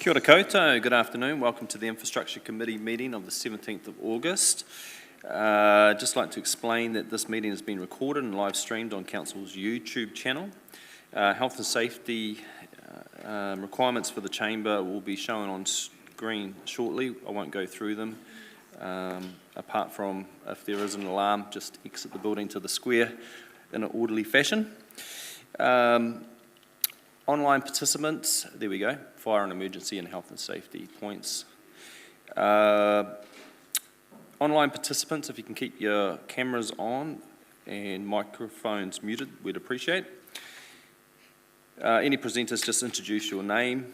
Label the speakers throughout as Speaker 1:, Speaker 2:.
Speaker 1: Kia ora koutou, good afternoon. Welcome to the Infrastructure Committee meeting of the 17th of August. Just like to explain that this meeting has been recorded and live streamed on Council's YouTube channel. Health and safety requirements for the chamber will be shown on screen shortly. I won't go through them. Apart from if there is an alarm, just exit the building to the square in an orderly fashion. Online participants, there we go, fire and emergency and health and safety points. Online participants, if you can keep your cameras on and microphones muted, we'd appreciate. Any presenters, just introduce your name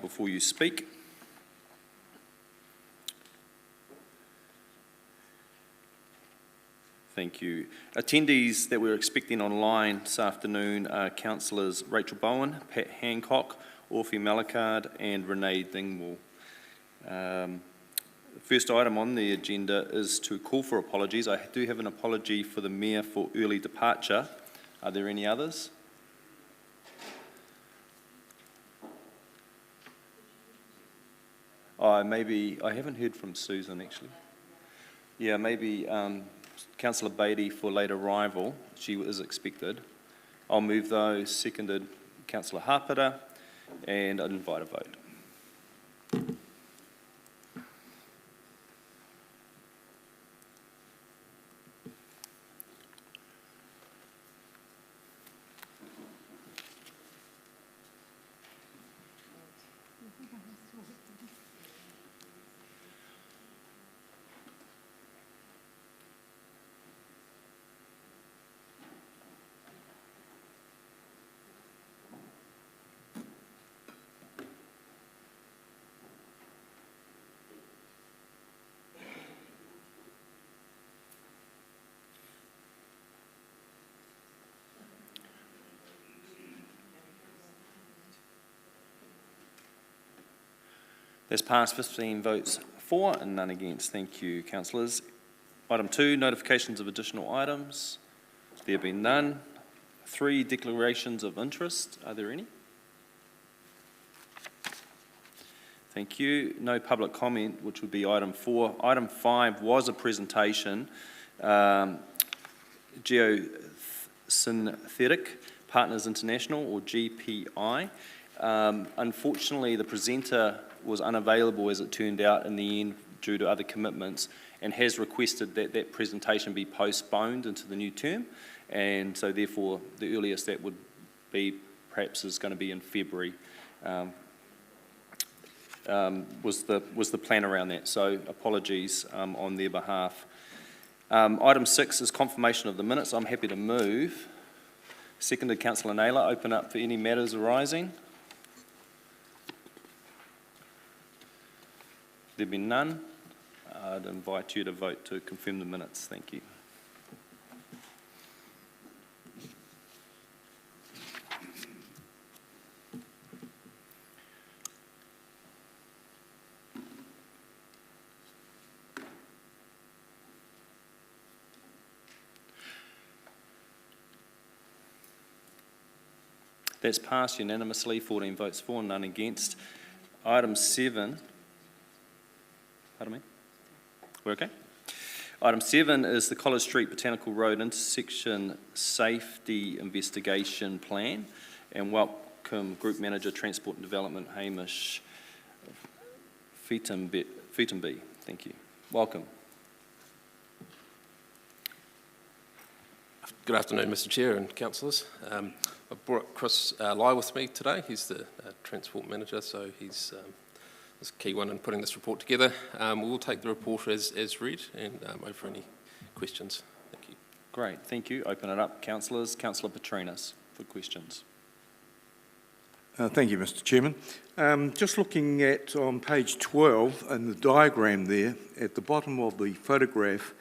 Speaker 1: before you speak. Thank you. Attendees that we're expecting online this afternoon are Councillors Rachel Bowen, Pat Hancock, Orphy Malakard and Renee Dingwall. The first item on the agenda is to call for apologies. I do have an apology for the Mayor for early departure. Are there any others? Maybe, I haven't heard from Susan actually. Yeah, maybe Councillor Beatty for late arrival, she is expected. I'll move those, seconded Councillor Hapara, and I'd invite a vote. That's passed, 15 votes for and none against. Thank you, councillors. Item 2, notifications of additional items. There have been none. 3, declarations of interest. Are there any? Thank you. No public comment, which would be item 4. Item 5 was a presentation. Geosynthetic Partners International, or GPI. Unfortunately, the presenter was unavailable, as it turned out, in the end due to other commitments, and has requested that that presentation be postponed into the new term, and so therefore the earliest that would be perhaps is going to be in February. Was the plan around that, so apologies on their behalf. Item 6 is confirmation of the minutes. I'm happy to move. Seconded Councillor Naylor. Open up for any matters arising. There be none. I'd invite you to vote to confirm the minutes. Thank you. That's passed unanimously, 14 votes for, none against. Item 7. Pardon me? We're okay? Item 7 is the College Street Botanical Road intersection safety investigation plan, and welcome Group Manager Transport and Development Hamish Featonby. Thank you. Welcome.
Speaker 2: Good afternoon, Mr. Chair and councillors. I've brought Chris Lai with me today. He's the Transport Manager, so he's a key one in putting this report together. We will take the report as read and wait for any questions. Thank you.
Speaker 1: Great, thank you. Open it up, councillors. Councillor Petrinas for questions.
Speaker 3: Thank you, Mr. Chairman. Just looking at on page 12 and the diagram there, at the bottom of the photograph,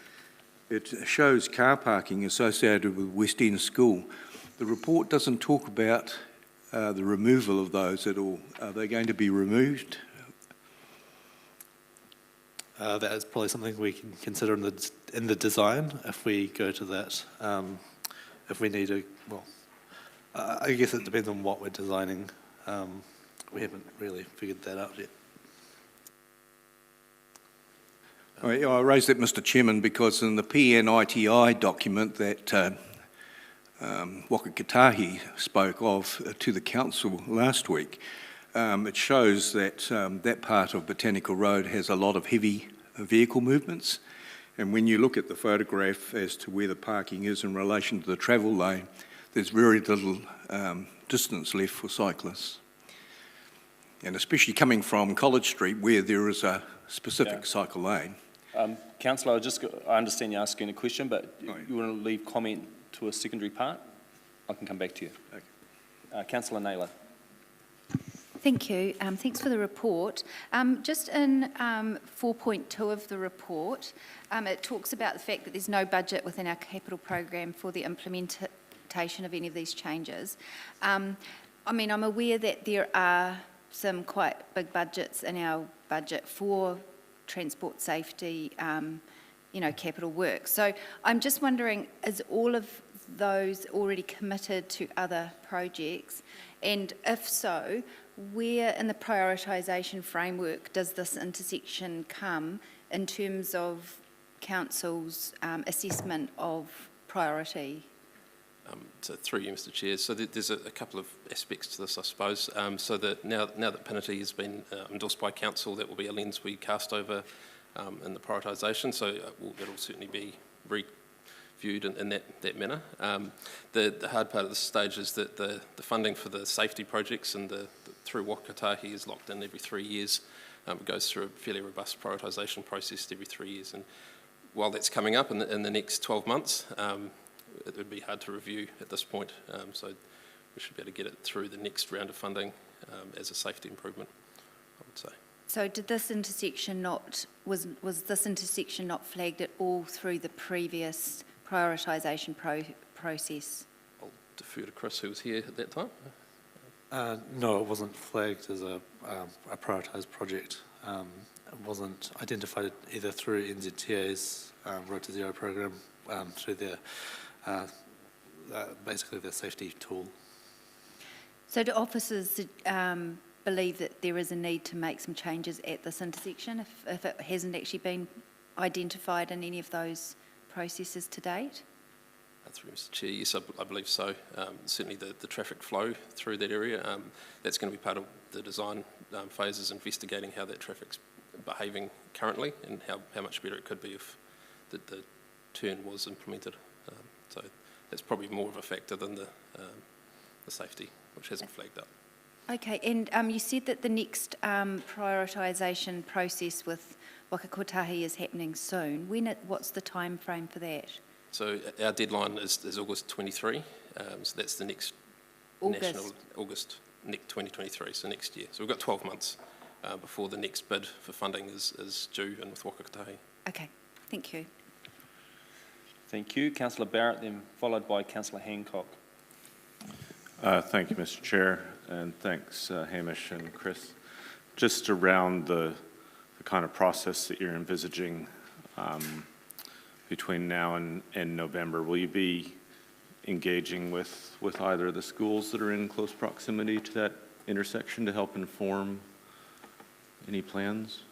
Speaker 3: it shows car parking associated with West End School. The report doesn't talk about the removal of those at all. Are they going to be removed?
Speaker 4: That is probably something we can consider in the design if we go to that. If we need to, well, I guess it depends on what we're designing we haven't really figured that out yet.
Speaker 3: I raised that, Mr Chairman, because in the PNITI document that Waka Kotahi spoke of to the council last week, it shows that that part of Botanical Road has a lot of heavy vehicle movements, and when you look at the photograph as to where the parking is in relation to the travel lane, there's very little distance left for cyclists. And especially coming from College Street, where there is a specific cycle lane.
Speaker 1: Councillor, I understand you're asking a question, but you want to leave comment to a secondary part? I can come back to you. Okay. Councillor Naylor.
Speaker 5: Thank you. Thanks for the report. Just in 4.2 of the report, it talks about the fact that there's no budget within our capital program for the implementation of any of these changes. I mean, I'm aware that there are some quite big budgets in our budget for transport safety, capital work. So I'm just wondering, is all of those already committed to other projects? And if so, where in the prioritisation framework does this intersection come in terms of council's assessment of priority?
Speaker 2: So through you, Mr Chair. So there's a couple of aspects to this, I suppose. So that now that Pinity has been endorsed by council, that will be a lens we cast over in the prioritisation. So that'll certainly be reviewed in that manner. The hard part at this stage is that the funding for the safety projects and through Waka Kotahi is locked in every 3 years. It goes through a fairly robust prioritisation process every 3 years. And while that's coming up in the next 12 months, it would be hard to review at this point, so we should be able to get it through the next round of funding as a safety improvement, I would say.
Speaker 5: So did this intersection was this intersection not flagged at all through the previous prioritisation process?
Speaker 2: I'll defer to Chris, who was here at that time.
Speaker 4: No, it wasn't flagged as a prioritised project. It wasn't identified either through NZTA's Road to Zero program, through their basically their safety tool.
Speaker 5: So do officers believe that there is a need to make some changes at this intersection if it hasn't actually been identified in any of those processes to date?
Speaker 2: Through Mr Chair, yes, I believe so. Certainly the traffic flow through that area, that's going to be part of the design phases, investigating how that traffic's behaving currently and how much better it could be if the turn was implemented. So that's probably more of a factor than the safety, which hasn't flagged up.
Speaker 5: Okay, and you said that the next prioritisation process with Waka Kotahi is happening soon. What's the time frame for that?
Speaker 2: So our deadline is August 23, so that's the next August 2023, so next year. So we've got 12 months before the next bid for funding is due in with Waka Kotahi.
Speaker 5: Okay, thank you.
Speaker 1: Thank you. Councillor Barrett, then followed by Councillor Hancock.
Speaker 6: Thank you, Mr Chair, and thanks Hamish and Chris. Just around the kind of process that you're envisaging between now and November, will you be engaging with either of the schools that are in close proximity to that intersection to help inform any plans?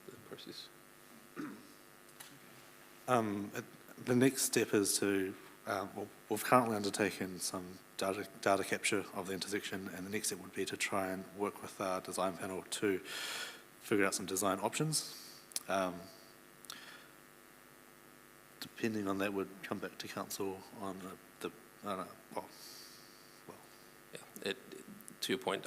Speaker 2: The process.
Speaker 4: The next step is to, we've currently undertaken some data capture of the intersection, and the next step would be to try and work with our design panel to figure out some design options. Depending on that, would come back to council on
Speaker 2: to your point,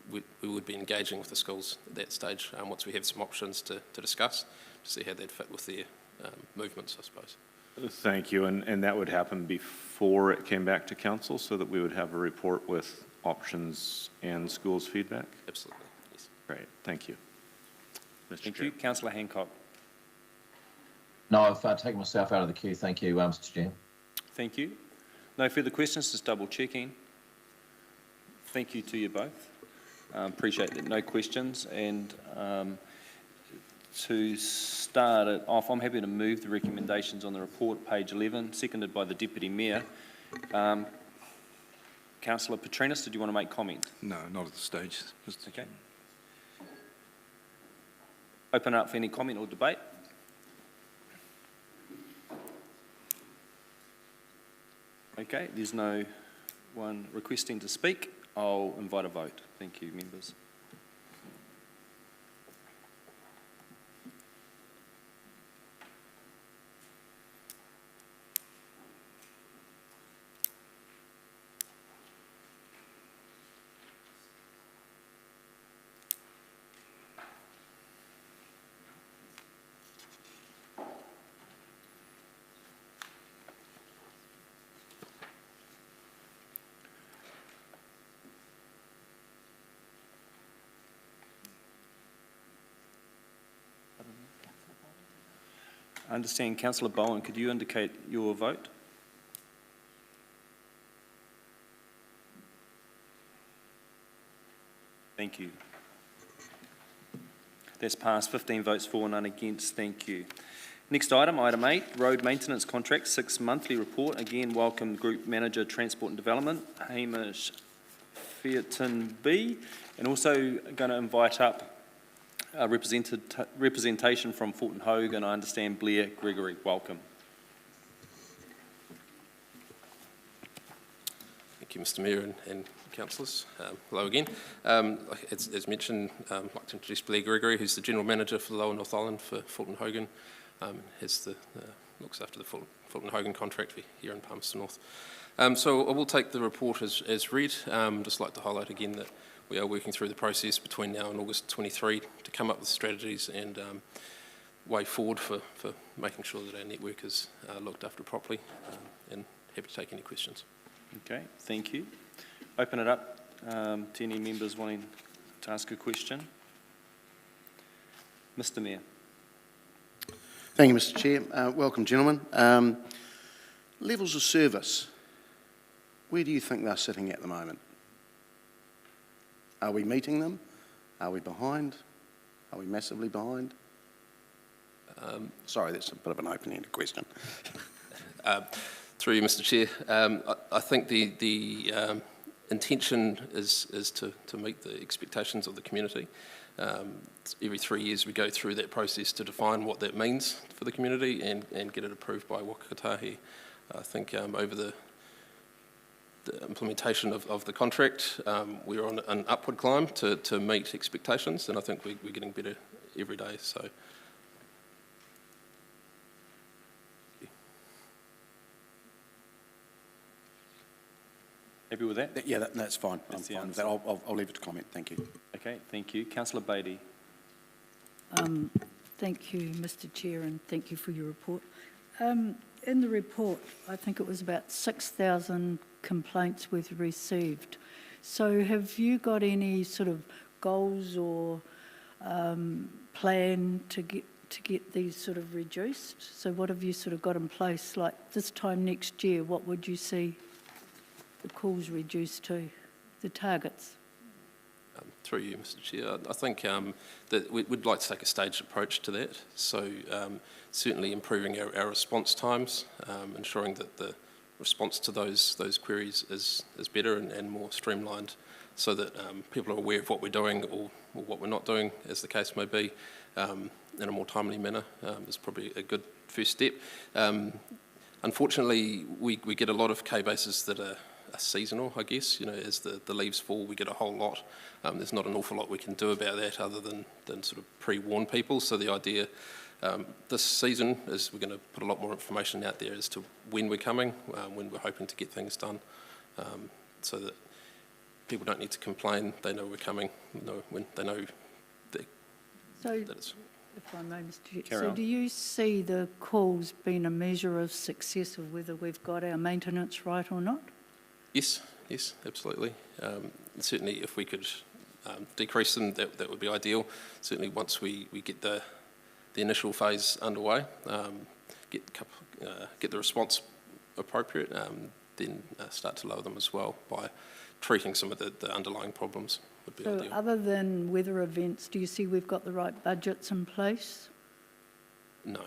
Speaker 2: we would be engaging with the schools at that stage once we have some options to discuss, to see how they'd fit with their movements, I suppose.
Speaker 6: Thank you, and that would happen before it came back to council so that we would have a report with options and schools' feedback?
Speaker 2: Absolutely, yes.
Speaker 6: Great, thank you. Mr.
Speaker 1: Thank
Speaker 6: Chair.
Speaker 1: you. Councillor Hancock.
Speaker 7: No, I've taken myself out of the queue. Thank you, Mr Chair.
Speaker 1: Thank you. No further questions, just double checking. Thank you to you both. Appreciate that, no questions. And to start it off, I'm happy to move the recommendations on the report, page 11, seconded by the Deputy Mayor. Councillor Petrinas, did you want to make comment?
Speaker 3: No, not at this stage, Mr.
Speaker 1: Okay. Open up for any comment or debate. Okay, there's no one requesting to speak. I'll invite a vote. Thank you, members. I understand, Councillor Bowen, could you indicate your vote? Thank you. That's passed, 15 votes for, none against. Thank you. Next item, item 8, road maintenance contract, 6 monthly report. Again, welcome Group Manager, Transport and Development, Hamish Fearton B. And also going to invite up representation from Fulton Hogue, and I understand Blair Gregory. Welcome.
Speaker 2: Thank you, Mr Mayor and councillors. Hello again. As mentioned, I'd like to introduce Blair Gregory, who's the General Manager for the Lower North Island for Fulton Hogan, looks after the Fulton Hogan contract here in Palmerston North. So I will take the report as read. Just like to highlight again that we are working through the process between now and August 23 to come up with strategies and way forward for making sure that our network is looked after properly, and happy to take any questions.
Speaker 1: Okay, thank you. Open it up to any members wanting to ask a question. Mr Mayor.
Speaker 8: Thank you, Mr Chair. Welcome, gentlemen. Levels of service, where do you think they're sitting at the moment? Are we meeting them? Are we behind? Are we massively behind? Sorry, that's a bit of an open-ended question.
Speaker 2: Through you, Mr Chair, I think the intention is to meet the expectations of the community. Every 3 years we go through that process to define what that means for the community and get it approved by Waka Kotahi. I think over the implementation of the contract, we're on an upward climb to meet expectations, and I think we're getting better every day. So,
Speaker 1: Happy with that?
Speaker 8: Yeah, that's fine.
Speaker 1: That's the
Speaker 8: I'm fine with
Speaker 1: answer.
Speaker 8: that. I'll leave it to comment. Thank you.
Speaker 1: Okay, thank you. Councillor Beattie.
Speaker 9: Thank you, Mr Chair, and thank you for your report. In the report, I think it was about 6,000 complaints we've received. So have you got any sort of goals or plan to get these sort of reduced? So what have you sort of got in place? Like this time next year, what would you see the calls reduced to, the targets?
Speaker 2: through you, Mr Chair, I think that we'd like to take a staged approach to that. So certainly improving our response times, ensuring that the response to those queries is better and more streamlined, so that people are aware of what we're doing or what we're not doing, as the case may be, in a more timely manner is probably a good first step. Unfortunately, we get a lot of K-bases that are seasonal, I guess. You know, as the leaves fall, we get a whole lot. There's not an awful lot we can do about that other than sort of pre-warn people. So the idea this season is we're going to put a lot more information out there as to when we're coming, when we're hoping to get things done, so that people don't need to complain. They know we're coming. When they know that it's...
Speaker 9: If I may, Mr.
Speaker 1: Chair.
Speaker 9: So do you see the calls being a measure of success of whether we've got our maintenance right or not?
Speaker 2: Yes, absolutely. Certainly if we could decrease them, that would be ideal. Certainly once we get the initial phase underway, get the response appropriate, then start to lower them as well by treating some of the underlying problems would be ideal.
Speaker 9: Other than weather events, do you see we've got the right budgets in place?
Speaker 2: No.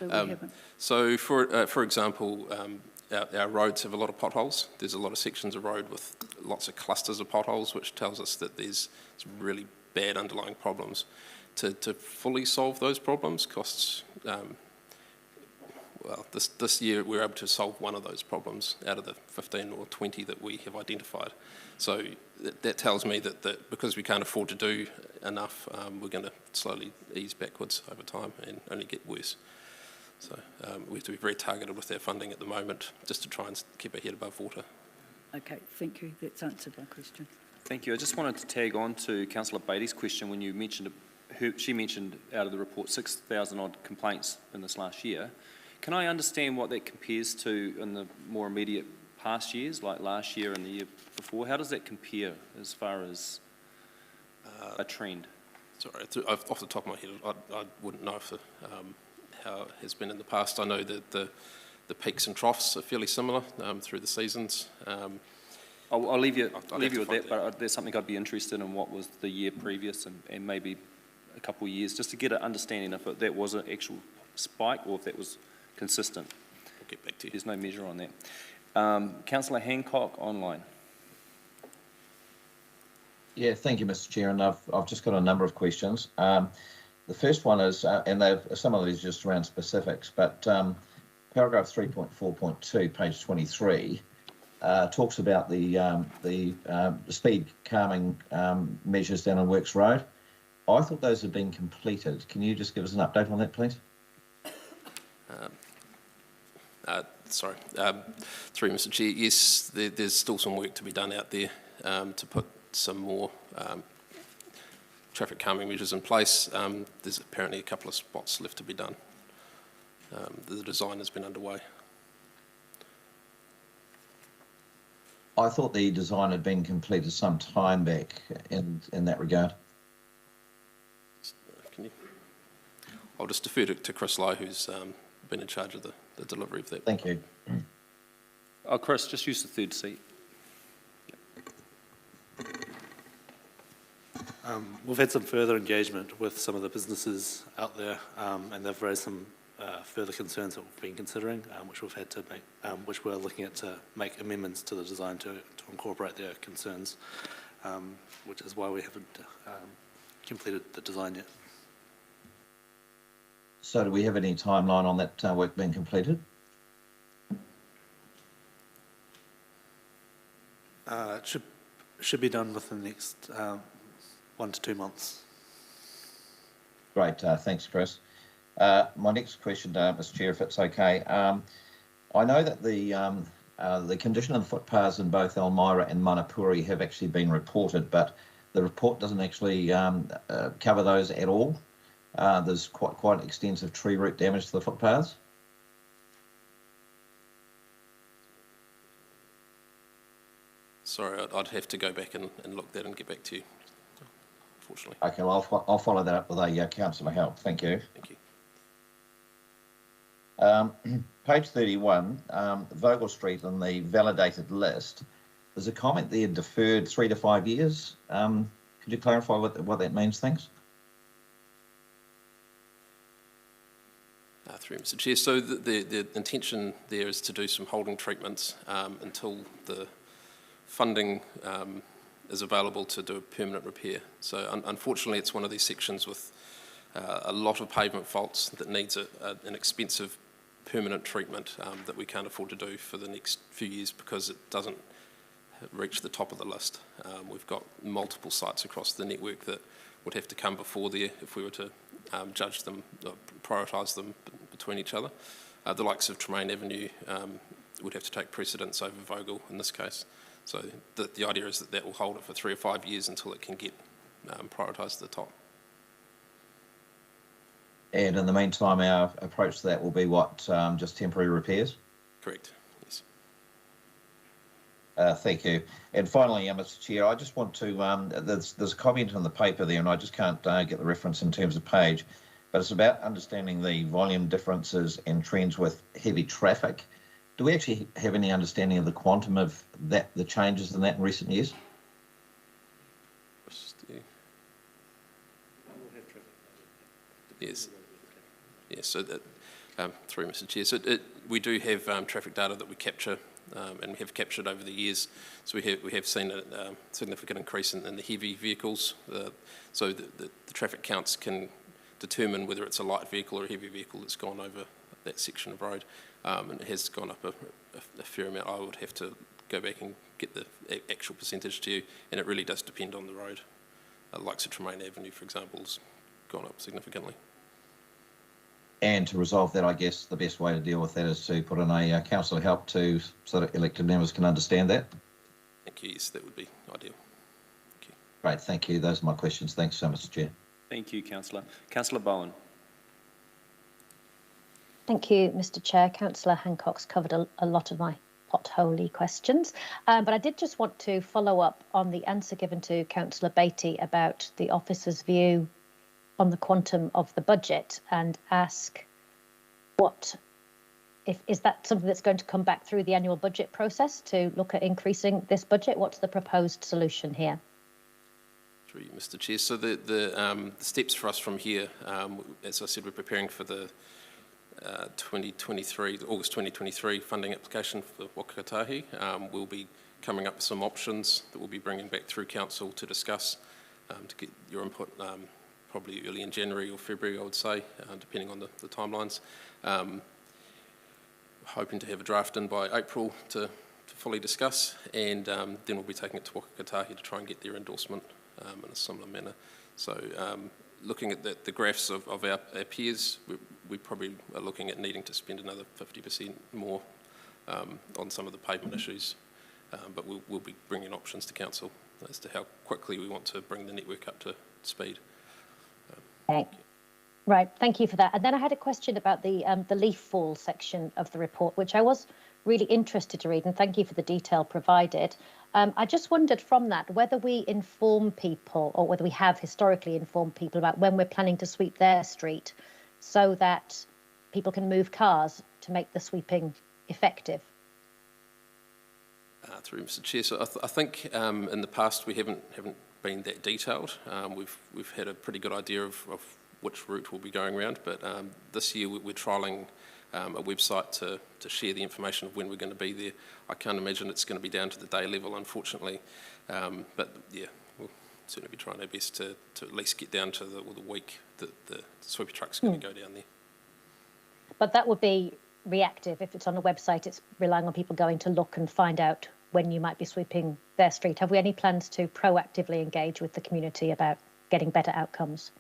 Speaker 9: So we haven't.
Speaker 2: So for example, our roads have a lot of potholes. There's a lot of sections of road with lots of clusters of potholes, which tells us that there's some really bad underlying problems. To fully solve those problems costs, well, this year we were able to solve one of those problems out of the 15 or 20 that we have identified. So that tells me that because we can't afford to do enough, we're going to slowly ease backwards over time and only get worse. So we have to be very targeted with our funding at the moment, just to try and keep our head above water. Okay,
Speaker 9: thank you. That's answered my question.
Speaker 1: Thank you. I just wanted to tag on to Councillor Beatty's question when you mentioned, she mentioned out of the report 6,000 odd complaints in this last year. Can I understand what that compares to in the more immediate past years, like last year and the year before? How does that compare as far as a trend?
Speaker 2: Sorry, off the top of my head, I wouldn't know if how it has been in the past. I know that the peaks and troughs are fairly similar through the seasons.
Speaker 1: I'll leave you with that, but there's something I'd be interested in what was the year previous and maybe a couple of years, just to get an understanding if that was an actual spike or if that was consistent.
Speaker 2: I'll get back to you.
Speaker 1: There's no measure on that. Councillor Hancock, online.
Speaker 7: Yeah, thank you, Mr. Chair, and I've just got a number of questions. The first one is, and some of these are just around specifics, but paragraph 3.4.2, page 23, talks about the speed calming measures down on Works Road. I thought those had been completed. Can you just give us an update on that, please?
Speaker 2: Sorry, through Mr. Chair, yes, there's still some work to be done out there to put some more traffic calming measures in place. There's apparently a couple of spots left to be done. The design has been underway.
Speaker 7: I thought the design had been completed some time back in that regard.
Speaker 2: I'll just defer to Chris Lowe, who's been in charge of the delivery of that.
Speaker 7: Thank you.
Speaker 1: Oh, Chris, just use the third seat.
Speaker 4: We've had some further engagement with some of the businesses out there, and they've raised some further concerns that we've been considering, which we've had to make, which we're looking at to make amendments to the design to incorporate their concerns, which is why we haven't completed the design yet.
Speaker 7: So do we have any timeline on that work being completed?
Speaker 4: It should be done within the next 1 to 2 months.
Speaker 7: Great, thanks, Chris. My next question, Mr. Chair, if it's okay. I know that the condition of the footpaths in both Elmira and Manapuri have actually been reported, but the report doesn't actually cover those at all. There's quite extensive tree root damage to the footpaths.
Speaker 2: Sorry, I'd have to go back and look that and get back to you, unfortunately.
Speaker 7: Okay, well, I'll follow that up with a councillor help. Thank you.
Speaker 2: Thank you.
Speaker 7: Page 31, Vogel Street on the validated list. There's a comment there, deferred 3 to 5 years. Could you clarify what that means? Thanks.
Speaker 2: Through Mr. Chair, so the intention there is to do some holding treatments until the funding is available to do a permanent repair. So unfortunately, it's one of these sections with a lot of pavement faults that needs an expensive permanent treatment that we can't afford to do for the next few years because it doesn't reach the top of the list. We've got multiple sites across the network that would have to come before there if we were to judge them, prioritise them between each other. The likes of Tremaine Avenue would have to take precedence over Vogel in this case. So the idea is that will hold it for 3 or 5 years until it can get prioritised to the top.
Speaker 7: And in the meantime, our approach to that will be what, just temporary repairs?
Speaker 2: Correct, yes.
Speaker 7: Thank you. And finally, Mr. Chair, I just want to, there's a comment in the paper there, and I just can't get the reference in terms of page, but it's about understanding the volume differences and trends with heavy traffic. Do we actually have any understanding of the quantum of that, the changes in that in recent years? Yes.
Speaker 2: Yes, so that Through Mr Chair. So we do have traffic data that we capture and we have captured over the years. So we have seen a significant increase in the heavy vehicles. So the traffic counts can determine whether it's a light vehicle or a heavy vehicle that's gone over that section of road. And it has gone up a fair amount. I would have to go back and get the actual percentage to you, and it really does depend on the road. Like Tremaine Avenue, for example, has gone up significantly.
Speaker 7: And to resolve that, I guess the best way to deal with that is to put in a councillor help so that elected members can understand that.
Speaker 2: Thank you. Yes, that would be ideal. Thank you.
Speaker 7: Great, thank you. Those are my questions. Thanks so much, Mr Chair.
Speaker 1: Thank you, Councillor. Councillor Bowen.
Speaker 10: Thank you, Mr Chair. Councillor Hancock's covered a lot of my potholey questions, but I did just want to follow up on the answer given to Councillor Beattie about the officer's view on the quantum of the budget and ask is that something that's going to come back through the annual budget process to look at increasing this budget? What's the proposed solution here?
Speaker 2: Through you, Mr Chair. So the steps for us from here, as I said, we're preparing for the 2023, August 2023 funding application for Wakakatahi. We'll be coming up with some options that we'll be bringing back through council to discuss, to get your input probably early in January or February, I would say, depending on the timelines. Hoping to have a draft in by April to fully discuss, and then we'll be taking it to Wakakatahi to try and get their endorsement in a similar manner. So looking at the graphs of our peers, we probably are looking at needing to spend another 50% more on some of the pavement issues, but we'll be bringing options to council as to how quickly we want to bring the network up to speed.
Speaker 10: Right, thank you for that. And then I had a question about the leaf fall section of the report, which I was really interested to read, and thank you for the detail provided. I just wondered from that whether we inform people, or whether we have historically informed people about when we're planning to sweep their street so that people can move cars to make the sweeping effective.
Speaker 2: Through Mr Chair, so I think in the past we haven't been that detailed. We've had a pretty good idea of which route we'll be going around, but this year we're trialling a website to share the information of when we're going to be there. I can't imagine it's going to be down to the day level, unfortunately, but yeah, we'll certainly be trying our best to at least get down to the week that the sweeper truck's going to go down there.
Speaker 10: But that would be reactive. If it's on a website, it's relying on people going to look and find out when you might be sweeping their street. Have we any plans to proactively engage with the community about getting better outcomes?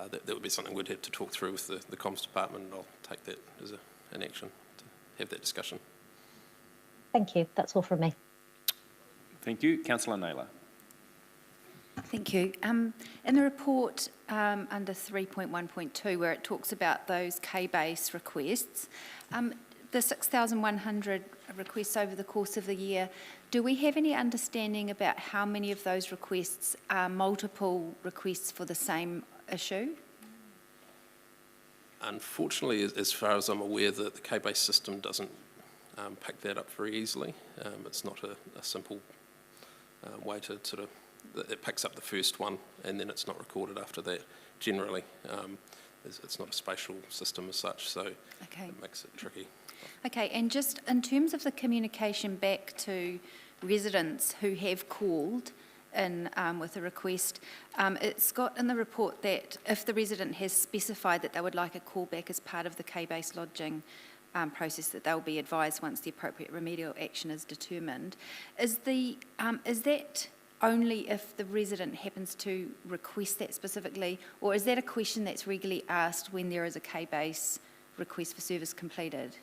Speaker 2: That would be something we'd have to talk through with the comms department, and I'll take that as an action to have that discussion.
Speaker 10: Thank you. That's all from me.
Speaker 1: Thank you. Councillor Naylor. Thank
Speaker 5: you. In the report under 3.1.2, where it talks about those K-base requests, the 6,100 requests over the course of the year, do we have any understanding about how many of those requests are multiple requests for the same issue?
Speaker 2: Unfortunately, as far as I'm aware, the K-base system doesn't pick that up very easily. It's not a simple way to sort of, it picks up the first one and then it's not recorded after that, generally. It's not a spatial system as such, so it makes it tricky.
Speaker 5: Okay, and just in terms of the communication back to residents who have called in with a request, it's got in the report that if the resident has specified that they would like a call back as part of the K-base lodging process, that they'll be advised once the appropriate remedial action is determined. Is that only if the resident happens to request that specifically, or is that a question that's regularly asked when there is a K-base request for service completed?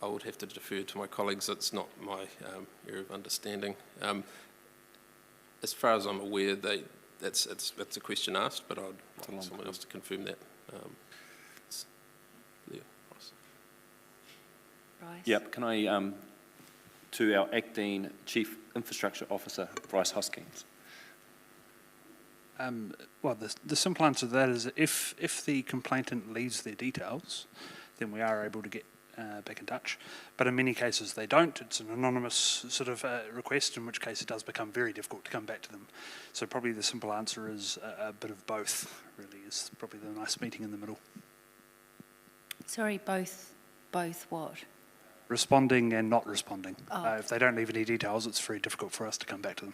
Speaker 2: I would have to defer to my colleagues. It's not my area of understanding. As far as I'm aware, that's a question asked, but I'd like someone else to confirm that.
Speaker 5: Bryce?
Speaker 1: Yep, can I, to our acting Chief Infrastructure Officer, Bryce Hoskins.
Speaker 11: Well, the simple answer to that is if the complainant leaves their details, then we are able to get back in touch. But in many cases they don't. It's an anonymous sort of request, in which case it does become very difficult to come back to them. So probably the simple answer is a bit of both, really, is probably the nice meeting in the middle.
Speaker 5: Sorry, both what?
Speaker 11: Responding and not responding.
Speaker 5: Oh.
Speaker 11: If they don't leave any details, it's very difficult for us to come back to them.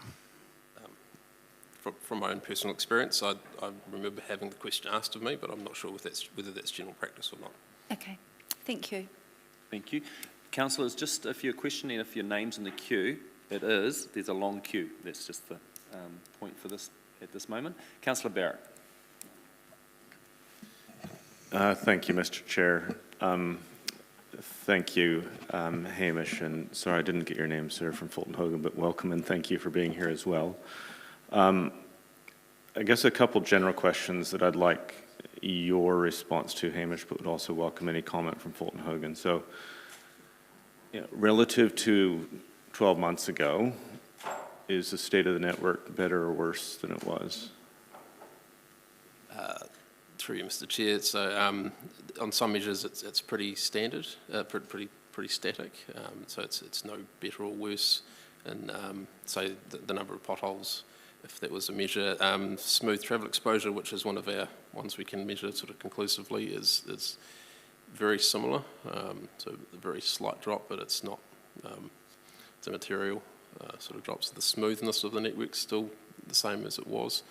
Speaker 2: From my own personal experience, I remember having the question asked of me, but I'm not sure whether that's general practice or not.
Speaker 5: Okay, thank you.
Speaker 1: Thank you. Councillors, just if you're questioning if your name's in the queue, there's a long queue. That's just the point for this at this moment. Councillor Barrett.
Speaker 6: Thank you, Mr. Chair. Thank you, Hamish, and sorry I didn't get your name, sir, from Fulton Hogan, but welcome and thank you for being here as well. I guess a couple general questions that I'd like your response to, Hamish, but would also welcome any comment from Fulton Hogan. So, relative to 12 months ago, is the state of the network better or worse than it was?
Speaker 2: Through you, Mr. Chair. So on some measures, it's pretty standard, pretty static. So it's no better or worse. And say the number of potholes, if that was a measure, smooth travel exposure, which is one of our ones we can measure sort of conclusively, is very similar. So a very slight drop, but it's not it's a material sort of drops. The smoothness of the network's still the same as it was.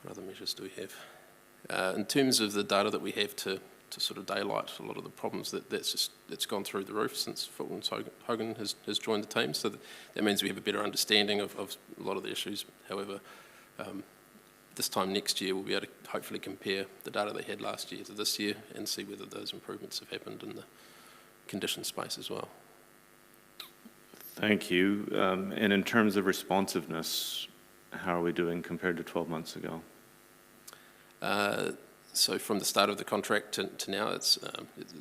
Speaker 2: What other measures do we have? In terms of the data that we have to sort of daylight a lot of the problems, it's gone through the roof since Fulton Hogan has joined the team. So that means we have a better understanding of a lot of the issues. However, this time next year we'll be able to hopefully compare the data they had last year to this year and see whether those improvements have happened in the condition space as well.
Speaker 6: Thank you. And in terms of responsiveness, how are we doing compared to 12 months ago?
Speaker 2: So from the start of the contract to now, it's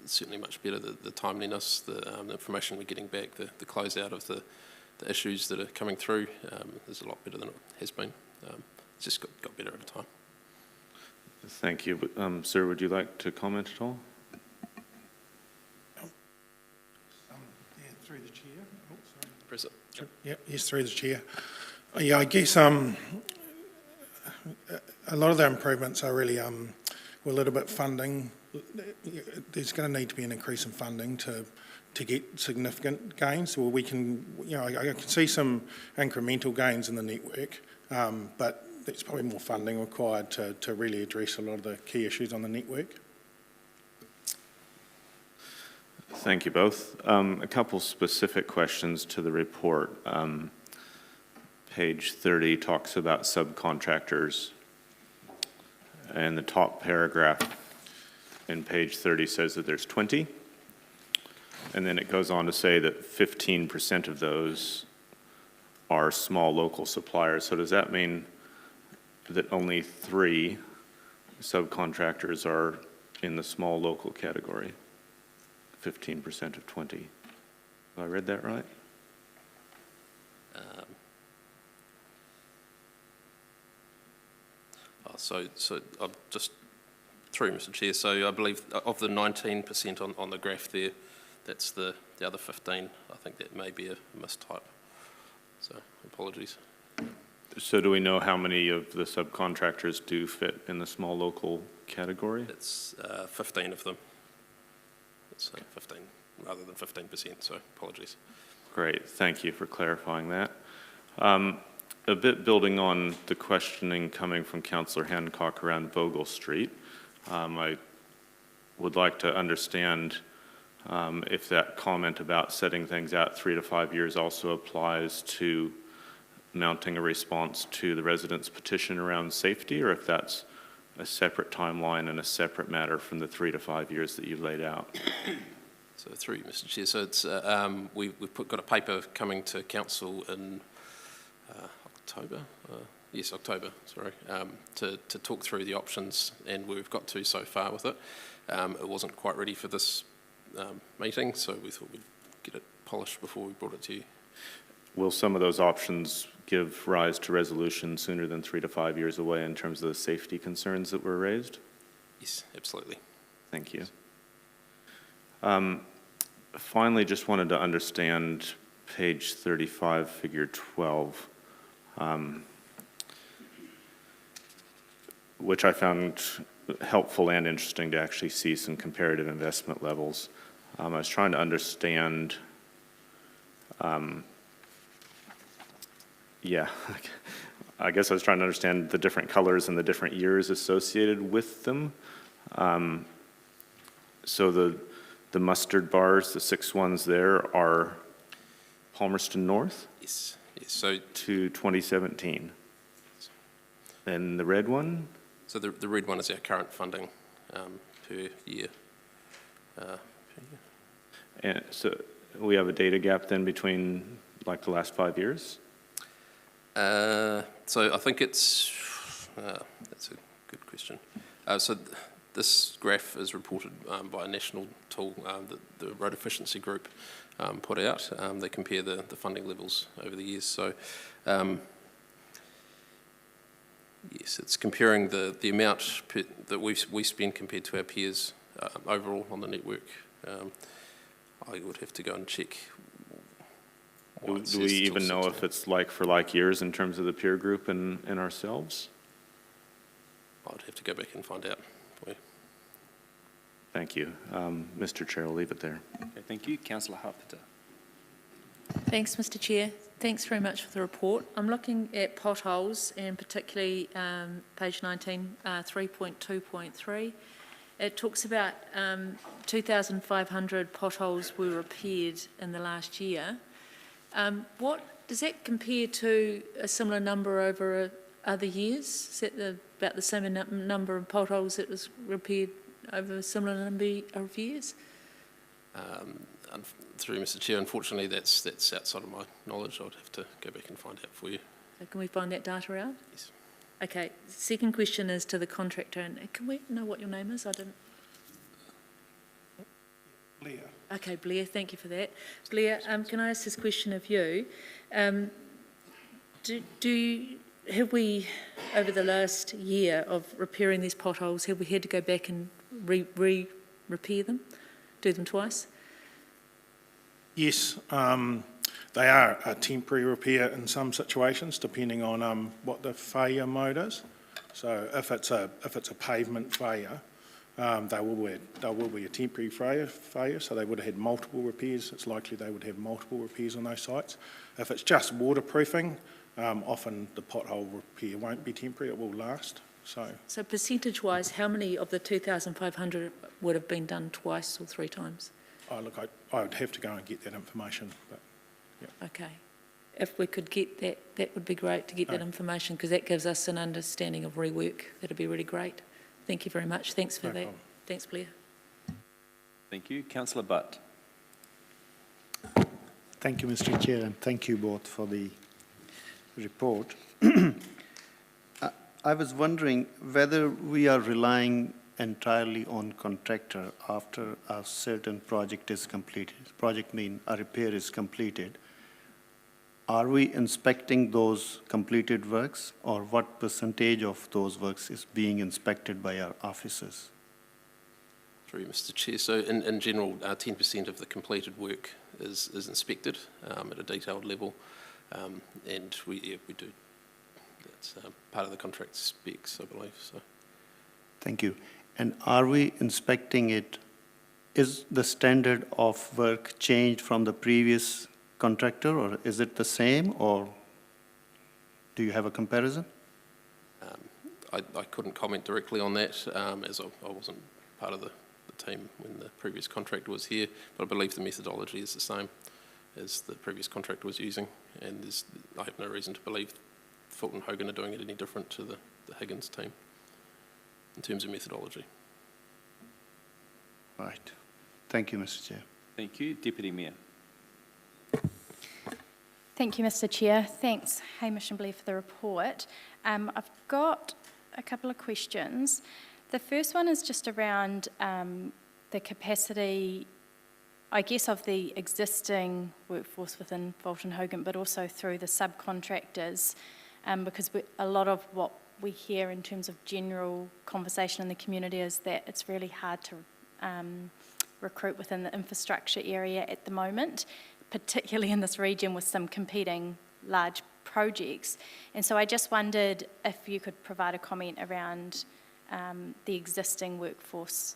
Speaker 2: certainly much better. The timeliness, the information we're getting back, the closeout of the issues that are coming through is a lot better than it has been. It's just got better over time.
Speaker 6: Thank you. Sir, would you like to comment at all?
Speaker 12: Through the chair. Oh, sorry.
Speaker 2: Press it. Sure.
Speaker 12: Yep, yes, through the chair. Yeah, I guess a lot of the improvements are really a little bit funding. There's going to need to be an increase in funding to get significant gains. Well, we can, I can see some incremental gains in the network, but there's probably more funding required to really address a lot of the key issues on the network.
Speaker 6: Thank you both. A couple specific questions to the report. Page 30 talks about subcontractors, and the top paragraph in page 30 says that there's 20, and then it goes on to say that 15% of those are small local suppliers. So does that mean that only 3 subcontractors are in the small local category? 15% of 20. Have I read that right?
Speaker 2: So I'm just through, Mr. Chair. So I believe of the 19% on the graph there, that's the other 15. I think that may be a mistype. So apologies.
Speaker 6: So do we know how many of the subcontractors do fit in the small local category?
Speaker 2: It's 15 of them. It's 15 rather than 15%, so apologies.
Speaker 6: Great, thank you for clarifying that. A bit building on the questioning coming from Councillor Hancock around Vogel Street, I would like to understand if that comment about setting things out 3 to 5 years also applies to mounting a response to the residents' petition around safety, or if that's a separate timeline and a separate matter from the 3 to 5 years that you've laid out.
Speaker 2: So through you, Mr. Chair. So it's we've got a paper coming to council in October. October. Sorry, to talk through the options, and where we've got to so far with it. It wasn't quite ready for this meeting, so we thought we'd get it polished before we brought it to you.
Speaker 6: Will some of those options give rise to resolution sooner than 3 to 5 years away in terms of the safety concerns that were raised?
Speaker 2: Yes, absolutely.
Speaker 6: Thank you. Finally, just wanted to understand page 35, figure 12, which I found helpful and interesting to actually see some comparative investment levels. I was trying to understand, yeah, I guess I was trying to understand the different colors and the different years associated with them. So the mustard bars, the 6 ones there, are Palmerston North?
Speaker 2: Yes, yes. So
Speaker 6: to 2017. And the red one?
Speaker 2: So the red one is our current funding per year.
Speaker 6: And so we have a data gap then between like the last 5 years?
Speaker 2: So I think it's, that's a good question. This graph is reported by a national tool that the Road Efficiency Group put out. They compare the funding levels over the years. So yes, it's comparing the amount that we spend compared to our peers overall on the network. I would have to go and check.
Speaker 6: Do we even know if it's like for like years in terms of the peer group and ourselves?
Speaker 2: I would have to go back and find out for you.
Speaker 6: Thank you. Mr. Chair, I'll leave it there.
Speaker 1: Okay, thank you. Councillor Harpiter.
Speaker 13: Thanks, Mr. Chair. Thanks very much for the report. I'm looking at potholes and particularly page 19, 3.2.3. It talks about 2,500 potholes were repaired in the last year. What does that compare to a similar number over other years? Is that about the same number of potholes that was repaired over a similar number of years?
Speaker 2: Through Mr. Chair, unfortunately, that's outside of my knowledge. I would have to go back and find out for you.
Speaker 13: So can we find that data out?
Speaker 2: Yes.
Speaker 13: Okay. Second question is to the contractor, and can we know what your name is? I didn't.
Speaker 12: Blair.
Speaker 13: Okay, Blair. Thank you for that. Blair, can I ask this question of you? Have we, over the last year of repairing these potholes, have we had to go back and repair them, do them twice?
Speaker 12: Yes, they are a temporary repair in some situations, depending on what the failure mode is. So if it's a pavement failure, they will be a temporary failure. So they would have had multiple repairs. It's likely they would have multiple repairs on those sites. If it's just waterproofing, often the pothole repair won't be temporary. It will last. So
Speaker 13: percentage-wise, how many of the 2,500 would have been done twice or 3 times?
Speaker 12: Oh, look, I would have to go and get that information, but yeah.
Speaker 13: Okay. If we could get that, that would be great to get that information, because that gives us an understanding of rework. That'd be really great. Thank you very much. Thanks for that.
Speaker 12: Problem.
Speaker 13: Thanks, Blair.
Speaker 1: Thank you. Councillor Butt.
Speaker 14: Thank you, Mr. Chair, and thank you both for the report. I was wondering whether we are relying entirely on contractor after a certain project is completed. Project mean a repair is completed. Are we inspecting those completed works, or what percentage of those works is being inspected by our officers?
Speaker 2: Through Mr. Chair, so in general, 10% of the completed work is inspected at a detailed level, and we do. That's part of the contract specs, I believe. So.
Speaker 14: Thank you. And are we inspecting it? Is the standard of work changed from the previous contractor, or is it the same, or do you have a comparison?
Speaker 2: I couldn't comment directly on that, as I wasn't part of the team when the previous contractor was here, but I believe the methodology is the same as the previous contractor was using, and I have no reason to believe Fulton Hogan are doing it any different to the Higgins team in terms of methodology.
Speaker 14: Right. Thank you, Mr. Chair.
Speaker 1: Thank you. Deputy Mayor.
Speaker 15: Thank you, Mr. Chair. Thanks, Hamish and Blair, for the report. I've got a couple of questions. The first one is just around the capacity, I guess, of the existing workforce within Fulton Hogan, but also through the subcontractors, because a lot of what we hear in terms of general conversation in the community is that it's really hard to recruit within the infrastructure area at the moment, particularly in this region with some competing large projects. And so I just wondered if you could provide a comment around the existing workforce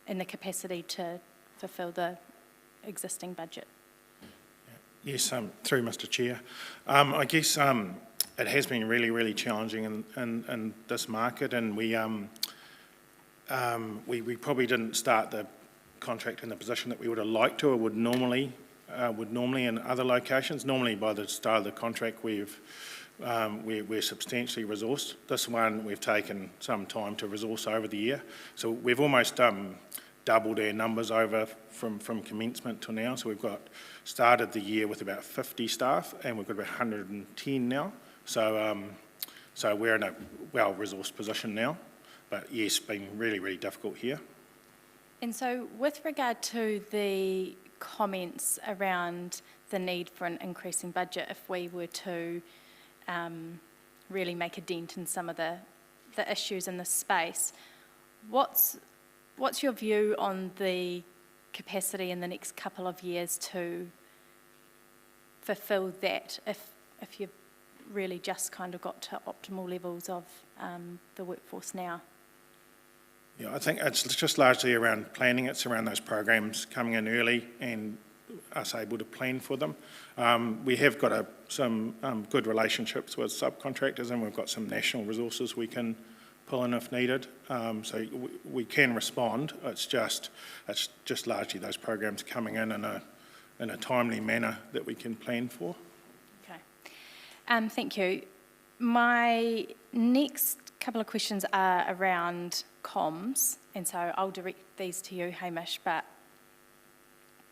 Speaker 15: and the capacity to fulfil the existing budget?
Speaker 12: Yes, through Mr Chair. I guess it has been really, really challenging in this market, and we probably didn't start the contract in the position that we would have liked to or would normally in other locations. Normally by the start of the contract we're substantially resourced. This one we've taken some time to resource over the year. So we've almost doubled our numbers over from commencement to now. So we've started the year with about 50 staff and we've got about 110 now. So we're in a well-resourced position now. But yes, been really, really difficult here.
Speaker 15: And so with regard to the comments around the need for an increase in budget, if we were to really make a dent in some of the issues in this space, what's your view on the capacity in the next couple of years to fulfil that if you've really just kind of got to optimal levels of the workforce now?
Speaker 12: Yeah, I think it's just largely around planning. It's around those programs coming in early and us able to plan for them. We have got some good relationships with subcontractors, and we've got some national resources we can pull in if needed. So we can respond. It's just largely those programs coming in a timely manner that we can plan for.
Speaker 15: Okay. Thank you. My next couple of questions are around comms, and so I'll direct these to you, Hamish, but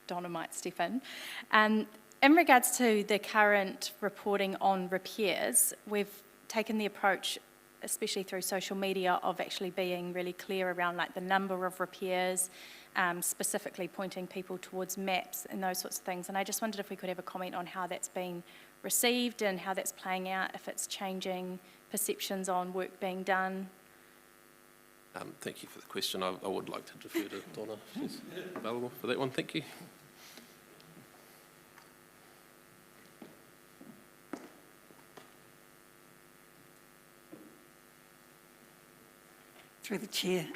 Speaker 15: Donna might step in. In regards to the current reporting on repairs, we've taken the approach, especially through social media, of actually being really clear around like the number of repairs, specifically pointing people towards maps and those sorts of things. And I just wondered if we could have a comment on how that's been received and how that's playing out, if it's changing perceptions on work being done.
Speaker 2: Thank you for the question. I would like to defer to Donna if she's available for that one. Thank you.
Speaker 16: Through the chair.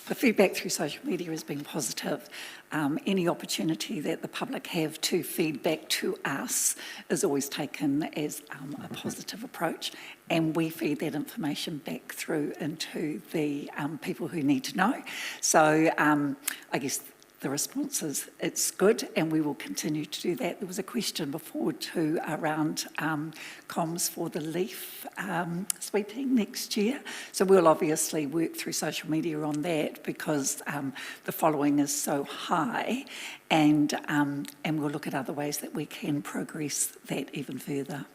Speaker 16: The feedback through social media has been positive. Any opportunity that the public have to feedback to us is always taken as a positive approach, and we feed that information back through into the people who need to know. So I guess the response is it's good, and we will continue to do that. There was a question before too around comms for the leaf sweeping next year. So we'll obviously work through social media on that because the following is so high, and we'll look at other ways that we can progress that even further.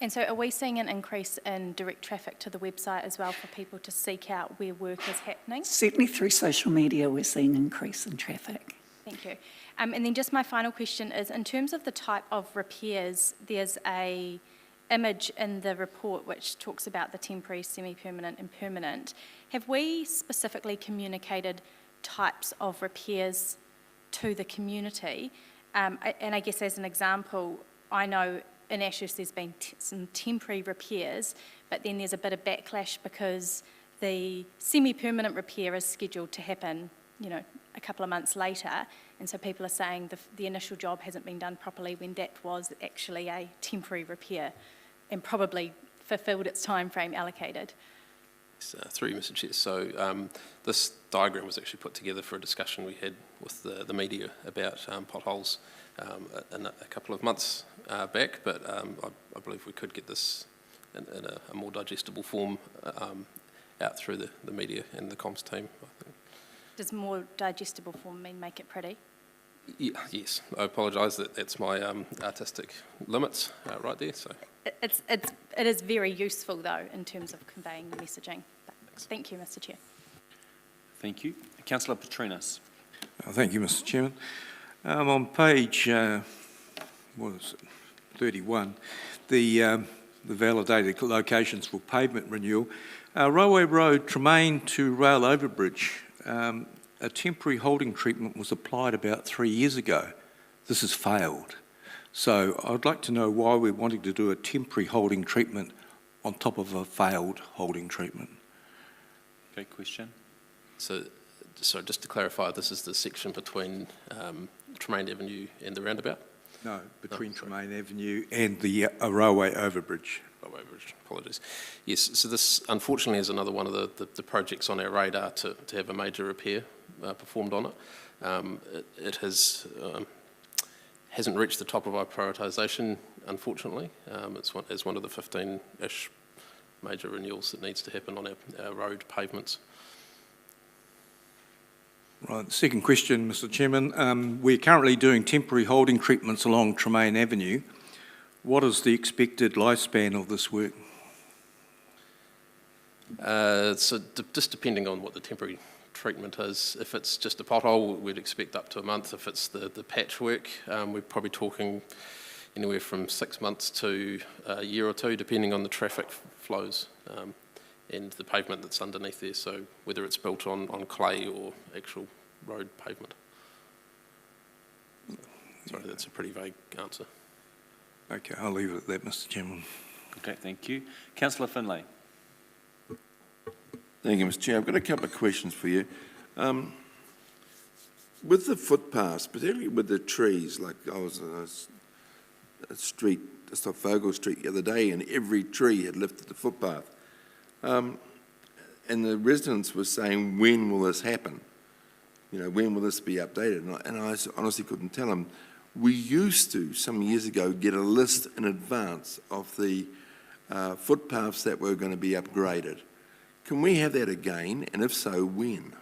Speaker 15: And so are we seeing an increase in direct traffic to the website as well for people to seek out where work is happening?
Speaker 16: Certainly through social media we're seeing an increase in traffic.
Speaker 15: Thank you. And then just my final question is, in terms of the type of repairs, there's a image in the report which talks about the temporary, semi-permanent and permanent. Have we specifically communicated types of repairs to the community? And I guess as an example, I know in Ashurst there's been some temporary repairs, but then there's a bit of backlash because the semi-permanent repair is scheduled to happen, a couple of months later, and so people are saying the initial job hasn't been done properly when that was actually a temporary repair and probably fulfilled its time frame allocated.
Speaker 2: Through you, Mr. Chair. So this diagram was actually put together for a discussion we had with the media about potholes a couple of months back, but I believe we could get this in a more digestible form out through the media and the comms team, I think.
Speaker 15: Does more digestible form mean make it pretty?
Speaker 2: Yeah, yes, I apologise that's my artistic limits right there. So
Speaker 15: it is very useful though in terms of conveying the messaging. Thank you, Mr. Chair.
Speaker 1: Thank you. Councillor Petrinas.
Speaker 3: Thank you, Mr. Chairman. On page 31, the validated locations for pavement renewal, Railway Road, Tremaine to Rail Overbridge. A temporary holding treatment was applied about 3 years ago. This has failed. So I'd like to know why we're wanting to do a temporary holding treatment on top of a failed holding treatment.
Speaker 1: Okay, question.
Speaker 2: So just to clarify, this is the section between Tremaine Avenue and the roundabout?
Speaker 3: No, between Tremaine Avenue and the railway overbridge.
Speaker 2: Railway overbridge, apologies. Yes, so this unfortunately is another one of the projects on our radar to have a major repair performed on it. It hasn't reached the top of our prioritisation, unfortunately. It's one of the 15-ish major renewals that needs to happen on our road pavements.
Speaker 3: Right, second question, Mr Chairman. We're currently doing temporary holding treatments along Tremaine Avenue. What is the expected lifespan of this work?
Speaker 2: So just depending on what the temporary treatment is, if it's just a pothole, we'd expect up to a month. If it's the patchwork, we're probably talking anywhere from 6 months to a year or two, depending on the traffic flows and the pavement that's underneath there, so whether it's built on clay or actual road pavement. Sorry, that's a pretty vague answer.
Speaker 3: Okay, I'll leave it at that, Mr Chairman.
Speaker 1: Okay, thank you. Councillor Finlay.
Speaker 17: Thank you, Mr Chair. I've got a couple of questions for you. With the footpaths, particularly with the trees, like I was on a street, just off Vogel Street the other day, and every tree had lifted the footpath. And the residents were saying, when will this happen? You know, when will this be updated? And I honestly couldn't tell them. We used to, some years ago, get a list in advance of the footpaths that were going to be upgraded. Can we have that again? And if so, when?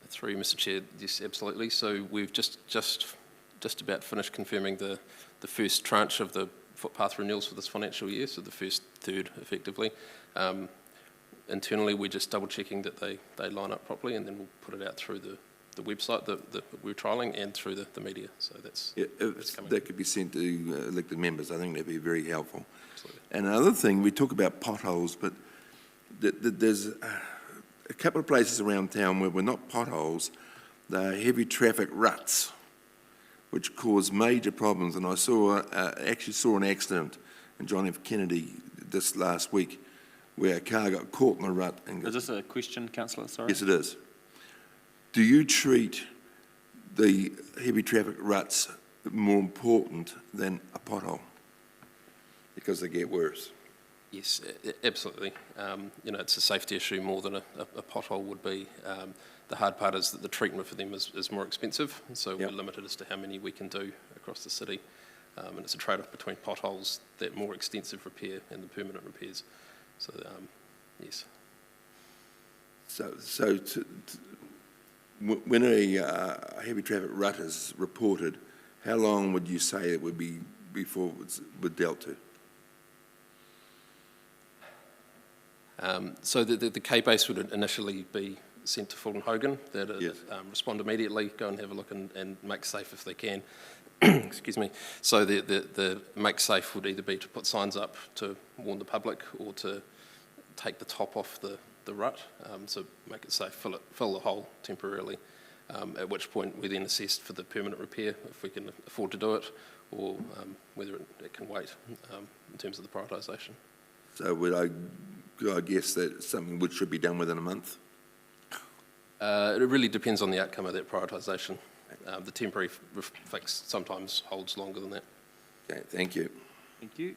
Speaker 2: Through you, Mr Chair, yes, absolutely. So we've just about finished confirming the first tranche of the footpath renewals for this financial year, so the first third, effectively. Internally, we're just double-checking that they line up properly, and then we'll put it out through the website that we're trialling and through the media. So that's coming.
Speaker 17: That could be sent to elected members. I think that'd be very helpful.
Speaker 2: Absolutely.
Speaker 17: And another thing, we talk about potholes, but there's a couple of places around town where we're not potholes, they're heavy traffic ruts, which cause major problems. And I actually saw an accident in John F. Kennedy this last week where a car got caught in a rut. And
Speaker 1: Is this a question, Councillor? Sorry.
Speaker 17: Yes, it is. Do you treat the heavy traffic ruts more important than a pothole? Because they get worse.
Speaker 2: Yes, absolutely. You know, it's a safety issue more than a pothole would be. The hard part is that the treatment for them is more expensive, and so we're limited as to how many we can do across the city. And it's a trade-off between potholes, that more extensive repair, and the permanent repairs. So, yes.
Speaker 17: So when a heavy traffic rut is reported, how long would you say it would be before it was dealt to?
Speaker 2: So the K-base would initially be sent to Fulton Hogan. That respond immediately, go and have a look and make safe if they can. Excuse me. So the make safe would either be to put signs up to warn the public or to take the top off the rut, so make it safe, fill the hole temporarily, at which point we then assess for the permanent repair if we can afford to do it, or whether it can wait in terms of the prioritisation.
Speaker 17: So could I guess that something which should be done within a month?
Speaker 2: It really depends on the outcome of that prioritisation. The temporary fix sometimes holds longer than that.
Speaker 17: Okay, thank you.
Speaker 1: Thank you.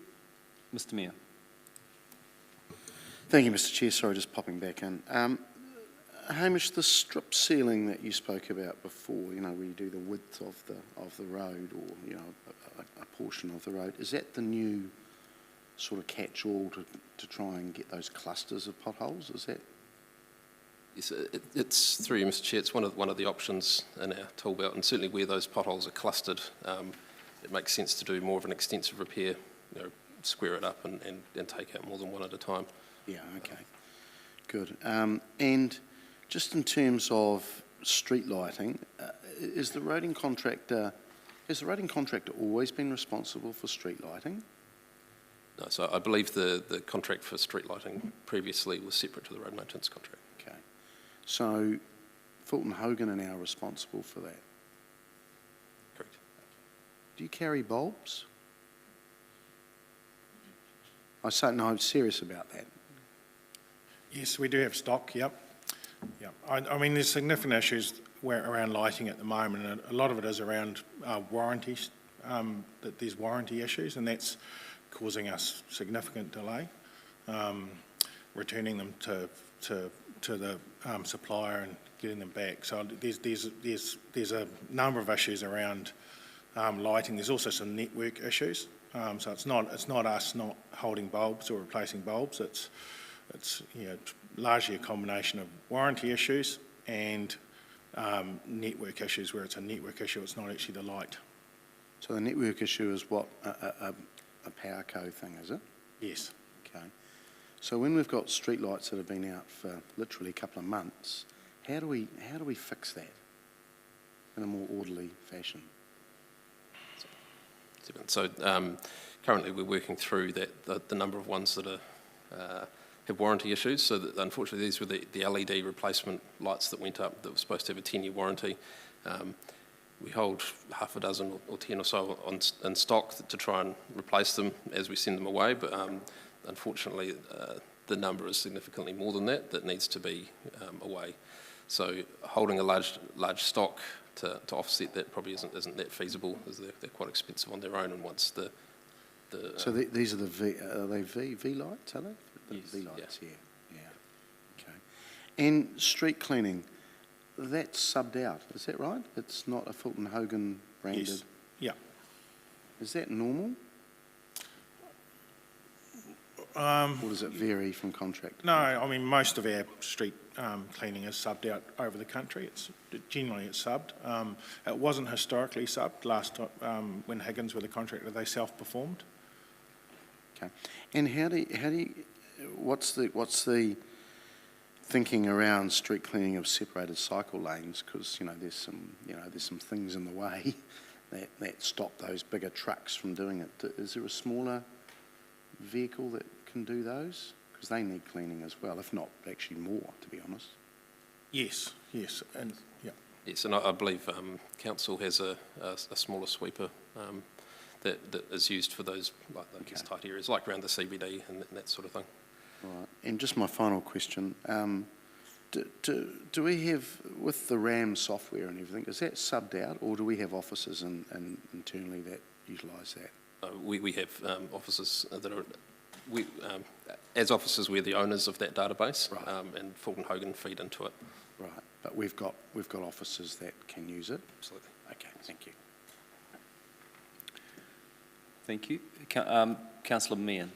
Speaker 1: Mr Mayor.
Speaker 8: Thank you, Mr Chair. Sorry, just popping back in. Hamish, the strip ceiling that you spoke about before, you know, where you do the width of the road, or, you know, a portion of the road, is that the new sort of catch-all to try and get those clusters of potholes? Is that?
Speaker 2: Yes, it's through you, Mr Chair. It's one of the options in our tool belt, and certainly where those potholes are clustered, it makes sense to do more of an extensive repair, you know, square it up and take out more than one at a time.
Speaker 8: Yeah, okay, good. And just in terms of street lighting, has the roading contractor always been responsible for street lighting?
Speaker 2: No, so I believe the contract for street lighting previously was separate to the road maintenance contract.
Speaker 8: Okay, so Fulton Hogan are now responsible for that?
Speaker 2: Correct.
Speaker 8: Do you carry bulbs? I'm serious about that.
Speaker 12: Yes, we do have stock, yep. Yeah, I mean, there's significant issues around lighting at the moment, and a lot of it is around warranties, that there's warranty issues, and that's causing us significant delay, returning them to the supplier and getting them back. So there's a number of issues around lighting. There's also some network issues. So it's not us not holding bulbs or replacing bulbs. It's largely a combination of warranty issues and network issues. Where it's a network issue, it's not actually the light.
Speaker 8: So the network issue is what, a PowerCo thing, is it?
Speaker 12: Yes.
Speaker 8: Okay. So when we've got street lights that have been out for literally a couple of months, how do we fix that in a more orderly fashion?
Speaker 2: So currently we're working through the number of ones that have warranty issues. So that, unfortunately, these were the LED replacement lights that went up that were supposed to have a 10-year warranty. We hold half a dozen or 10 or so in stock to try and replace them as we send them away, but unfortunately the number is significantly more than that needs to be away. So holding a large stock to offset that probably isn't that feasible, as they're quite expensive on their own. And once the
Speaker 8: so these are are they V lights? Are they? The
Speaker 2: yes,
Speaker 8: V lights, yeah. Okay. And street cleaning, that's subbed out, is that right? It's not a Fulton Hogan branded.
Speaker 12: Yes. Yeah.
Speaker 8: Is that normal? Or does it vary from contract?
Speaker 12: No, I mean, most of our street cleaning is subbed out over the country. Generally it's subbed. It wasn't historically subbed last time when Higgins were the contractor. They self-performed.
Speaker 8: Okay. And how do you what's the thinking around street cleaning of separated cycle lanes? Because there's some things in the way that stop those bigger trucks from doing it. Is there a smaller vehicle that can do those? Because they need cleaning as well, if not actually more, to be honest.
Speaker 12: Yes, and yeah.
Speaker 2: Yes, and I believe council has a smaller sweeper that is used for those tight areas, like around the CBD and that sort of thing.
Speaker 8: Right. And just my final question, do we have, with the RAM software and everything, is that subbed out, or do we have offices internally that utilise that?
Speaker 2: We have offices that are, as officers, we're the owners of that database, right. And Fulton Hogan feed into it.
Speaker 8: Right, but we've got officers that can use it?
Speaker 2: Absolutely.
Speaker 8: Okay, thank you.
Speaker 1: Thank you. Councillor Meehan.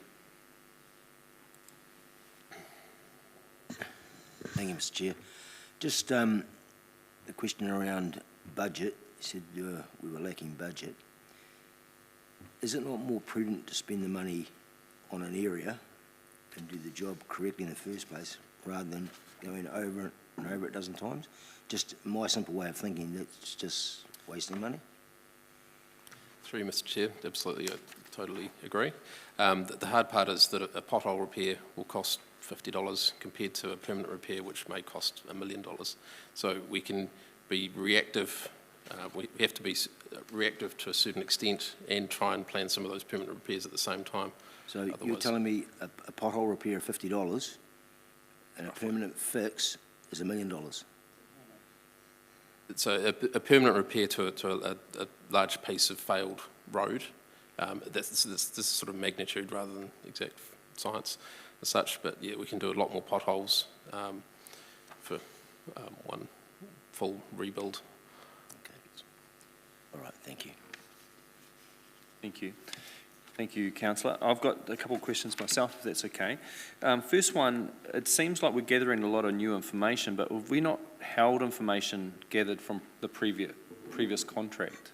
Speaker 18: Thank you, Mr. Chair. Just a question around budget. You said we were lacking budget. Is it not more prudent to spend the money on an area and do the job correctly in the first place rather than going over and over it a dozen times? Just my simple way of thinking, that's just wasting money.
Speaker 2: Through you, Mr. Chair, absolutely, I totally agree. The hard part is that a pothole repair will cost $50 compared to a permanent repair, which may cost $1 million. So we can be reactive. We have to be reactive to a certain extent and try and plan some of those permanent repairs at the same time.
Speaker 18: So you're telling me a pothole repair of $50 and a permanent fix is $1 million?
Speaker 2: So a permanent repair to a large piece of failed road, that's this sort of magnitude rather than exact science as such. But yeah, we can do a lot more potholes for one full rebuild.
Speaker 18: Okay. All right, thank you.
Speaker 1: Thank you. Thank you, Councillor. I've got a couple of questions myself, if that's okay. First one, it seems like we're gathering a lot of new information, but have we not held information gathered from the previous contract?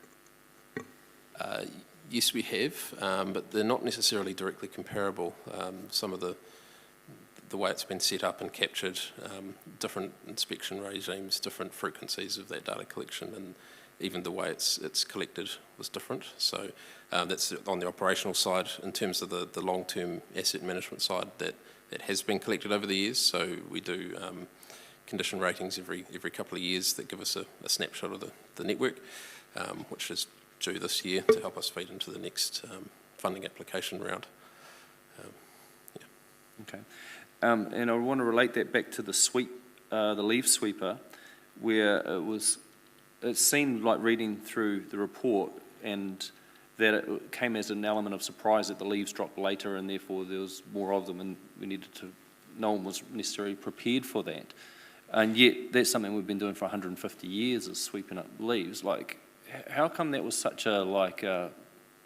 Speaker 2: Yes, we have, but they're not necessarily directly comparable. Some of the way it's been set up and captured, different inspection regimes, different frequencies of that data collection, and even the way it's collected was different. So that's on the operational side. In terms of the long-term asset management side, that has been collected over the years. So we do condition ratings every couple of years that give us a snapshot of the network, which is due this year to help us feed into the next funding application round.
Speaker 1: Okay. And I want to relate that back to the sweep the leaf sweeper, where it seemed like reading through the report and that it came as an element of surprise that the leaves dropped later and therefore there was more of them and no one was necessarily prepared for that. And yet that's something we've been doing for 150 years, is sweeping up leaves. Like, how come that was such a,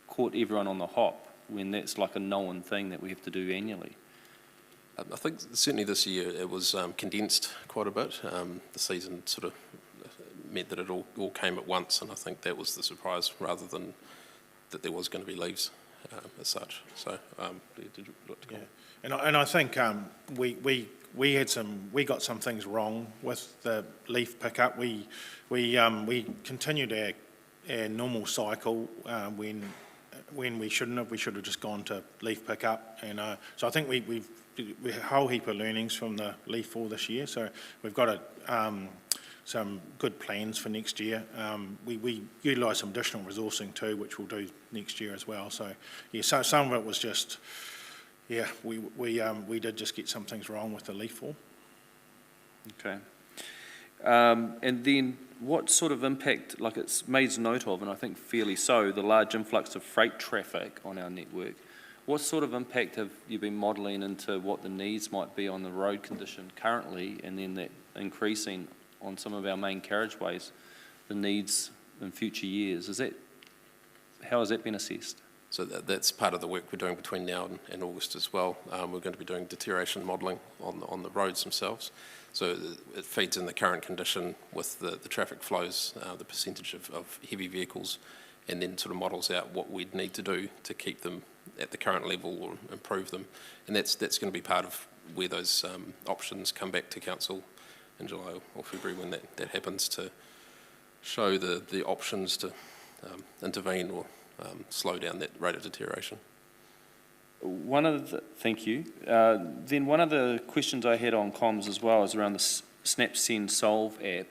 Speaker 1: caught everyone on the hop when that's like a known thing that we have to do annually?
Speaker 2: I think certainly this year it was condensed quite a bit. The season sort of meant that it all came at once, and I think that was the surprise rather than that there was going to be leaves as such. So, did you look to comment?
Speaker 12: Yeah, and I think we got some things wrong with the leaf pickup. We continued our normal cycle when we shouldn't have. We should have just gone to leaf pickup, and so I think we had a whole heap of learnings from the leaf fall this year. So we've got some good plans for next year. We utilise some additional resourcing too, which we'll do next year as well. So yeah, so some of it was just, yeah, we did just get some things wrong with the leaf fall.
Speaker 1: Okay. And then what sort of impact, like it's made note of, and I think fairly so, the large influx of freight traffic on our network. What sort of impact have you been modelling into what the needs might be on the road condition currently, and then that increasing on some of our main carriageways, the needs in future years? How has that been assessed?
Speaker 2: So that's part of the work we're doing between now and August as well. We're going to be doing deterioration modelling on the roads themselves. So it feeds in the current condition with the traffic flows, the percentage of heavy vehicles, and then sort of models out what we'd need to do to keep them at the current level or improve them. And that's going to be part of where those options come back to Council in July or February when that happens, to show the options to intervene or slow down that rate of deterioration.
Speaker 1: Thank you. Then one of the questions I had on comms as well is around the Snap Send Solve app.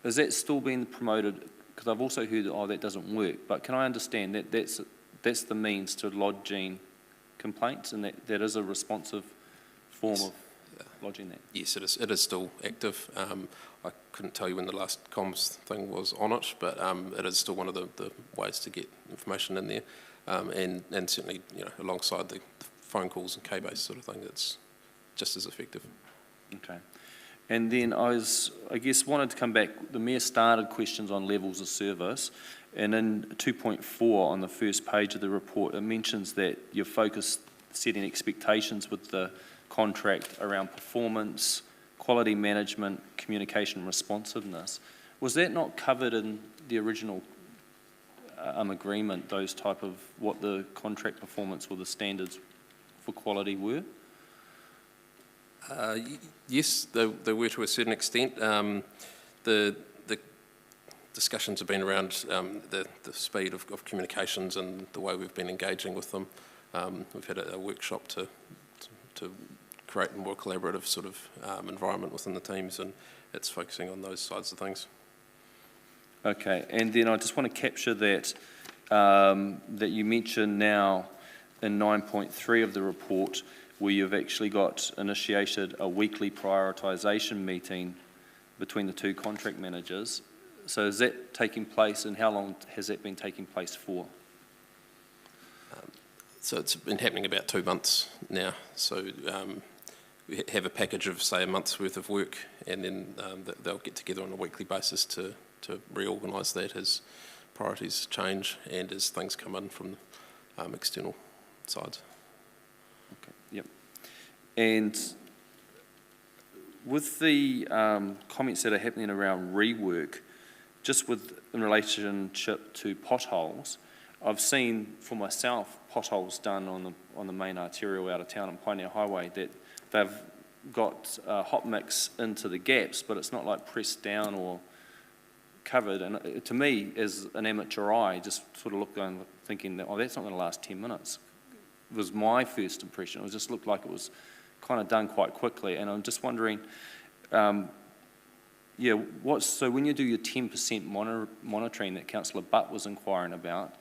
Speaker 1: Is that still being promoted? Because I've also heard that doesn't work, but can I understand that that's the means to lodging complaints, and that is a responsive form of lodging that?
Speaker 2: Yes, it is still active. I couldn't tell you when the last comms thing was on it, but it is still one of the ways to get information in there, and certainly alongside the phone calls and K-base sort of thing, it's just as effective.
Speaker 1: Okay. And then I guess wanted to come back, the Mayor started questions on levels of service, and in 2.4 on the first page of the report, it mentions that you're focused setting expectations with the contract around performance, quality management, communication, responsiveness. Was that not covered in the original agreement, those type of what the contract performance or the standards for quality were?
Speaker 2: Yes, they were to a certain extent. The discussions have been around the speed of communications and the way we've been engaging with them. We've had a workshop to create a more collaborative sort of environment within the teams, and it's focusing on those sides of things.
Speaker 1: Okay, and then I just want to capture that that you mentioned now in 9.3 of the report, where you've actually initiated a weekly prioritisation meeting between the two contract managers. So is that taking place, and how long has that been taking place for?
Speaker 2: So it's been happening about 2 months now. So we have a package of, say, a month's worth of work, and then they'll get together on a weekly basis to reorganise that as priorities change and as things come in from external sides.
Speaker 1: Okay. Yep. And with the comments that are happening around rework, just in relationship to potholes, I've seen for myself potholes done on the main arterial out of town on Pioneer Highway that they've got hot mix into the gaps, but it's not like pressed down or covered. And to me, as an amateur eye, just sort of thinking that, that's not going to last 10 minutes. It was my first impression. It just looked like it was kind of done quite quickly. And I'm just wondering, so when you do your 10% monitoring that Councillor Butt was inquiring about,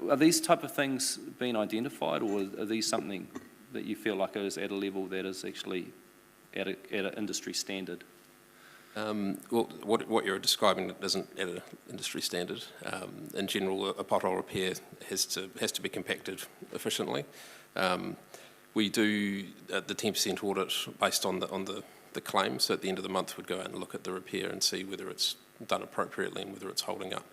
Speaker 1: are these type of things being identified, or are these something that you feel like is at a level that is actually at an industry standard?
Speaker 2: Well, what you're describing isn't at an industry standard. In general, a pothole repair has to be compacted efficiently. We do the 10% audit based on the claim, so at the end of the month we'd go out and look at the repair and see whether it's done appropriately and whether it's holding up.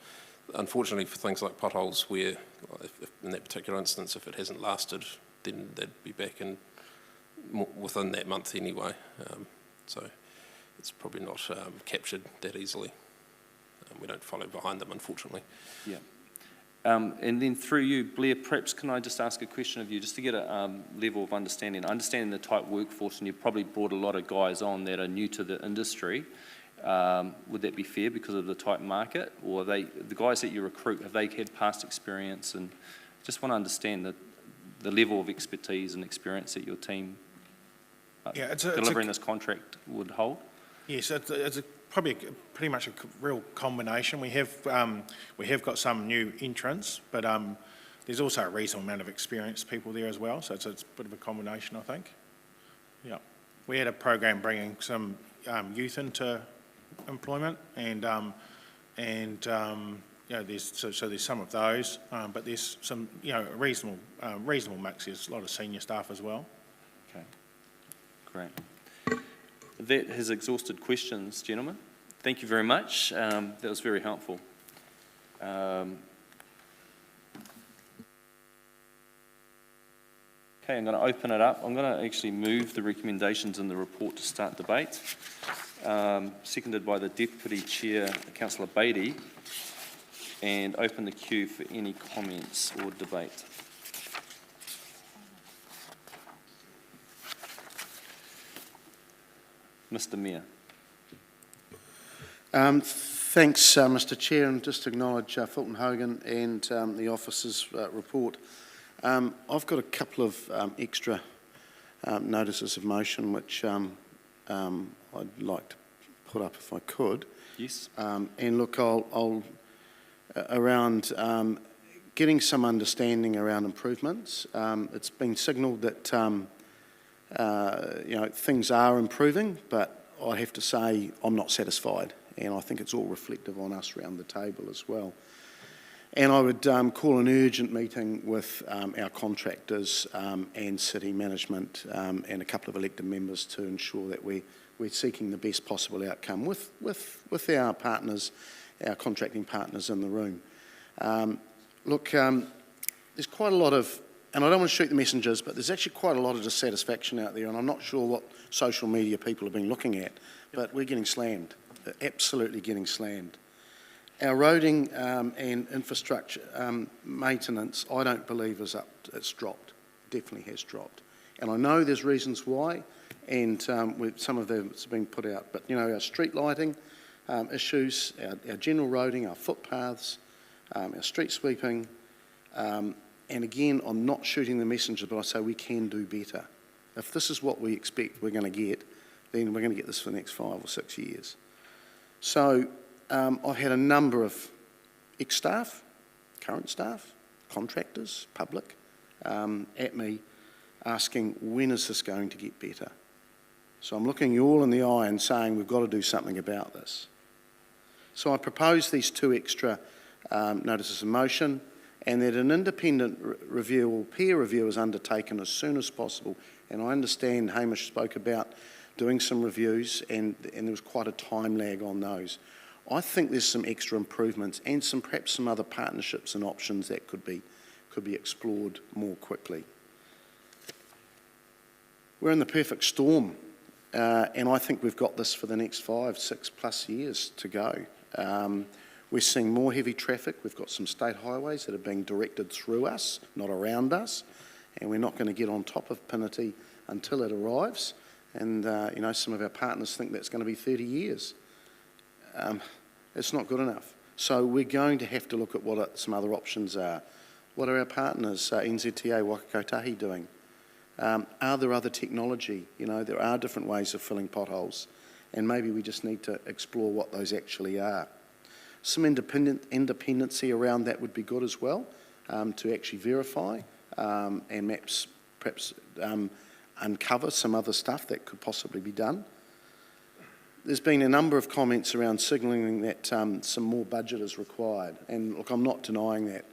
Speaker 2: Unfortunately, for things like potholes, where if in that particular instance, if it hasn't lasted, then they'd be back in within that month anyway. So it's probably not captured that easily. We don't follow behind them, unfortunately.
Speaker 1: Yeah. And then through you, Blair, perhaps can I just ask a question of you, just to get a level of understanding. Understanding the tight workforce, and you've probably brought a lot of guys on that are new to the industry. Would that be fair because of the tight market? Or are they, the guys that you recruit, have they had past experience? And just want to understand the level of expertise and experience that your team delivering this contract would hold?
Speaker 12: Yes, it's probably pretty much a real combination. We have got some new entrants, but there's also a reasonable amount of experienced people there as well. So it's a bit of a combination, I think. Yeah, we had a program bringing some youth into employment, and there's some of those, but there's some a reasonable mix. There's a lot of senior staff as well.
Speaker 1: Okay, great. That has exhausted questions, gentlemen. Thank you very much. That was very helpful. Okay, I'm going to open it up. I'm going to actually move the recommendations in the report to start debate. Seconded by the Deputy Chair, Councillor Beattie, and open the queue for any comments or debate. Mr. Mayor.
Speaker 8: Thanks, Mr. Chair, and just acknowledge Fulton Hogan and the officer's report. I've got a couple of extra notices of motion which I'd like to put up if I could.
Speaker 1: Yes.
Speaker 8: And look, I'll around getting some understanding around improvements. It's been signalled that things are improving, but I have to say I'm not satisfied, and I think it's all reflective on us around the table as well. And I would call an urgent meeting with our contractors and city management and a couple of elected members to ensure that we're seeking the best possible outcome with our partners, our contracting partners in the room. There's quite a lot of, and I don't want to shoot the messengers, but there's actually quite a lot of dissatisfaction out there, and I'm not sure what social media people have been looking at, but we're getting slammed, absolutely getting slammed. Our roading and infrastructure maintenance, I don't believe is up. It's dropped, definitely has dropped. And I know there's reasons why, and some of them has been put out, but our street lighting issues, our general roading, our footpaths, our street sweeping, and again, I'm not shooting the messenger, but I say we can do better. If this is what we expect we're going to get, then we're going to get this for the next 5 or 6 years. So I've had a number of ex-staff, current staff, contractors, public, at me asking, when is this going to get better? So I'm looking you all in the eye and saying we've got to do something about this. So I propose these 2 extra notices of motion, and that an independent review or peer review is undertaken as soon as possible. And I understand Hamish spoke about doing some reviews, and there was quite a time lag on those. I think there's some extra improvements and perhaps some other partnerships and options that could be explored more quickly. We're in the perfect storm, and I think we've got this for the next 5, 6+ years to go. We're seeing more heavy traffic. We've got some state highways that are being directed through us, not around us, and we're not going to get on top of Pinati until it arrives. And some of our partners think that's going to be 30 years. It's not good enough. So we're going to have to look at what some other options are. What are our partners, NZTA, Wakakotahi, doing? Are there other technology? There are different ways of filling potholes, and maybe we just need to explore what those actually are. Some independency around that would be good as well, to actually verify and perhaps uncover some other stuff that could possibly be done. there's been a number of comments around signalling that some more budget is required. And look, I'm not denying that,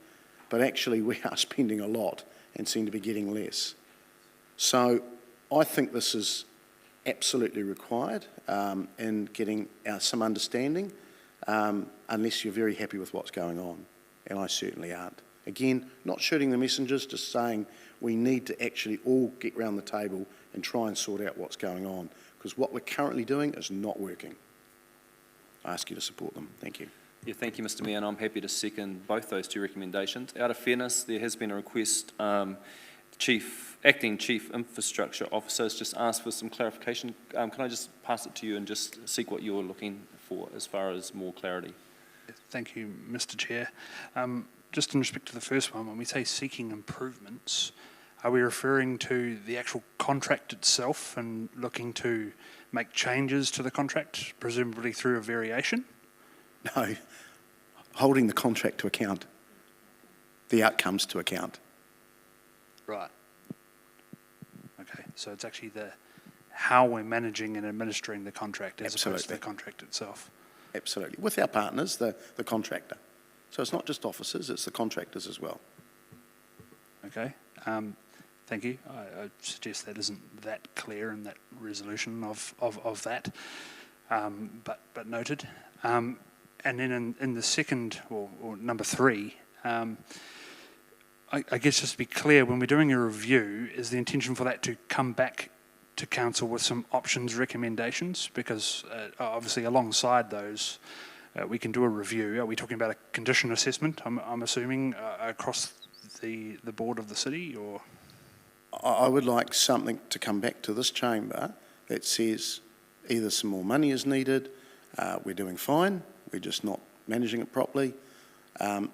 Speaker 8: but actually we are spending a lot and seem to be getting less. So I think this is absolutely required in getting some understanding, unless you're very happy with what's going on, and I certainly aren't. Again, not shooting the messengers, just saying we need to actually all get round the table and try and sort out what's going on, because what we're currently doing is not working. I ask you to support them. Thank you.
Speaker 1: Yeah, thank you, Mr. Mayor, and I'm happy to second both those two recommendations. Out of fairness, there has been a request. Acting Chief Infrastructure Officer has just asked for some clarification. Can I just pass it to you and just seek what you're looking for as far as more clarity?
Speaker 11: Thank you, Mr. Chair. Just in respect to the first one, when we say seeking improvements, are we referring to the actual contract itself and looking to make changes to the contract, presumably through a variation?
Speaker 8: No, holding the contract to account, the outcomes to account.
Speaker 11: Right. Okay, so it's actually how we're managing and administering the contract as opposed to the contract itself.
Speaker 8: Absolutely, with our partners, the contractor. So it's not just officers, it's the contractors as well.
Speaker 11: Okay, thank you. I suggest that isn't that clear in that resolution of that, but noted. And then in the second, or number 3, I guess just to be clear, when we're doing a review, is the intention for that to come back to council with some options recommendations? Because obviously alongside those, we can do a review. Are we talking about a condition assessment, I'm assuming, across the board of the city, or?
Speaker 8: I would like something to come back to this chamber that says either some more money is needed, we're doing fine, we're just not managing it properly,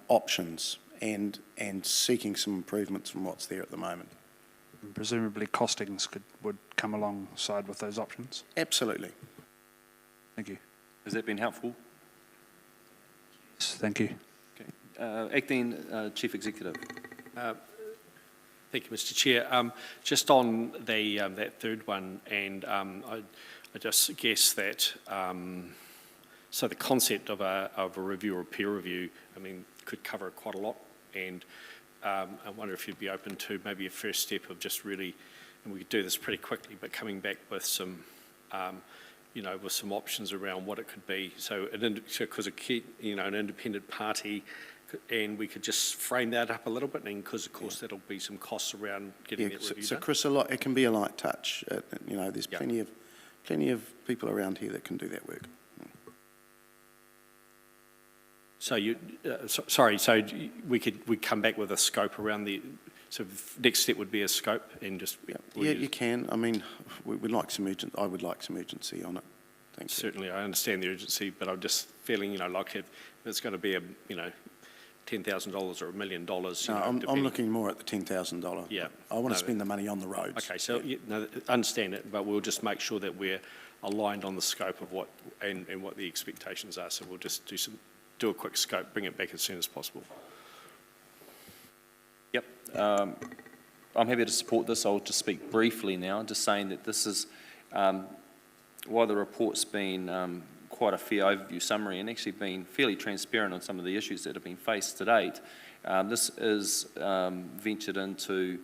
Speaker 8: options, and seeking some improvements from what's there at the moment.
Speaker 11: And presumably costings would come alongside with those options?
Speaker 8: Absolutely.
Speaker 11: Thank you.
Speaker 1: Has that been helpful?
Speaker 11: Yes, thank you.
Speaker 1: Okay. Acting Chief Executive.
Speaker 19: Thank you, Mr. Chair. Just on the that third one, and I just guess that so the concept of a review or a peer review, I mean, could cover quite a lot, and I wonder if you'd be open to maybe a first step of just really, and we could do this pretty quickly, but coming back with some, with some options around what it could be. So, because an independent party, and we could just frame that up a little bit, and because of course that'll be some costs around getting that review
Speaker 8: so
Speaker 19: done.
Speaker 8: Chris, it can be a light touch. There's plenty of people around here that can do that work.
Speaker 19: So we'd come back with a scope around the. So the next step would be a scope, and just
Speaker 8: you can. I mean, we'd like some I would like some urgency on it. Thank you.
Speaker 19: Certainly, I understand the urgency, but I'm just feeling, like if it's going to be $10,000 or $1 million.
Speaker 8: No, I'm looking more at the $10,000.
Speaker 19: Yeah,
Speaker 8: I want to spend the money on the roads.
Speaker 19: Okay, so I understand it, but we'll just make sure that we're aligned on the scope of what and what the expectations are. So we'll just do a quick scope, bring it back as soon as possible.
Speaker 1: Yep. I'm happy to support this. I'll just speak briefly now, just saying that this is, while the report's been quite a fair overview summary and actually been fairly transparent on some of the issues that have been faced to date, this is ventured into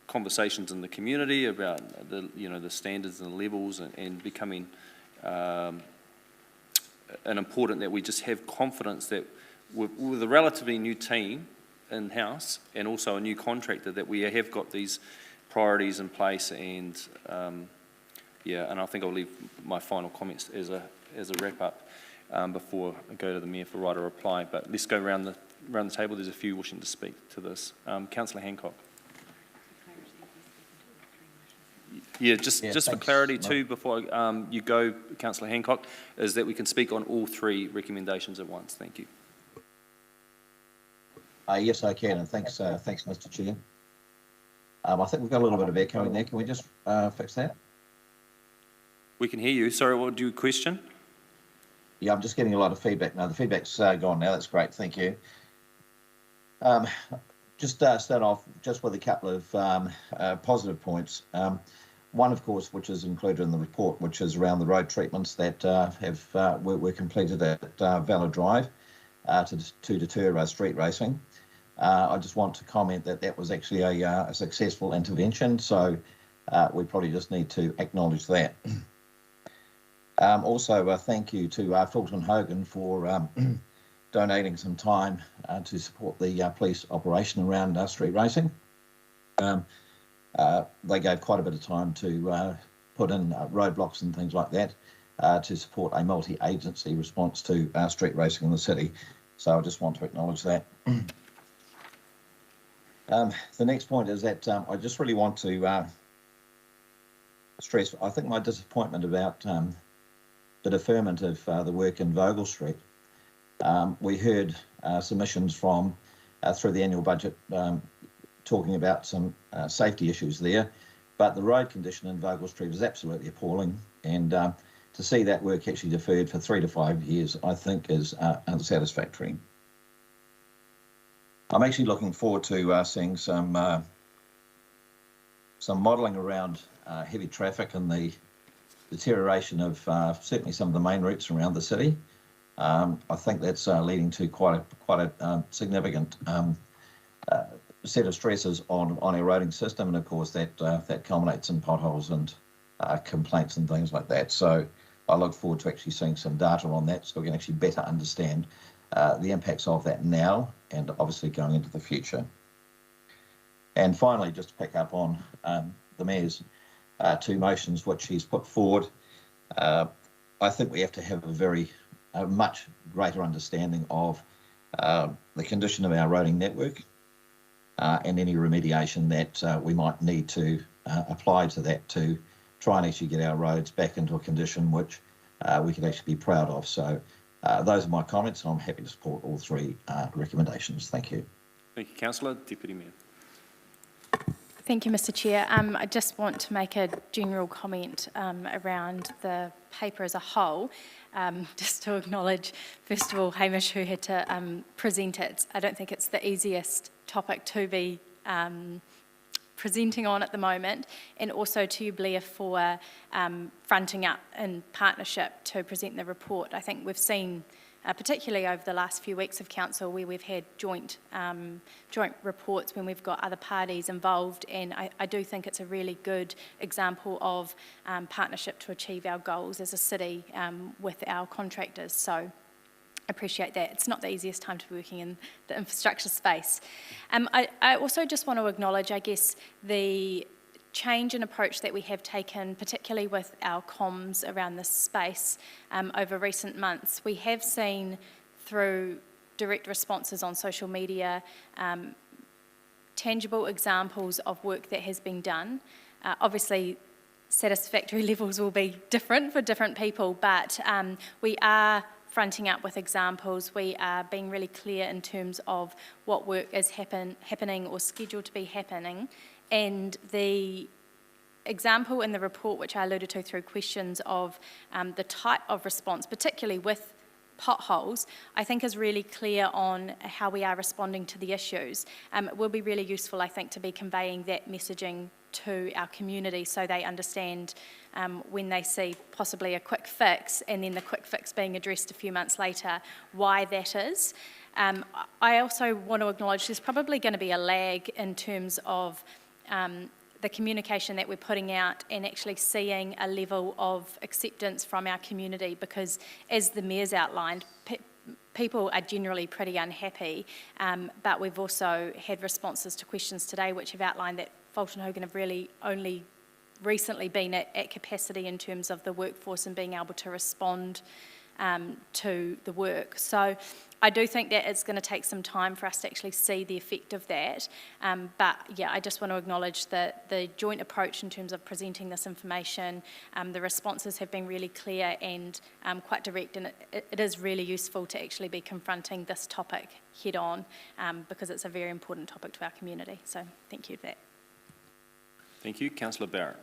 Speaker 1: conversations in the community about the standards and the levels and becoming and important that we just have confidence that with a relatively new team in-house and also a new contractor that we have got these priorities in place, and and I think I'll leave my final comments as a wrap-up before I go to the Mayor for right of reply. But let's go around the table. There's a few wishing to speak to this. Councillor Hancock. Yeah, just for clarity too, before you go, Councillor Hancock, is that we can speak on all 3 recommendations at once. Thank you.
Speaker 7: Yes, I can, and thanks, Mr. Chair. I think we've got a little bit of echoing there. Can we just fix that?
Speaker 1: We can hear you. Sorry, what do you question?
Speaker 7: Yeah, I'm just getting a lot of feedback now. The feedback's gone now. That's great. Thank you. Just start off just with a couple of positive points. One, of course, which is included in the report, which is around the road treatments that were completed at Valor Drive to deter street racing. I just want to comment that that was actually a successful intervention, so we probably just need to acknowledge that. Also, thank you to Fulton Hogan for donating some time to support the police operation around street racing. They gave quite a bit of time to put in roadblocks and things like that to support a multi-agency response to street racing in the city. So I just want to acknowledge that. The next point is that I just really want to stress, I think, my disappointment about the deferment of the work in Vogel Street. We heard submissions from, through the annual budget, talking about some safety issues there, but the road condition in Vogel Street is absolutely appalling, and to see that work actually deferred for 3 to 5 years, I think is unsatisfactory. I'm actually looking forward to seeing some modelling around heavy traffic and the deterioration of certainly some of the main routes around the city. I think that's leading to quite a significant set of stresses on our roading system, and of course that culminates in potholes and complaints and things like that. So I look forward to actually seeing some data on that, so we can actually better understand the impacts of that now and obviously going into the future. And finally, just to pick up on the Mayor's 2 motions which he's put forward, I think we have to have a much greater understanding of the condition of our roading network and any remediation that we might need to apply to that to try and actually get our roads back into a condition which we can actually be proud of. So those are my comments, and I'm happy to support all 3 recommendations. Thank you.
Speaker 1: Thank you, Councillor. Deputy Mayor.
Speaker 15: Thank you, Mr. Chair. I just want to make a general comment around the paper as a whole, just to acknowledge, first of all, Hamish, who had to present it. I don't think it's the easiest topic to be presenting on at the moment, and also to you, Blair, for fronting up in partnership to present the report. I think we've seen, particularly over the last few weeks of council, where we've had joint reports when we've got other parties involved, and I do think it's a really good example of partnership to achieve our goals as a city with our contractors. So I appreciate that. It's not the easiest time to be working in the infrastructure space. I also just want to acknowledge, I guess, the change in approach that we have taken, particularly with our comms around this space over recent months. We have seen through direct responses on social media tangible examples of work that has been done. Obviously, satisfactory levels will be different for different people, but we are fronting up with examples. We are being really clear in terms of what work is happening or scheduled to be happening. And the example in the report, which I alluded to through questions of the type of response, particularly with potholes, I think is really clear on how we are responding to the issues. It will be really useful, I think, to be conveying that messaging to our community so they understand when they see possibly a quick fix and then the quick fix being addressed a few months later, why that is. I also want to acknowledge there's probably going to be a lag in terms of the communication that we're putting out and actually seeing a level of acceptance from our community, because as the Mayor's outlined, people are generally pretty unhappy, but we've also had responses to questions today which have outlined that Fulton Hogan have really only recently been at capacity in terms of the workforce and being able to respond to the work. So I do think that it's going to take some time for us to actually see the effect of that. But yeah, I just want to acknowledge that the joint approach in terms of presenting this information, the responses have been really clear and quite direct, and it is really useful to actually be confronting this topic head on because it's a very important topic to our community. So thank you for that.
Speaker 1: Thank you. Councillor Barrett.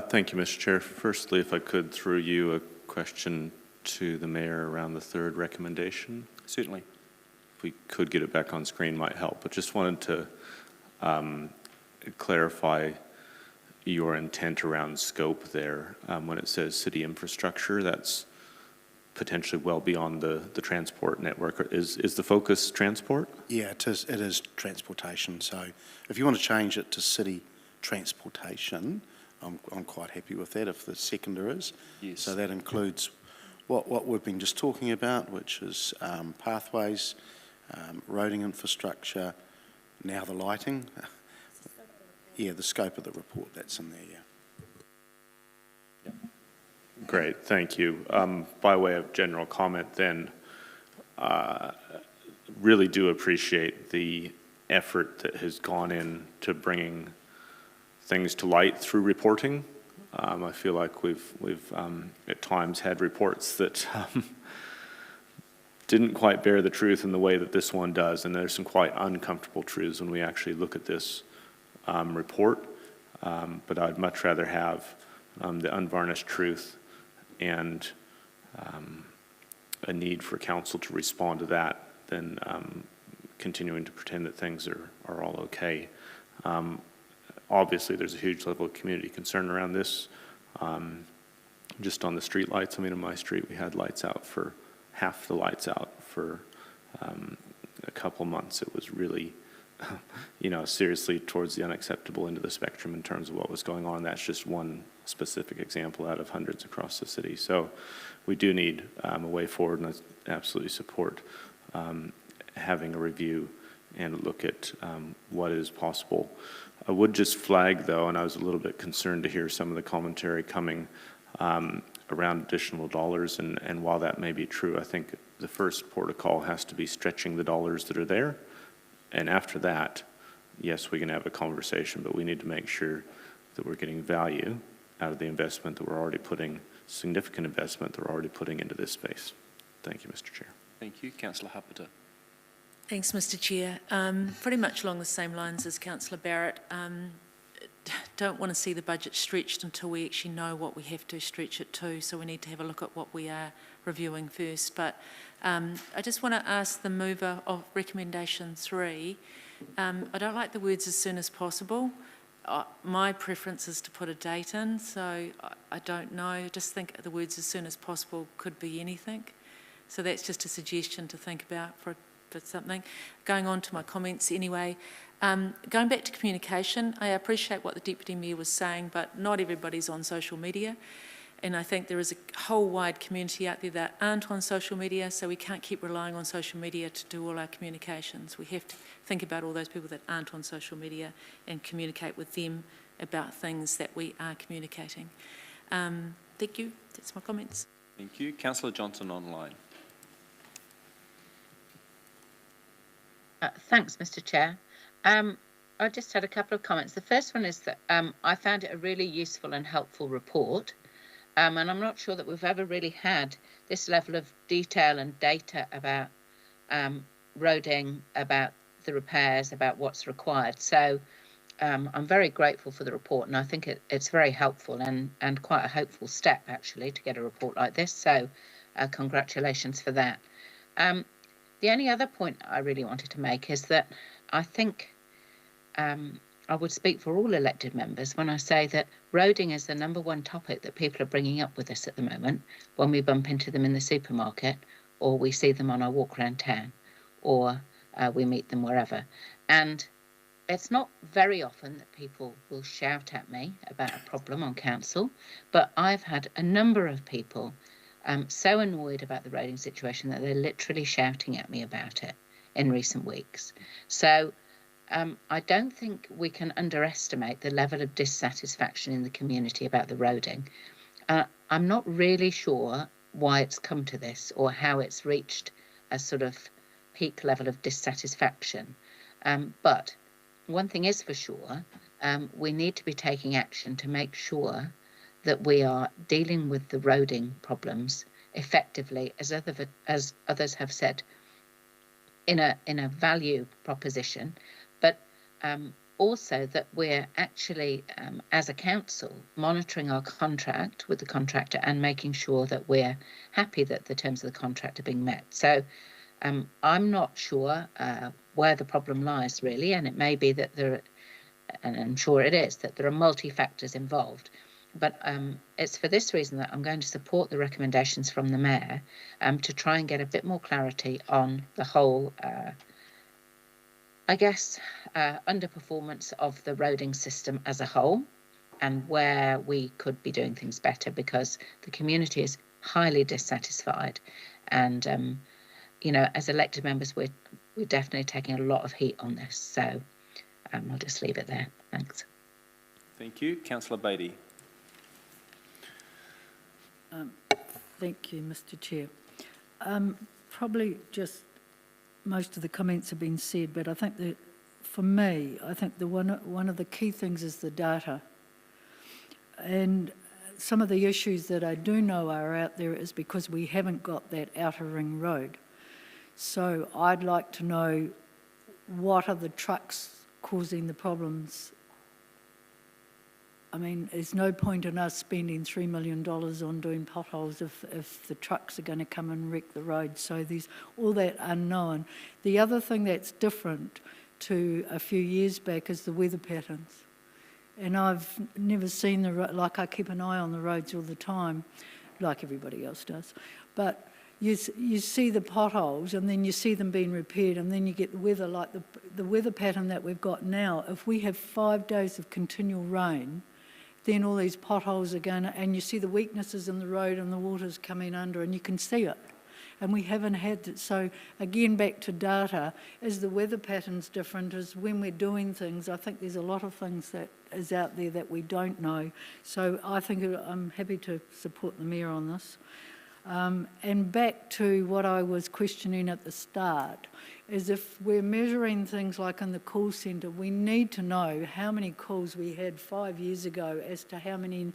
Speaker 6: Thank you, Mr. Chair. Firstly, if I could, through you, a question to the Mayor around the 3rd recommendation.
Speaker 1: Certainly.
Speaker 6: If we could get it back on screen might help, but just wanted to clarify your intent around scope there. When it says city infrastructure, that's potentially well beyond the transport network. Is the focus transport?
Speaker 8: Yeah, it is transportation. So if you want to change it to city transportation, I'm quite happy with that if the seconder is.
Speaker 1: Yes.
Speaker 8: So that includes what we've been just talking about, which is pathways, roading infrastructure, now the lighting. Yeah, the scope of the report, that's in there, yeah.
Speaker 6: Great, thank you. By way of general comment then, really do appreciate the effort that has gone into bringing things to light through reporting. I feel like we've at times had reports that didn't quite bear the truth in the way that this one does, and there's some quite uncomfortable truths when we actually look at this report, but I'd much rather have the unvarnished truth and a need for council to respond to that than continuing to pretend that things are all okay. Obviously, there's a huge level of community concern around this. Just on the street lights, I mean, in my street, we had lights out for half the lights out for a couple months. It was really, seriously towards the unacceptable end of the spectrum in terms of what was going on. That's just one specific example out of hundreds across the city. So we do need a way forward, and I absolutely support having a review and look at what is possible. I would just flag, though, and I was a little bit concerned to hear some of the commentary coming around additional dollars, and while that may be true, I think the first protocol has to be stretching the dollars that are there, and after that, yes, we can have a conversation, but we need to make sure that we're getting value out of the investment that we're already putting, significant investment that we're already putting into this space. Thank you, Mr. Chair.
Speaker 1: Thank you. Councillor Hapata.
Speaker 13: Thanks, Mr. Chair. Pretty much along the same lines as Councillor Barrett. Don't want to see the budget stretched until we actually know what we have to stretch it to, so we need to have a look at what we are reviewing first. But I just want to ask the mover of recommendation 3, I don't like the words as soon as possible. My preference is to put a date in, so I don't know. I just think the words as soon as possible could be anything. So that's just a suggestion to think about for something. Going on to my comments anyway, going back to communication, I appreciate what the Deputy Mayor was saying, but not everybody's on social media. And I think there is a whole wide community out there that aren't on social media, so we can't keep relying on social media to do all our communications. We have to think about all those people that aren't on social media and communicate with them about things that we are communicating. Thank you. That's my comments.
Speaker 1: Thank you. Councillor Johnson online.
Speaker 20: Thanks, Mr. Chair. I just had a couple of comments. The first one is that I found it a really useful and helpful report, and I'm not sure that we've ever really had this level of detail and data about roading, about the repairs, about what's required. So I'm very grateful for the report, and I think it's very helpful and quite a hopeful step, actually, to get a report like this. So congratulations for that. The only other point I really wanted to make is that I think I would speak for all elected members when I say that roading is the #1 topic that people are bringing up with us at the moment when we bump into them in the supermarket, or we see them on our walk around town, or we meet them wherever. And it's not very often that people will shout at me about a problem on council, but I've had a number of people so annoyed about the roading situation that they're literally shouting at me about it in recent weeks. So I don't think we can underestimate the level of dissatisfaction in the community about the roading. I'm not really sure why it's come to this or how it's reached a sort of peak level of dissatisfaction. But one thing is for sure, we need to be taking action to make sure that we are dealing with the roading problems effectively, as others have said, in a value proposition, but also that we're actually, as a council, monitoring our contract with the contractor and making sure that we're happy that the terms of the contract are being met. So I'm not sure where the problem lies, really, and it may be that and I'm sure it is, that there are multi-factors involved. But it's for this reason that I'm going to support the recommendations from the Mayor to try and get a bit more clarity on the whole, underperformance of the roading system as a whole, and where we could be doing things better, because the community is highly dissatisfied. And, as elected members, we're definitely taking a lot of heat on this. So I'll just leave it there. Thanks.
Speaker 1: Thank you. Councillor Beattie.
Speaker 9: Thank you, Mr. Chair. Probably just most of the comments have been said, but I think that for me, I think one of the key things is the data. And some of the issues that I do know are out there is because we haven't got that outer ring road. So I'd like to know, what are the trucks causing the problems? I mean, there's no point in us spending $3 million on doing potholes if the trucks are going to come and wreck the road. So there's all that unknown. The other thing that's different to a few years back is the weather patterns. And I've never seen like I keep an eye on the roads all the time, like everybody else does. But you see the potholes, and then you see them being repaired, and then you get the weather, like the weather pattern that we've got now. If we have 5 days of continual rain, then all these potholes are going to, and you see the weaknesses in the road and the water's coming under, and you can see it. And we haven't had that. So again, back to data, is the weather patterns different? Is when we're doing things, I think there's a lot of things that is out there that we don't know. So I think I'm happy to support the Mayor on this. And back to what I was questioning at the start, is if we're measuring things like in the call centre, we need to know how many calls we had 5 years ago as to how many,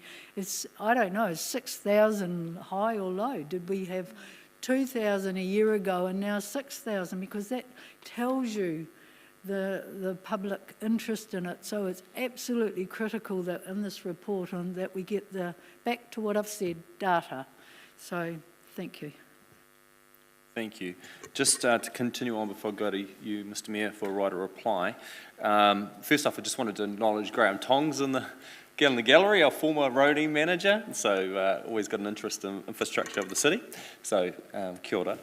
Speaker 9: I don't know, 6,000 high or low? Did we have 2,000 a year ago and now 6,000? Because that tells you the public interest in it. So it's absolutely critical that in this report that we get back to what I've said, data. So thank you.
Speaker 1: Thank you. Just to continue on before I go to you, Mr. Mayor, for a right of reply. First off, I just wanted to acknowledge Graham Tongs in the gallery, our former roading manager. So always got an interest in infrastructure of the city. So kia ora.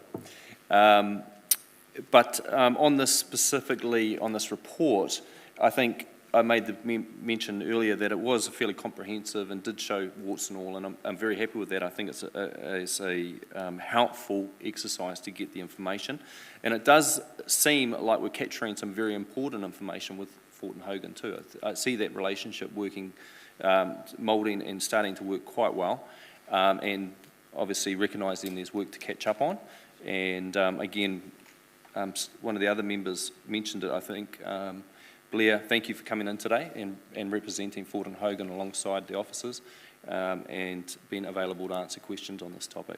Speaker 1: But on this specifically, on this report, I think I made the mention earlier that it was fairly comprehensive and did show warts and all, and I'm very happy with that. I think it's a helpful exercise to get the information, and it does seem like we're capturing some very important information with Fort and Hogan too. I see that relationship working, moulding and starting to work quite well, and obviously recognising there's work to catch up on. And again, one of the other members mentioned it, I think. Blair, thank you for coming in today and representing Fort and Hogan alongside the officers and being available to answer questions on this topic.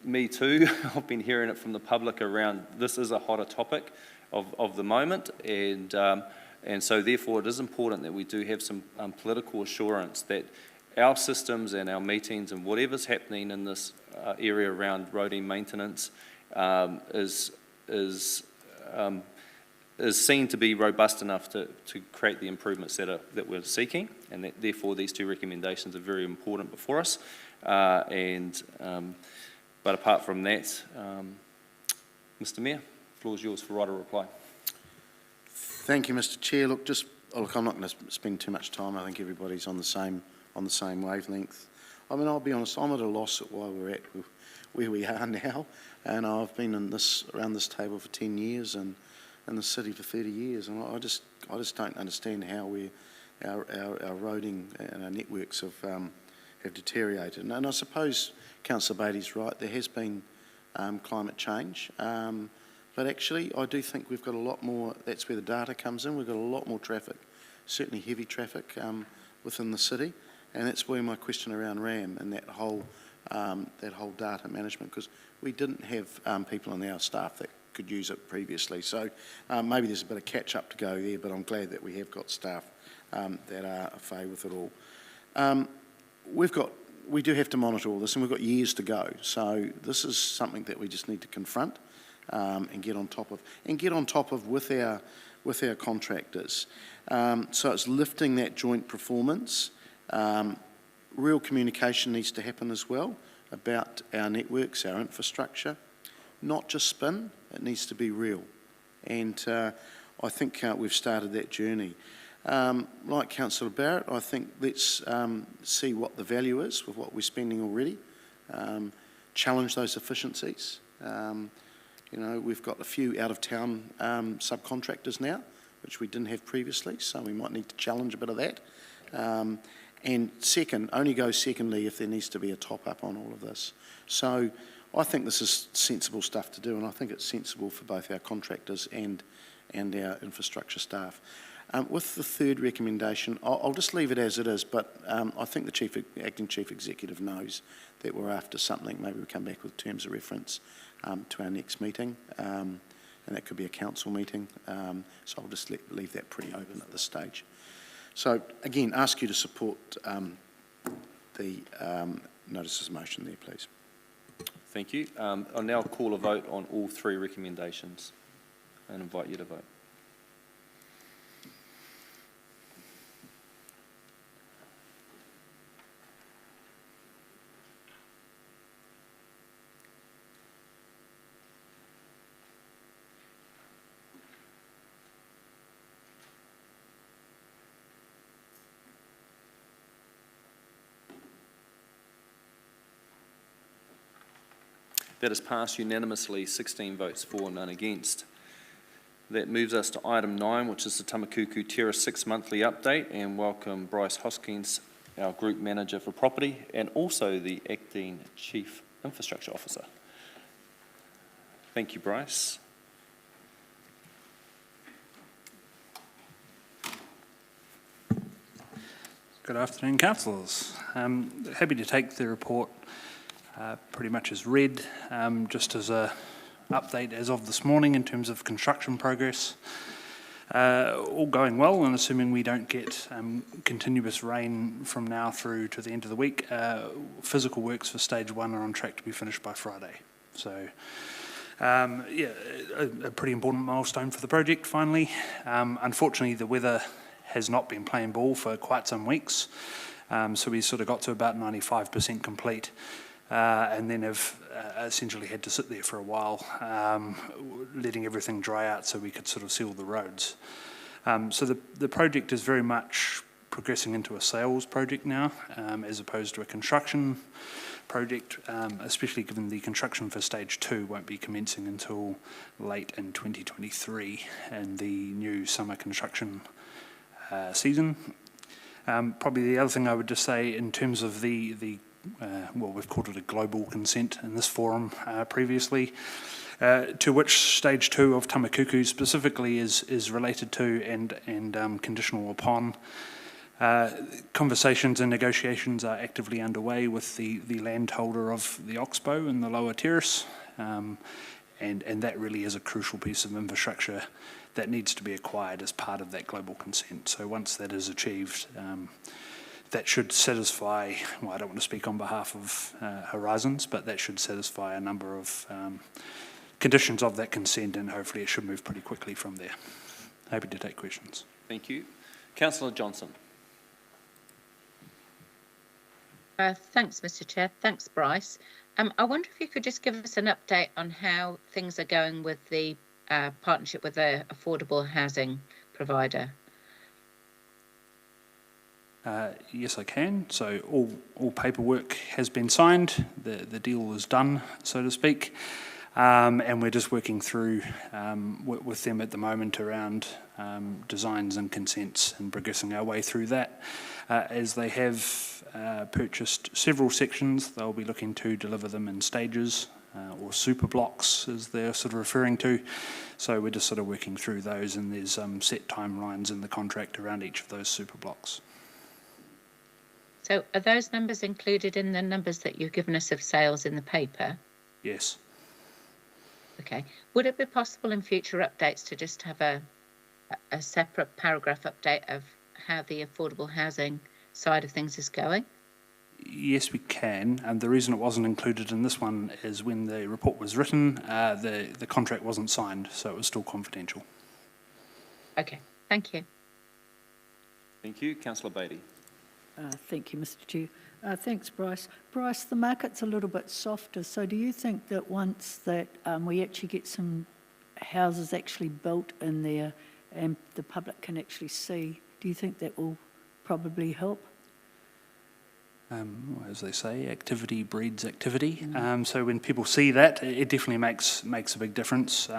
Speaker 1: Me too, I've been hearing it from the public around this is a hotter topic of the moment, and so therefore it is important that we do have some political assurance that our systems and our meetings and whatever's happening in this area around roading maintenance is seen to be robust enough to create the improvements that we're seeking, and that therefore these two recommendations are very important before us. But apart from that, Mr. Mayor, the floor is yours for right of reply.
Speaker 8: Thank you, Mr. Chair. Look, I'm not going to spend too much time. I think everybody's on the same wavelength. I mean, I'll be honest, I'm at a loss at why we're at where we are now, and I've been around this table for 10 years and in the city for 30 years, and I just don't understand how our roading and our networks have deteriorated. And I suppose Councillor Beattie's right. There has been climate change, but actually I do think we've got a lot more. That's where the data comes in. We've got a lot more traffic, certainly heavy traffic within the city, and that's where my question around RAM and that whole data management, because we didn't have people on our staff that could use it previously. So maybe there's a bit of catch up to go there, but I'm glad that we have got staff that are afraid with it all. We do have to monitor all this, and we've got years to go. So this is something that we just need to confront and get on top of. And get on top of with with our contractors. So it's lifting that joint performance. Real communication needs to happen as well about our networks, our infrastructure. Not just spin, it needs to be real. And I think we've started that journey. Like Councillor Barrett, I think let's see what the value is with what we're spending already. Challenge those efficiencies. You know, we've got a few out-of-town subcontractors now, which we didn't have previously, so we might need to challenge a bit of that. And second, only go secondly if there needs to be a top-up on all of this. So I think this is sensible stuff to do, and I think it's sensible for both our contractors and our infrastructure staff. With the third recommendation, I'll just leave it as it is, but I think the acting chief executive knows that we're after something. Maybe we come back with terms of reference to our next meeting, and that could be a council meeting. So I'll just leave that pretty open at this stage. So again, ask you to support the notices motion there, please.
Speaker 1: Thank you. I'll now call a vote on all three recommendations and invite you to vote. That is passed unanimously, 16 votes for, none against. That moves us to item 9, which is the Tamakuku Terrace 6 monthly update, and welcome Bryce Hoskins, our Group Manager for Property, and also the Acting Chief Infrastructure Officer. Thank you, Bryce.
Speaker 11: Good afternoon, councillors. Happy to take the report pretty much as read, just as a update as of this morning in terms of construction progress. All going well, and assuming we don't get continuous rain from now through to the end of the week, physical works for stage 1 are on track to be finished by Friday. So, yeah, a pretty important milestone for the project finally. Unfortunately, the weather has not been playing ball for quite some weeks, so we sort of got to about 95% complete. And then have essentially had to sit there for a while, letting everything dry out so we could sort of seal the roads. So the project is very much progressing into a sales project now, as opposed to a construction project, especially given the construction for stage 2 won't be commencing until late in 2023 and the new summer construction season. Probably the other thing I would just say in terms of well, we've called it a global consent in this forum previously, to which stage 2 of Tamakuku specifically is related to and conditional upon. Conversations and negotiations are actively underway with the landholder of the Oxbow and the lower terrace, and that really is a crucial piece of infrastructure that needs to be acquired as part of that global consent. So once that is achieved, that should satisfy, well, I don't want to speak on behalf of Horizons, but that should satisfy a number of conditions of that consent, and hopefully it should move pretty quickly from there. Happy to take questions.
Speaker 1: Thank you. Councillor Johnson.
Speaker 20: Thanks, Mr. Chair. Thanks, Bryce. I wonder if you could just give us an update on how things are going with the partnership with the affordable housing provider.
Speaker 11: Yes, I can. So all paperwork has been signed. The deal is done, so to speak, and we're just working through with them at the moment around designs and consents and progressing our way through that. As they have purchased several sections, they'll be looking to deliver them in stages or super blocks, as they're sort of referring to. So we're just sort of working through those, and there's set timelines in the contract around each of those super blocks.
Speaker 20: So are those numbers included in the numbers that you've given us of sales in the paper?
Speaker 11: Yes.
Speaker 20: Okay. Would it be possible in future updates to just have a separate paragraph update of how the affordable housing side of things is going?
Speaker 11: Yes, we can. And the reason it wasn't included in this one is when the report was written, the contract wasn't signed, so it was still confidential.
Speaker 20: Okay, thank you.
Speaker 1: Thank you. Councillor Beattie.
Speaker 9: Thank you, Mr. Chair. Thanks, Bryce. Bryce, the market's a little bit softer, so do you think that once that we actually get some houses actually built in there and the public can actually see, do you think that will probably help?
Speaker 11: As they say, activity breeds activity. So when people see that, it definitely makes a big difference.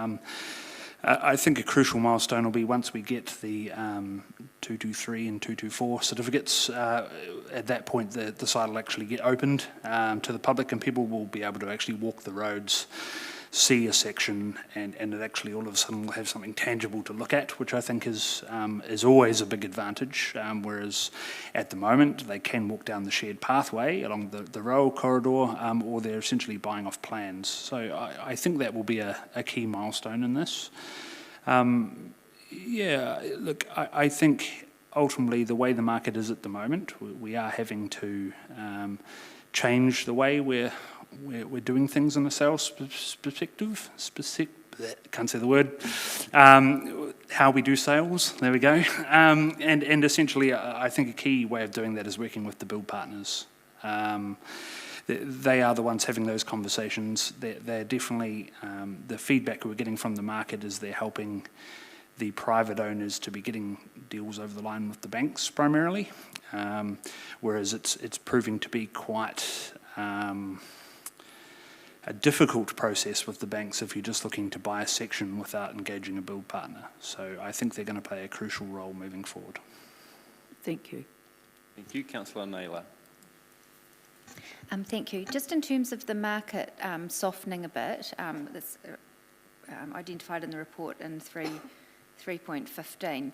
Speaker 11: I think a crucial milestone will be once we get the 223 and 224 certificates. At that point, the site will actually get opened to the public, and people will be able to actually walk the roads, see a section, and it actually all of a sudden will have something tangible to look at, which I think is always a big advantage. Whereas at the moment they can walk down the shared pathway along the rail corridor, or they're essentially buying off plans. So I think that will be a key milestone in this. Yeah, look, I think ultimately the way the market is at the moment, we are having to change the way we're doing things in a sales perspective, can't say the word, how we do sales, there we go. And essentially, I think a key way of doing that is working with the build partners. They are the ones having those conversations. They're definitely, the feedback we're getting from the market is they're helping the private owners to be getting deals over the line with the banks primarily, whereas it's proving to be quite a difficult process with the banks if you're just looking to buy a section without engaging a build partner. So I think they're going to play a crucial role moving forward.
Speaker 9: Thank you.
Speaker 1: Thank you. Councillor Naylor.
Speaker 5: Thank you. Just in terms of the market softening a bit, that's identified in the report in 3.15,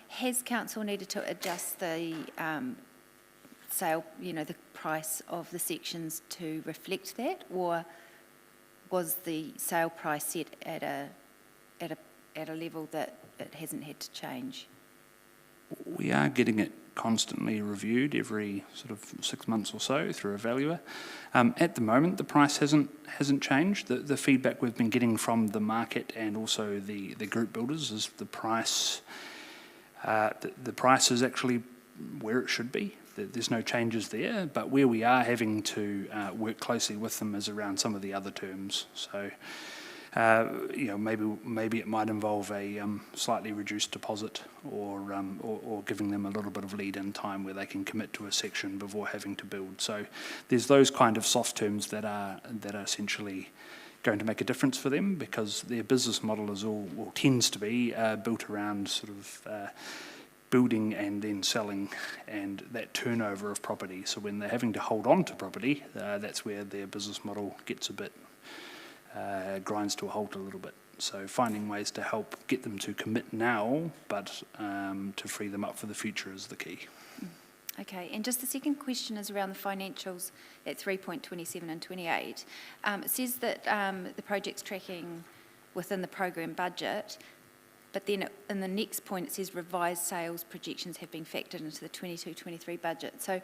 Speaker 5: has council needed to adjust the sale, the price of the sections to reflect that, or was the sale price set at a level that it hasn't had to change?
Speaker 11: We are getting it constantly reviewed every sort of 6 months or so through a valuer. At the moment, the price hasn't changed. The feedback we've been getting from the market and also the group builders is the price is actually where it should be. There's no changes there, but where we are having to work closely with them is around some of the other terms. So, maybe it might involve a slightly reduced deposit, or giving them a little bit of lead-in time where they can commit to a section before having to build. So, there's those kind of soft terms that are essentially going to make a difference for them, because their business model tends to be built around sort of building and then selling, and that turnover of property. So when they're having to hold on to property, that's where their business model gets a bit, grinds to a halt a little bit. So finding ways to help get them to commit now, but to free them up for the future is the key.
Speaker 5: Okay, and just the second question is around the financials at 3.27 and 28. It says that the project's tracking within the program budget, but then in the next point it says revised sales projections have been factored into the 22-23 budget. So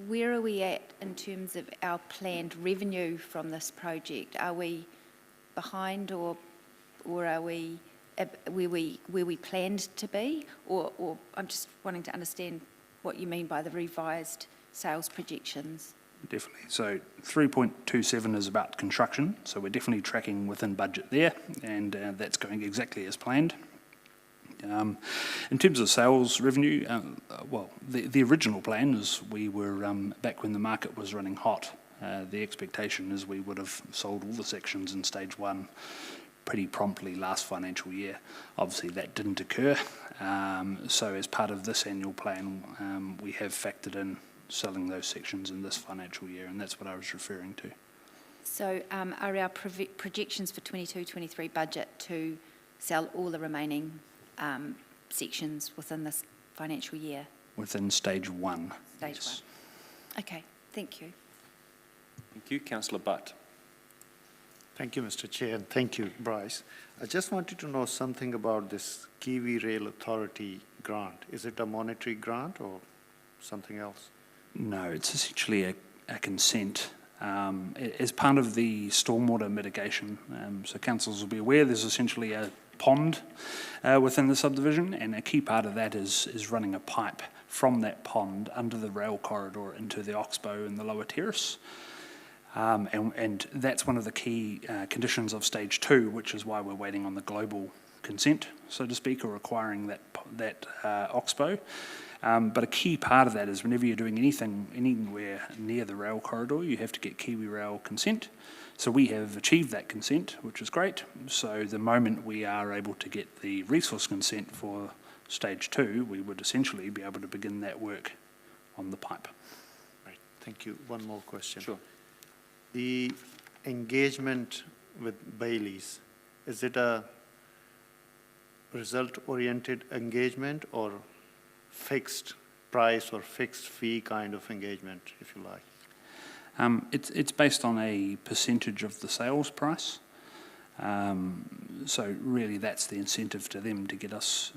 Speaker 5: where are we at in terms of our planned revenue from this project? Are we behind, or are we where we planned to be? Or I'm just wanting to understand what you mean by the revised sales projections.
Speaker 11: Definitely. So 3.27 is about construction, so we're definitely tracking within budget there, and that's going exactly as planned. In terms of sales revenue, the original plan is we were, back when the market was running hot, the expectation is we would have sold all the sections in stage one pretty promptly last financial year. Obviously that didn't occur, so as part of this annual plan, we have factored in selling those sections in this financial year, and that's what I was referring to.
Speaker 5: So are our projections for 22-23 budget to sell all the remaining sections within this financial year?
Speaker 11: Within stage one.
Speaker 5: Stage
Speaker 11: yes.
Speaker 5: one. Okay, thank you.
Speaker 1: Thank you. Councillor Butt.
Speaker 14: Thank you, Mr. Chair, and thank you, Bryce. I just wanted to know something about this Kiwi Rail Authority grant. Is it a monetary grant or something else?
Speaker 11: No, it's essentially a consent. As part of the stormwater mitigation, so councils will be aware there's essentially a pond within the subdivision, and a key part of that is running a pipe from that pond under the rail corridor into the oxbow and the lower terrace. And that's one of the key conditions of stage 2, which is why we're waiting on the global consent, so to speak, or requiring that oxbow. But a key part of that is whenever you're doing anything anywhere near the rail corridor, you have to get Kiwi Rail consent. So we have achieved that consent, which is great. So the moment we are able to get the resource consent for stage 2, we would essentially be able to begin that work on the pipe.
Speaker 14: Right, thank you. One more question.
Speaker 1: Sure.
Speaker 14: The engagement with Bailey's, is it a result-oriented engagement or fixed price or fixed fee kind of engagement, if you like?
Speaker 11: It's based on a percentage of the sales price. So really that's the incentive to them to get us,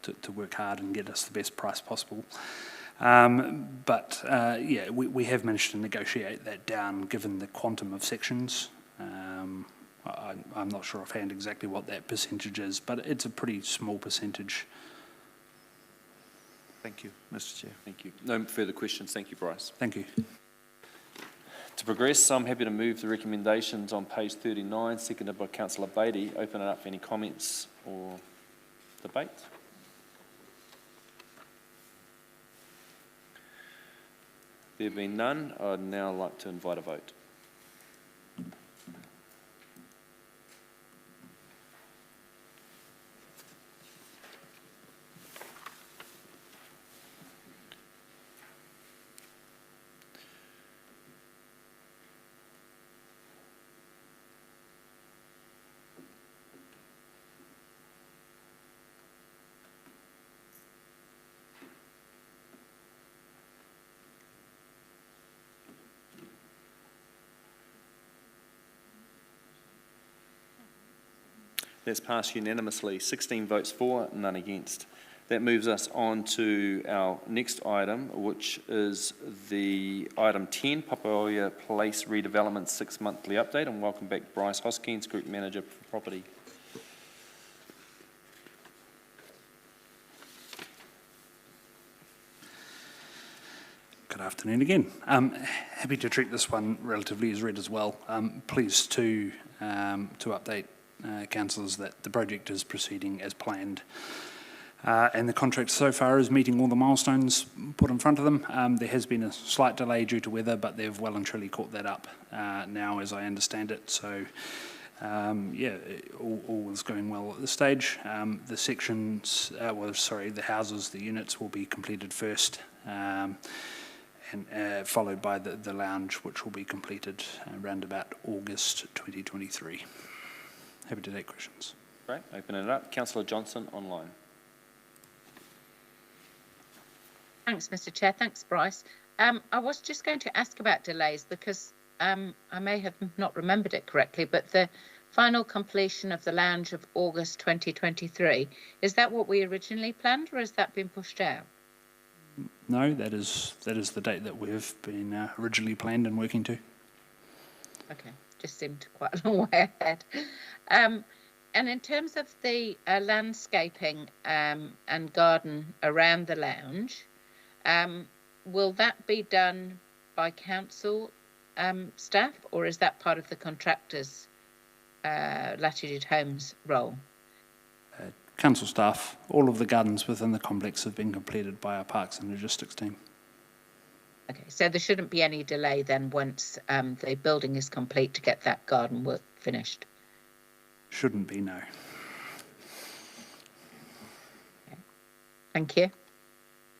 Speaker 11: to work hard and get us the best price possible. Yeah, we have managed to negotiate that down given the quantum of sections. I'm not sure offhand exactly what that percentage is, but it's a pretty small percentage.
Speaker 14: Thank you, Mr. Chair.
Speaker 1: Thank you. No further questions. Thank you, Bryce.
Speaker 11: Thank you.
Speaker 1: To progress, I'm happy to move the recommendations on page 39, seconded by Councillor Beattie. Open it up for any comments or debate. There being none, I'd now like to invite a vote. That's passed unanimously, 16 votes for, none against. That moves us on to our next item, which is the item 10, Paparia Place Redevelopment 6-monthly update. And welcome back Bryce Hoskins, Group Manager for Property.
Speaker 11: Good afternoon again. Happy to treat this one relatively as read as well. Pleased to update councillors that the project is proceeding as planned. And the contract so far is meeting all the milestones put in front of them. There has been a slight delay due to weather, but they've well and truly caught that up now, as I understand it. So, yeah, all is going well at this stage. The sections, the houses, the units will be completed first, and followed by the lounge, which will be completed around about August 2023. Happy to take questions.
Speaker 1: Great, opening it up. Councillor Johnson, online.
Speaker 20: Thanks, Mr. Chair. Thanks, Bryce. I was just going to ask about delays because I may have not remembered it correctly, but the final completion of the lounge of August 2023, is that what we originally planned or has that been pushed out?
Speaker 11: No, that is the date that we've been originally planned and working to.
Speaker 20: Okay, just seemed quite a long way ahead. And in terms of the landscaping and garden around the lounge, will that be done by council staff or is that part of the contractor's Latitude Homes role?
Speaker 11: Council staff, all of the gardens within the complex have been completed by our Parks and Logistics team.
Speaker 20: Okay, so there shouldn't be any delay then once the building is complete to get that garden work finished?
Speaker 11: Shouldn't be, no.
Speaker 20: Okay. Thank you.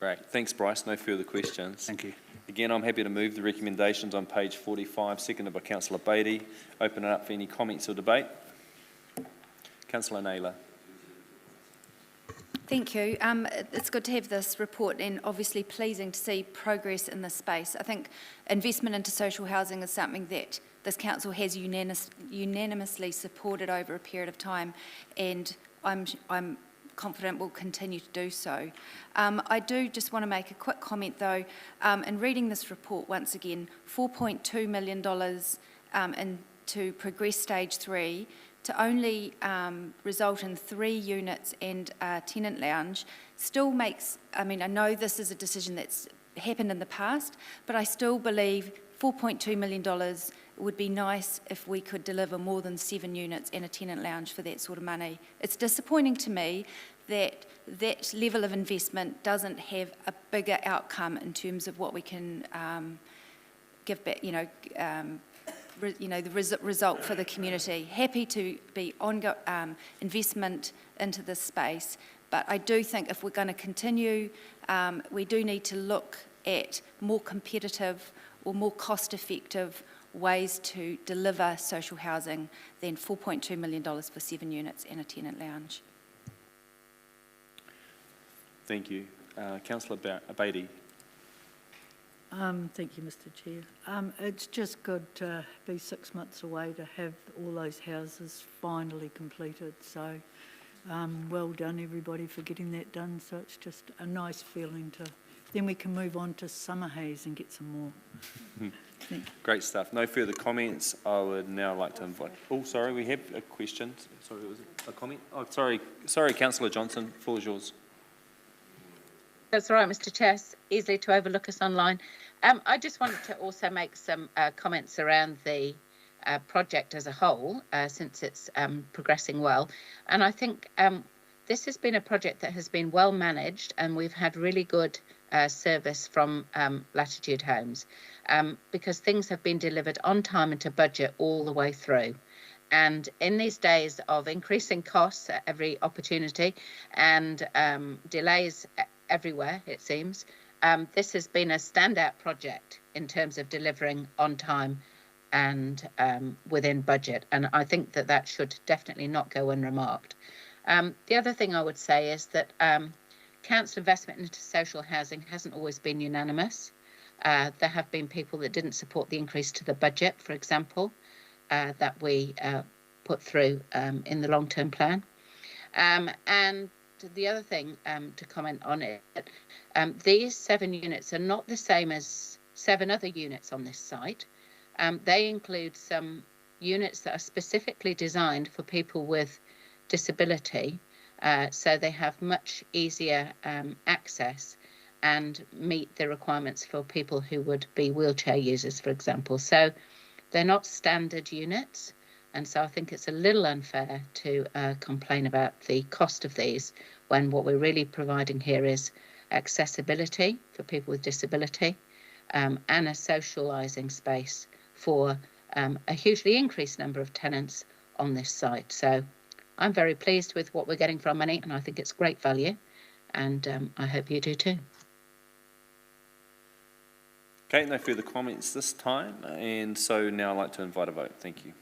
Speaker 1: Great, thanks Bryce, no further questions.
Speaker 11: Thank you.
Speaker 1: Again, I'm happy to move the recommendations on page 45, seconded by Councillor Beattie. Open it up for any comments or debate. Councillor Naylor.
Speaker 5: Thank you. It's good to have this report and obviously pleasing to see progress in this space. I think investment into social housing is something that this council has unanimously supported over a period of time, and I'm confident will continue to do so. I do just want to make a quick comment though. In reading this report once again, $4.2 million to progress stage 3, to only result in 3 units and a tenant lounge still makes, I mean, I know this is a decision that's happened in the past, but I still believe $4.2 million would be nice if we could deliver more than 7 units and a tenant lounge for that sort of money. It's disappointing to me that that level of investment doesn't have a bigger outcome in terms of what we can give back, the result for the community. Happy to be investment into this space, but I do think if we're going to continue, we do need to look at more competitive or more cost-effective ways to deliver social housing than $4.2 million for 7 units and a tenant lounge.
Speaker 1: Thank you. Councillor Abatey.
Speaker 9: Thank you, Mr. Chair. It's just good to be 6 months away to have all those houses finally completed. So well done, everybody, for getting that done. So it's just a nice feeling to... Then we can move on to Summer Haze and get some more.
Speaker 1: Great stuff. No further comments. I would now like to invite... Oh, sorry, we have a question. Sorry, was it a comment? Oh, sorry, Councillor Johnson, floor is yours.
Speaker 20: That's all right, Mr. Chair. It's easy to overlook us online. I just wanted to also make some comments around the project as a whole, since it's progressing well. And I think this has been a project that has been well managed, and we've had really good service from Latitude Homes, because things have been delivered on time and to budget all the way through. And in these days of increasing costs at every opportunity and delays everywhere, it seems, this has been a standout project in terms of delivering on time and within budget. And I think that that should definitely not go unremarked. The other thing I would say is that council investment into social housing hasn't always been unanimous. There have been people that didn't support the increase to the budget, for example, that we put through in the long-term plan. And the other thing to comment on it, these 7 units are not the same as 7 other units on this site. They include some units that are specifically designed for people with disability, so they have much easier access and meet the requirements for people who would be wheelchair users, for example. So they're not standard units. And so I think it's a little unfair to complain about the cost of these when what we're really providing here is accessibility for people with disability and a socialising space for a hugely increased number of tenants on this site. So I'm very pleased with what we're getting for our money, and I think it's great value, and I hope you do too.
Speaker 1: Okay, no further comments this time, and so now I'd like to invite a vote. Thank you.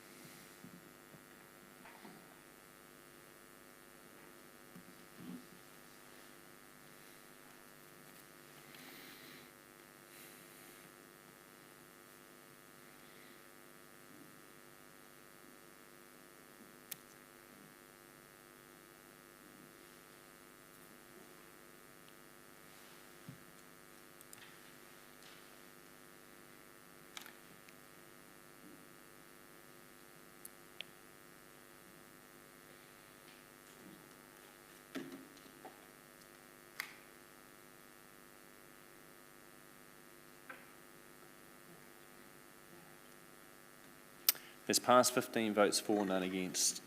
Speaker 1: It's passed, 15 votes for, none against.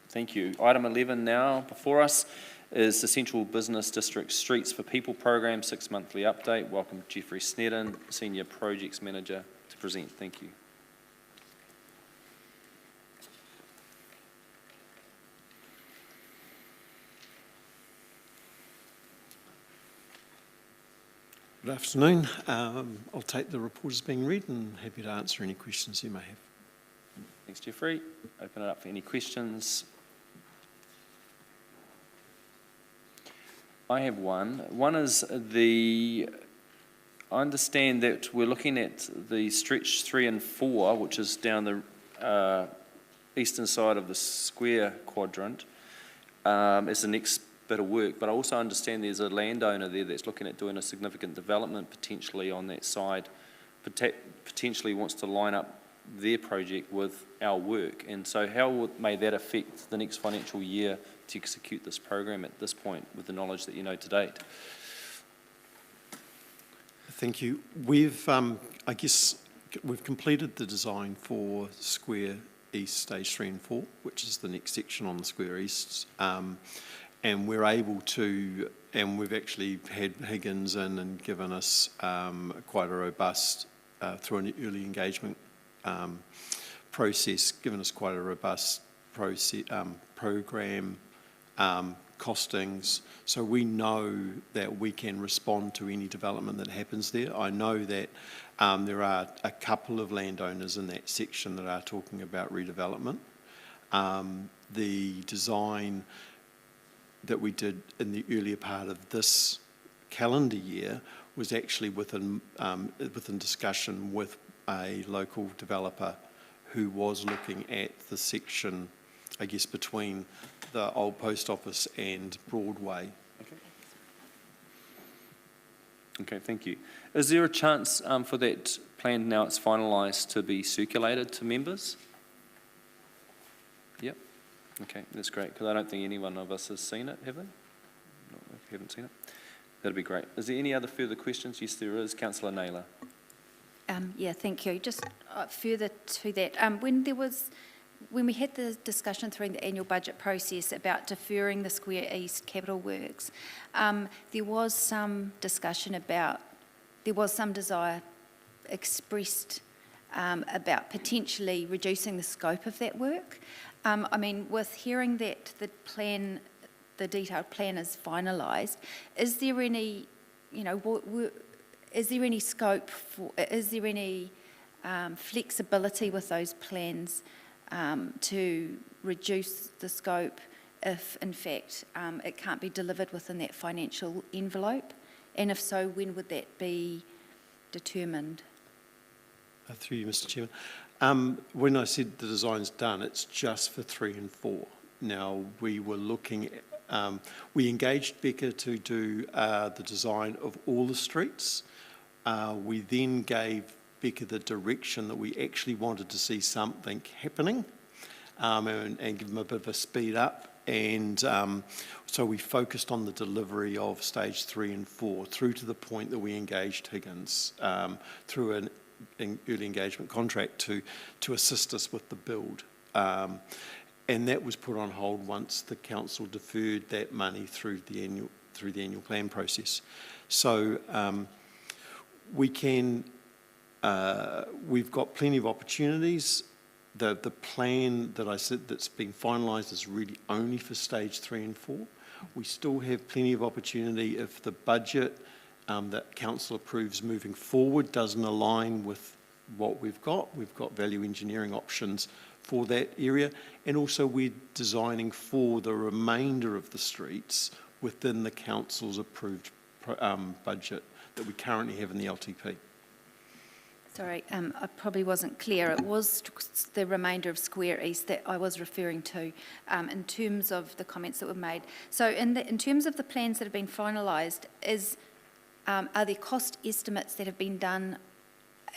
Speaker 1: Thank you. Item 11 now before us is the Central Business District Streets for People program 6-monthly update. Welcome Jeffrey Snedden, Senior Projects Manager, to present. Thank you.
Speaker 21: Good afternoon. I'll take the report as being read and happy to answer any questions you may have.
Speaker 1: Thanks, Jeffrey. Open it up for any questions. I have one. One is I understand that we're looking at the stretch 3 and 4, which is down the eastern side of the square quadrant, as the next bit of work, but I also understand there's a landowner there that's looking at doing a significant development potentially on that side, potentially wants to line up their project with our work. And so may that affect the next financial year to execute this program at this point with the knowledge that you know to date?
Speaker 21: Thank you. We've, I guess, we've completed the design for Square East Stage 3 and 4, which is the next section on the Square East. And we're able to, and we've actually had Higgins in and given us quite a robust, through an early engagement process, given us quite a robust process, program, costings, so we know that we can respond to any development that happens there. I know that there are a couple of landowners in that section that are talking about redevelopment. The design that we did in the earlier part of this calendar year was actually within discussion with a local developer who was looking at the section, I guess, between the old post office and Broadway.
Speaker 1: Okay, thank you. Is there a chance for that plan, now it's finalised, to be circulated to members? Yep. Okay, that's great, because I don't think any one of us has seen it, have they? No, if you haven't seen it. That'd be great. Is there any other further questions? Yes, there is. Councillor Naylor.
Speaker 5: Yeah, thank you. Just further to that, when we had the discussion through the annual budget process about deferring the Square East capital works, there was some discussion about, there was some desire expressed about potentially reducing the scope of that work. I mean, with hearing that the detailed plan is finalised, is there any, is there any scope for, is there any flexibility with those plans to reduce the scope if, in fact, it can't be delivered within that financial envelope? And if so, when would that be determined?
Speaker 21: Through you, Mr. Chairman. When I said the design's done, it's just for 3 and 4. Now, we were looking at, we engaged Becca to do the design of all the streets. We then gave Becca the direction that we actually wanted to see something happening and give them a bit of a speed up. And so we focused on the delivery of stage 3 and 4 through to the point that we engaged Higgins through an early engagement contract to assist us with the build. And that was put on hold once the council deferred that money through the annual plan process. So we can, we've got plenty of opportunities. The plan that I said that's been finalised is really only for stage 3 and 4. We still have plenty of opportunity if the budget that council approves moving forward doesn't align with what we've got. We've got value engineering options for that area, and also we're designing for the remainder of the streets within the council's approved budget that we currently have in the LTP.
Speaker 5: Sorry, I probably wasn't clear. It was the remainder of Square East that I was referring to in terms of the comments that were made. So in terms of the plans that have been finalised, are there cost estimates that have been done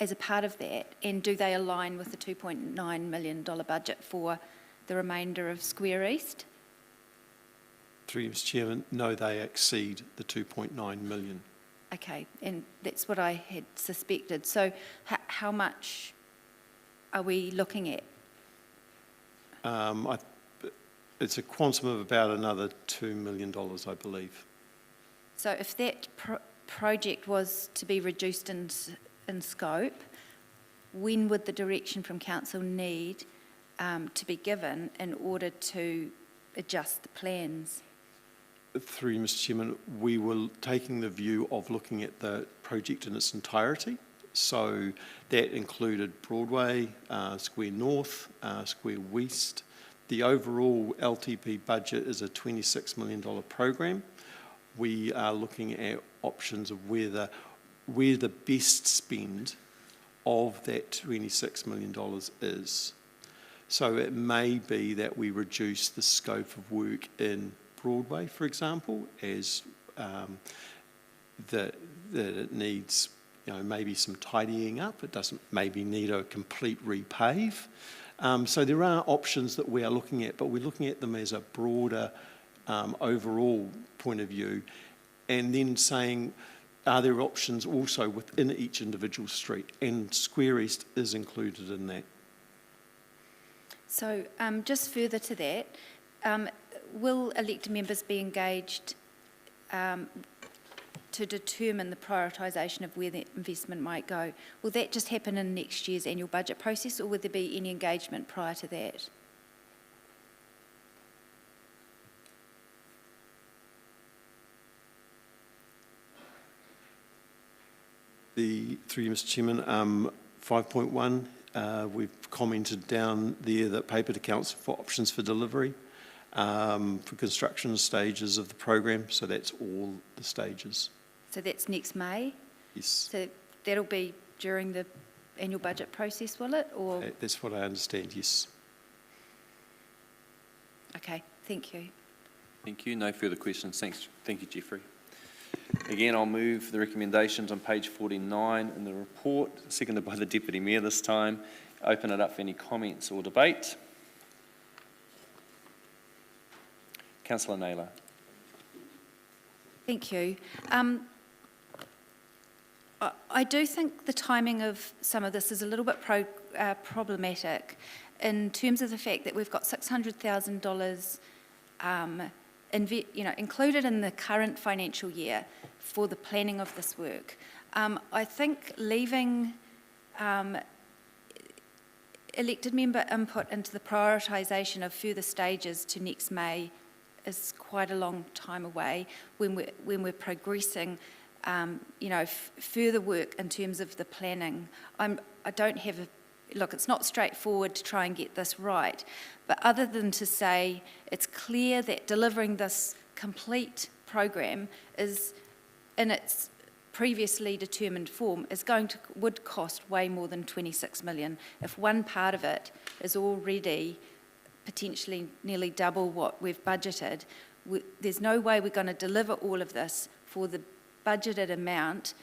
Speaker 5: as a part of that, and do they align with the $2.9 million budget for the remainder of Square East?
Speaker 21: Through you, Mr. Chairman, no, they exceed the 2.9 million.
Speaker 5: Okay, and that's what I had suspected. So how much are we looking at?
Speaker 21: It's a quantum of about another $2 million, I believe.
Speaker 5: So if that project was to be reduced in scope, when would the direction from council need to be given in order to adjust the plans?
Speaker 21: Through you, Mr. Chairman, we were taking the view of looking at the project in its entirety. So that included Broadway, Square North, Square West. The overall LTP budget is a $26 million program. We are looking at options of where the best spend of that $26 million is. So it may be that we reduce the scope of work in Broadway, for example, as that it needs maybe some tidying up. It doesn't maybe need a complete repave. So there are options that we are looking at, but we're looking at them as a broader overall point of view, and then saying, are there options also within each individual street? And Square East is included in that.
Speaker 5: So just further to that, will elected members be engaged to determine the prioritisation of where the investment might go? Will that just happen in next year's annual budget process, or would there be any engagement prior to that?
Speaker 21: Through you, Mr. Chairman, 5.1, we've commented down there that paper to council for options for delivery for construction stages of the program, so that's all the stages.
Speaker 5: So that's next May?
Speaker 21: Yes.
Speaker 5: So that'll be during the annual budget process, will it? Or
Speaker 21: That's what I understand, yes.
Speaker 5: Okay, thank you.
Speaker 1: Thank you. No further questions. Thanks. Thank you, Jeffrey. Again, I'll move the recommendations on page 49 in the report, seconded by the Deputy Mayor this time. Open it up for any comments or debate. Councillor Naylor.
Speaker 5: Thank you. I do think the timing of some of this is a little bit problematic in terms of the fact that we've got $600,000 included in the current financial year for the planning of this work. I think leaving elected member input into the prioritisation of further stages to next May is quite a long time away when we're progressing, further work in terms of the planning. I don't have look, it's not straightforward to try and get this right, but other than to say it's clear that delivering this complete program is in its previously determined form would cost way more than 26 million. If one part of it is already potentially nearly double what we've budgeted, there's no way we're going to deliver all of this for the budgeted amount.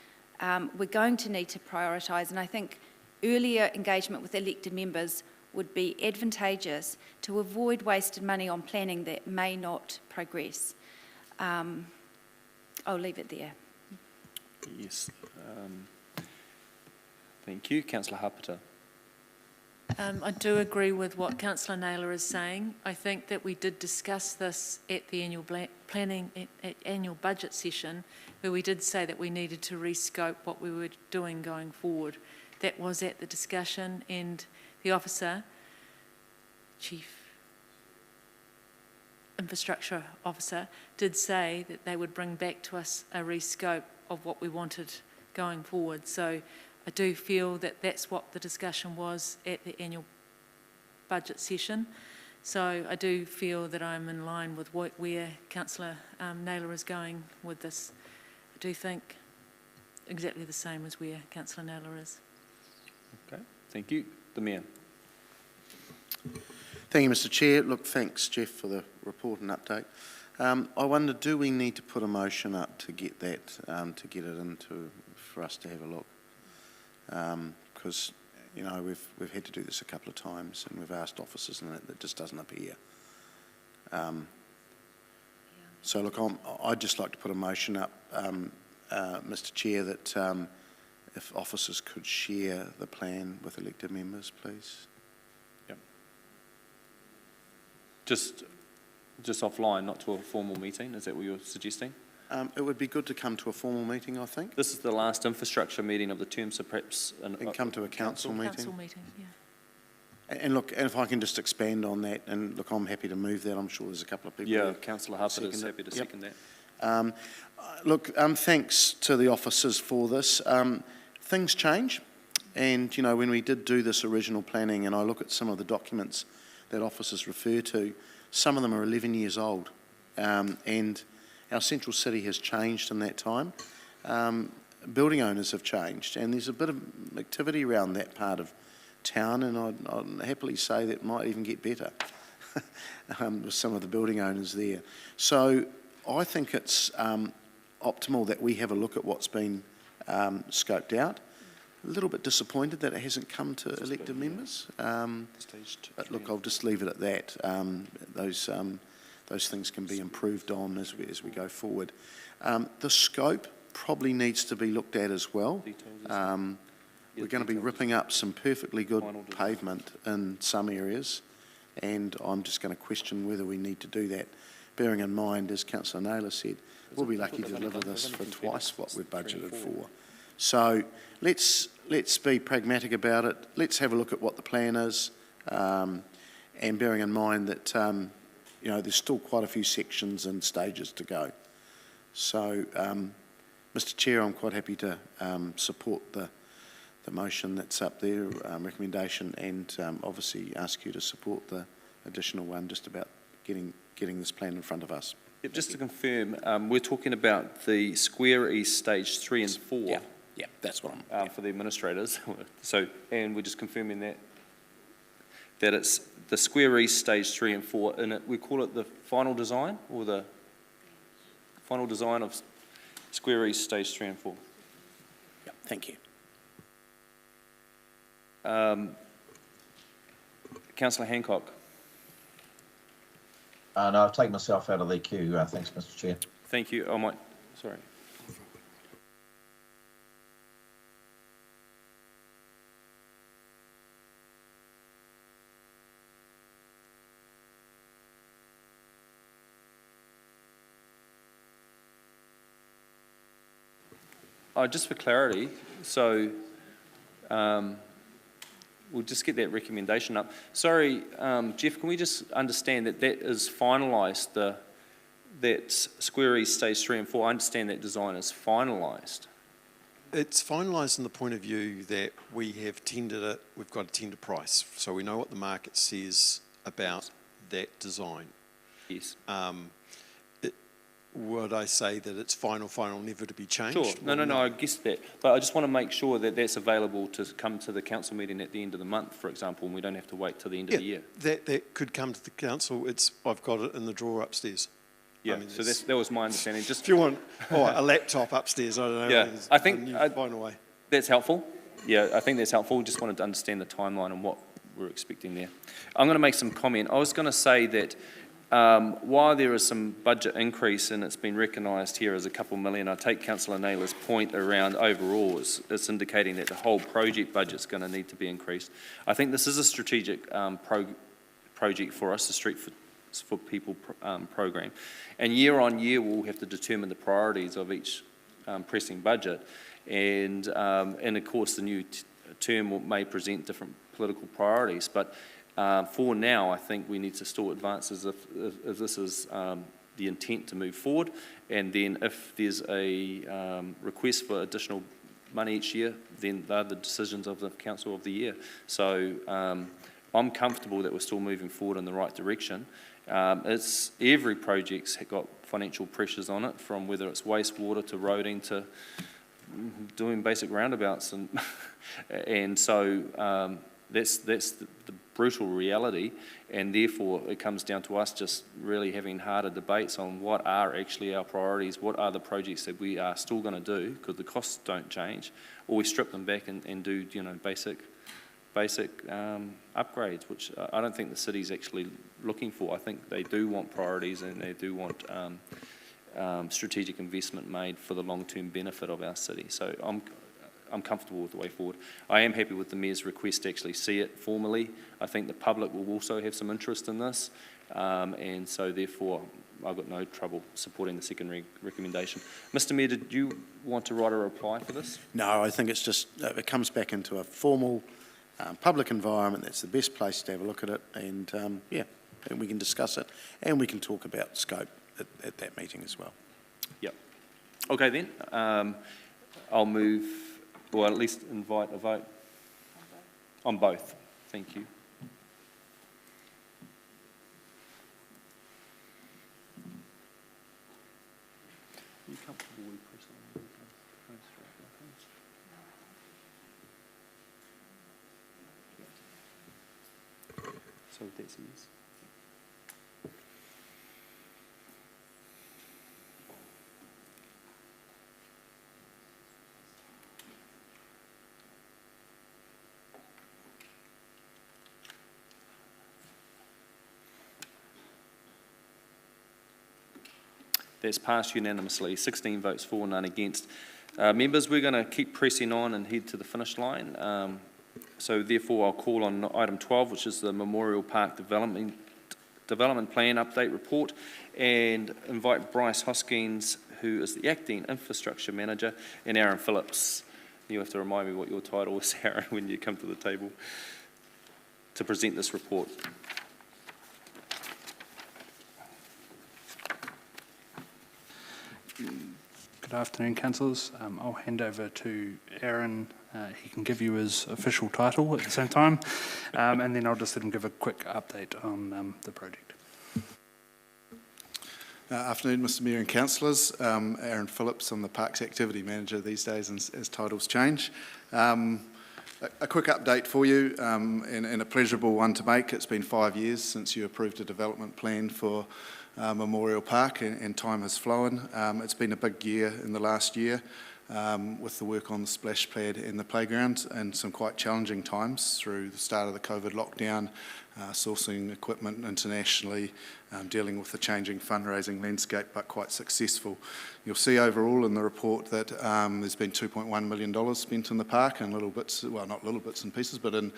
Speaker 5: We're going to need to prioritise, and I think earlier engagement with elected members would be advantageous to avoid wasted money on planning that may not progress. I'll leave it there.
Speaker 1: Yes. Thank you. Councillor Hapata.
Speaker 13: I do agree with what Councillor Naylor is saying. I think that we did discuss this at the annual annual budget session, where we did say that we needed to rescope what we were doing going forward. That was at the discussion, and the officer, Chief Infrastructure Officer, did say that they would bring back to us a rescope of what we wanted going forward. So I do feel that that's what the discussion was at the annual budget session. So I do feel that I'm in line with where Councillor Naylor is going with this. I do think exactly the same as where Councillor Naylor is.
Speaker 1: Okay, thank you. The Mayor.
Speaker 8: Thank you, Mr. Chair. Look, thanks, Jeff, for the report and update. I wonder, do we need to put a motion up to get that, to get it into, for us to have a look? Because, we've had to do this a couple of times, and we've asked officers, and it just doesn't appear. So, look, I'd just like to put a motion up, Mr. Chair, that if officers could share the plan with elected members, please.
Speaker 1: Yep. Just offline, not to a formal meeting. Is that what you're suggesting?
Speaker 8: It would be good to come to a formal meeting, I think.
Speaker 1: This is the last infrastructure meeting of the term, so perhaps...
Speaker 8: And come to a council meeting.
Speaker 13: Council meeting, yeah.
Speaker 8: And look, and if I can just expand on that, and look, I'm happy to move that. I'm sure there's a couple of people.
Speaker 1: Yeah, Councillor Harper is happy to second that.
Speaker 8: Look, thanks to the officers for this. Things change, and when we did do this original planning, and I look at some of the documents that officers refer to, some of them are 11 years old, and our central city has changed in that time. Building owners have changed, and there's a bit of activity around that part of town, and I'd happily say that might even get better with some of the building owners there. So I think it's optimal that we have a look at what's been scoped out. A little bit disappointed that it hasn't come to elected members. But look, I'll just leave it at that. Those things can be improved on as we go forward. The scope probably needs to be looked at as well. We're going to be ripping up some perfectly good pavement in some areas, and I'm just going to question whether we need to do that, bearing in mind, as Councillor Naylor said, we'll be lucky to deliver this for twice what we've budgeted for. So let's be pragmatic about it. Let's have a look at what the plan is, and bearing in mind that there's still quite a few sections and stages to go. So, Mr. Chair, I'm quite happy to support the motion that's up there, recommendation, and obviously ask you to support the additional one just about getting this plan in front of us.
Speaker 1: Yep, just to confirm, we're talking about the Square East Stage 3 and 4.
Speaker 8: Yeah, that's what I'm...
Speaker 1: For the administrators. So, and we're just confirming that it's the Square East Stage 3 and 4, and we call it the final design, or the final design of Square East Stage 3 and 4.
Speaker 8: Yeah, thank you.
Speaker 1: Councillor Hancock.
Speaker 7: No, I've taken myself out of the queue. Thanks, Mr. Chair.
Speaker 1: Thank you. Sorry. Just for clarity, so we'll just get that recommendation up. Sorry, Jeff, can we just understand that is finalised, that Square East Stage 3 and 4, I understand that design is finalised.
Speaker 21: It's finalised in the point of view that we have tendered it, we've got a tender price, so we know what the market says about that design.
Speaker 1: Yes.
Speaker 21: Would I say that it's final, never to be changed?
Speaker 1: Sure. No, I guess that. But I just want to make sure that that's available to come to the council meeting at the end of the month, for example, and we don't have to wait till the end of the year.
Speaker 21: That could come to the council. I've got it in the drawer upstairs.
Speaker 1: Yeah, so that was my understanding. Just
Speaker 21: if you want a laptop upstairs, I don't know.
Speaker 1: Yeah, I think
Speaker 21: find a way.
Speaker 1: That's helpful. Yeah, I think that's helpful. Just wanted to understand the timeline and what we're expecting there. I'm going to make some comment. I was going to say that while there is some budget increase and it's been recognised here as a couple million, I take Councillor Naylor's point around overall. It's indicating that the whole project budget's going to need to be increased. I think this is a strategic project for us, the Street for People program. And year on year, we'll have to determine the priorities of each pressing budget. And of course, the new term may present different political priorities. But for now, I think we need to still advance as if this is the intent to move forward. And then if there's a request for additional money each year, then they're the decisions of the council of the year. So I'm comfortable that we're still moving forward in the right direction. Every project's got financial pressures on it, from whether it's wastewater to roading to doing basic roundabouts, and so that's the brutal reality, and therefore it comes down to us just really having harder debates on what are actually our priorities, what are the projects that we are still going to do, because the costs don't change, or we strip them back and do basic upgrades, which I don't think the city's actually looking for. I think they do want priorities, and they do want strategic investment made for the long-term benefit of our city. So I'm comfortable with the way forward. I am happy with the Mayor's request to actually see it formally. I think the public will also have some interest in this, and so therefore I've got no trouble supporting the second recommendation. Mr. Mayor, did you want to write a reply for this?
Speaker 8: No, I think it's just, it comes back into a formal public environment. That's the best place to have a look at it, and and we can discuss it, and we can talk about scope at that meeting as well.
Speaker 1: Yep. Okay then, I'll move, or at least invite a vote on both. Thank you. Are you comfortable with pressing on? So that's yes. That's passed unanimously, 16 votes for, none against. Members, we're going to keep pressing on and head to the finish line. So therefore, I'll call on item 12, which is the Memorial Park Development Plan Update Report, and invite Bryce Hoskins, who is the Acting Infrastructure Manager, and Aaron Phillips. You have to remind me what your title is, Aaron, when you come to the table to present this report.
Speaker 11: Good afternoon, councillors. I'll hand over to Aaron. He can give you his official title at the same time, and then I'll just let him give a quick update on the project.
Speaker 4: Afternoon, Mr Mayor and councillors. Aaron Phillips, I'm the Parks Activity Manager these days as titles change. A quick update for you, and a pleasurable one to make. It's been 5 years since you approved a development plan for Memorial Park, and time has flown. It's been a big year in the last year with the work on the splash pad and the playground, and some quite challenging times through the start of the COVID lockdown, sourcing equipment internationally, dealing with the changing fundraising landscape, but quite successful. You'll see overall in the report that there's been $2.1 million spent in the park, in little bits, well, not little bits and pieces, but in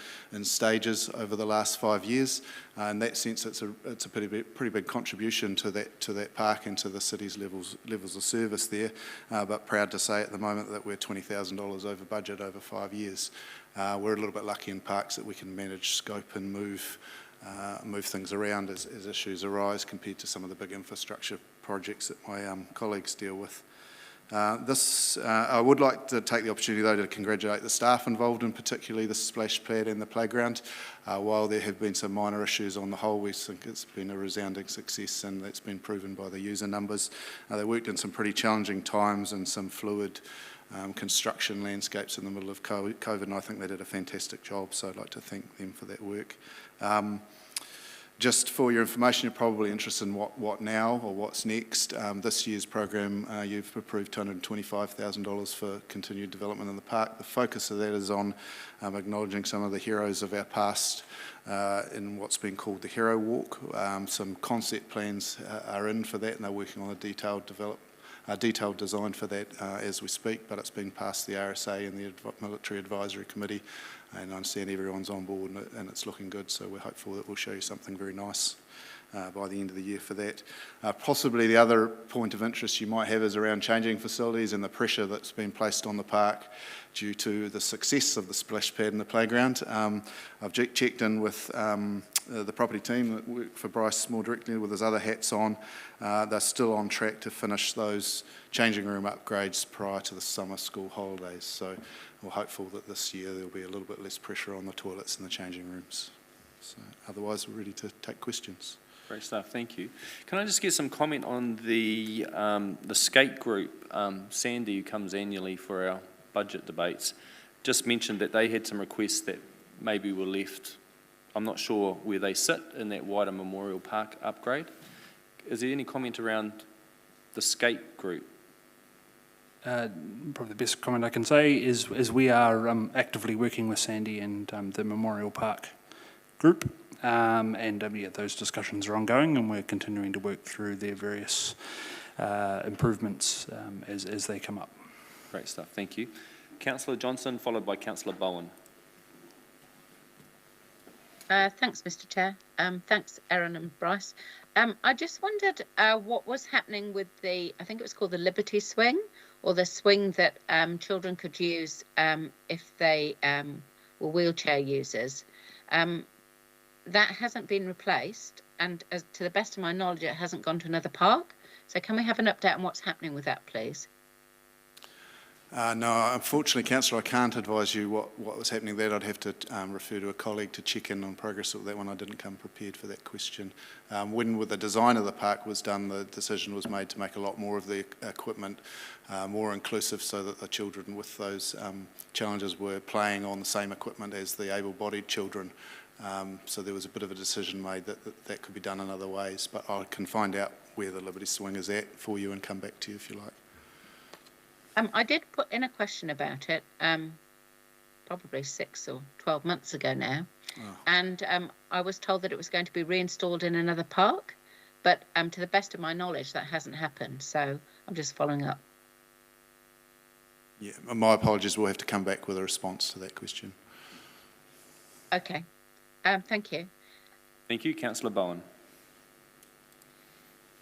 Speaker 4: stages over the last 5 years. In that sense, it's a pretty big contribution to that park and to the city's levels of service there. But proud to say at the moment that we're $20,000 over budget over 5 years. We're a little bit lucky in parks that we can manage scope and move things around as issues arise compared to some of the big infrastructure projects that my colleagues deal with. I would like to take the opportunity though to congratulate the staff involved in particularly the splash pad and the playground. While there have been some minor issues on the whole, we think it's been a resounding success, and that's been proven by the user numbers. They worked in some pretty challenging times and some fluid construction landscapes in the middle of COVID, and I think they did a fantastic job, so I'd like to thank them for that work. Just for your information, you're probably interested in what now or what's next. This year's program, you've approved $225,000 for continued development in the park. The focus of that is on acknowledging some of the heroes of our past in what's been called the Hero Walk. Some concept plans are in for that, and they're working on a detailed design for that as we speak, but it's been past the RSA and the Military Advisory Committee, and I understand everyone's on board and it's looking good, so we're hopeful that we'll show you something very nice by the end of the year for that. Possibly the other point of interest you might have is around changing facilities and the pressure that's been placed on the park due to the success of the splash pad and the playground. I've checked in with the property team that work for Bryce more directly with his other hats on. They're still on track to finish those changing room upgrades prior to the summer school holidays. So we're hopeful that this year there'll be a little bit less pressure on the toilets and the changing rooms. So otherwise, we're ready to take questions.
Speaker 1: Great stuff, thank you. Can I just get some comment on the skate group? Sandy, who comes annually for our budget debates, just mentioned that they had some requests that maybe were left. I'm not sure where they sit in that wider Memorial Park upgrade. Is there any comment around the skate group?
Speaker 11: Probably the best comment I can say is we are actively working with Sandy and the Memorial Park group, and yeah, those discussions are ongoing, and we're continuing to work through their various improvements as they come up.
Speaker 1: Great stuff, thank you. Councillor Johnson, followed by Councillor Bowen.
Speaker 20: Thanks, Mr Chair. Thanks, Aaron and Bryce. I just wondered what was happening with I think it was called the Liberty Swing, or the swing that children could use if they were wheelchair users. That hasn't been replaced, and to the best of my knowledge, it hasn't gone to another park. So can we have an update on what's happening with that, please?
Speaker 4: No, unfortunately, Councillor, I can't advise you what was happening there. I'd have to refer to a colleague to check in on progress with that one. I didn't come prepared for that question. When the design of the park was done, the decision was made to make a lot more of the equipment more inclusive, so that the children with those challenges were playing on the same equipment as the able-bodied children. So there was a bit of a decision made that could be done in other ways, but I can find out where the Liberty Swing is at for you and come back to you if you like.
Speaker 20: I did put in a question about it, probably 6 or 12 months ago now, and I was told that it was going to be reinstalled in another park, But to the best of my knowledge, that hasn't happened. So I'm just following up.
Speaker 4: Yeah, my apologies. We'll have to come back with a response to that question.
Speaker 20: Okay. Thank you.
Speaker 1: Thank you. Councillor Bowen.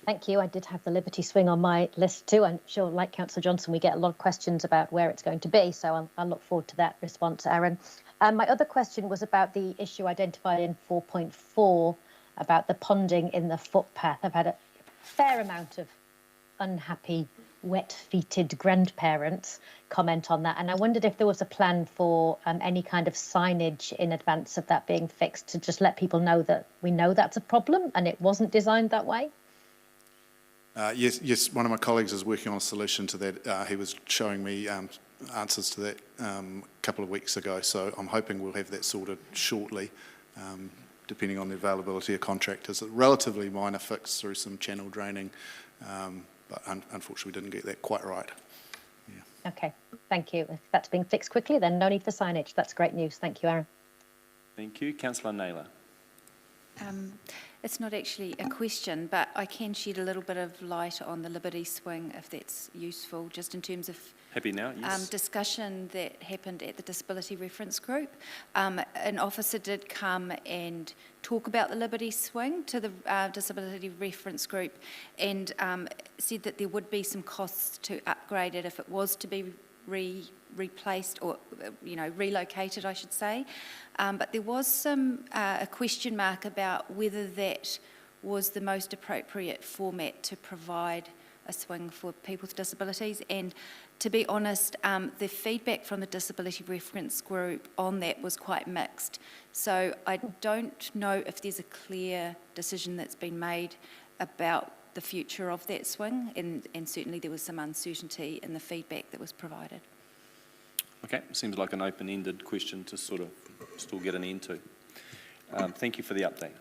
Speaker 10: Thank you. I did have the Liberty Swing on my list too. I'm sure, like Councillor Johnson, we get a lot of questions about where it's going to be, so I'll look forward to that response, Aaron. My other question was about the issue identified in 4.4 about the ponding in the footpath. I've had a fair amount of unhappy, wet-feeted grandparents comment on that, and I wondered if there was a plan for any kind of signage in advance of that being fixed to just let people know that we know that's a problem and it wasn't designed that way.
Speaker 4: Yes, one of my colleagues is working on a solution to that. He was showing me answers to that a couple of weeks ago, so I'm hoping we'll have that sorted shortly, depending on the availability of contractors. A relatively minor fix through some channel draining, but unfortunately we didn't get that quite right. Yeah.
Speaker 10: Okay, thank you. If that's being fixed quickly, then no need for signage. That's great news. Thank you, Aaron.
Speaker 1: Thank you. Councillor Naylor.
Speaker 5: It's not actually a question, but I can shed a little bit of light on the Liberty Swing, if that's useful, just in terms of
Speaker 1: Happy now, yes.
Speaker 5: discussion that happened at the Disability Reference Group. An officer did come and talk about the Liberty Swing to the Disability Reference Group and said that there would be some costs to upgrade it if it was to be replaced or, relocated, I should say. But there was a question mark about whether that was the most appropriate format to provide a swing for people with disabilities. And to be honest, the feedback from the Disability Reference Group on that was quite mixed. So I don't know if there's a clear decision that's been made about the future of that swing, and certainly there was some uncertainty in the feedback that was provided.
Speaker 1: Okay, seems like an open-ended question to sort of still get an end to. Thank you for the update.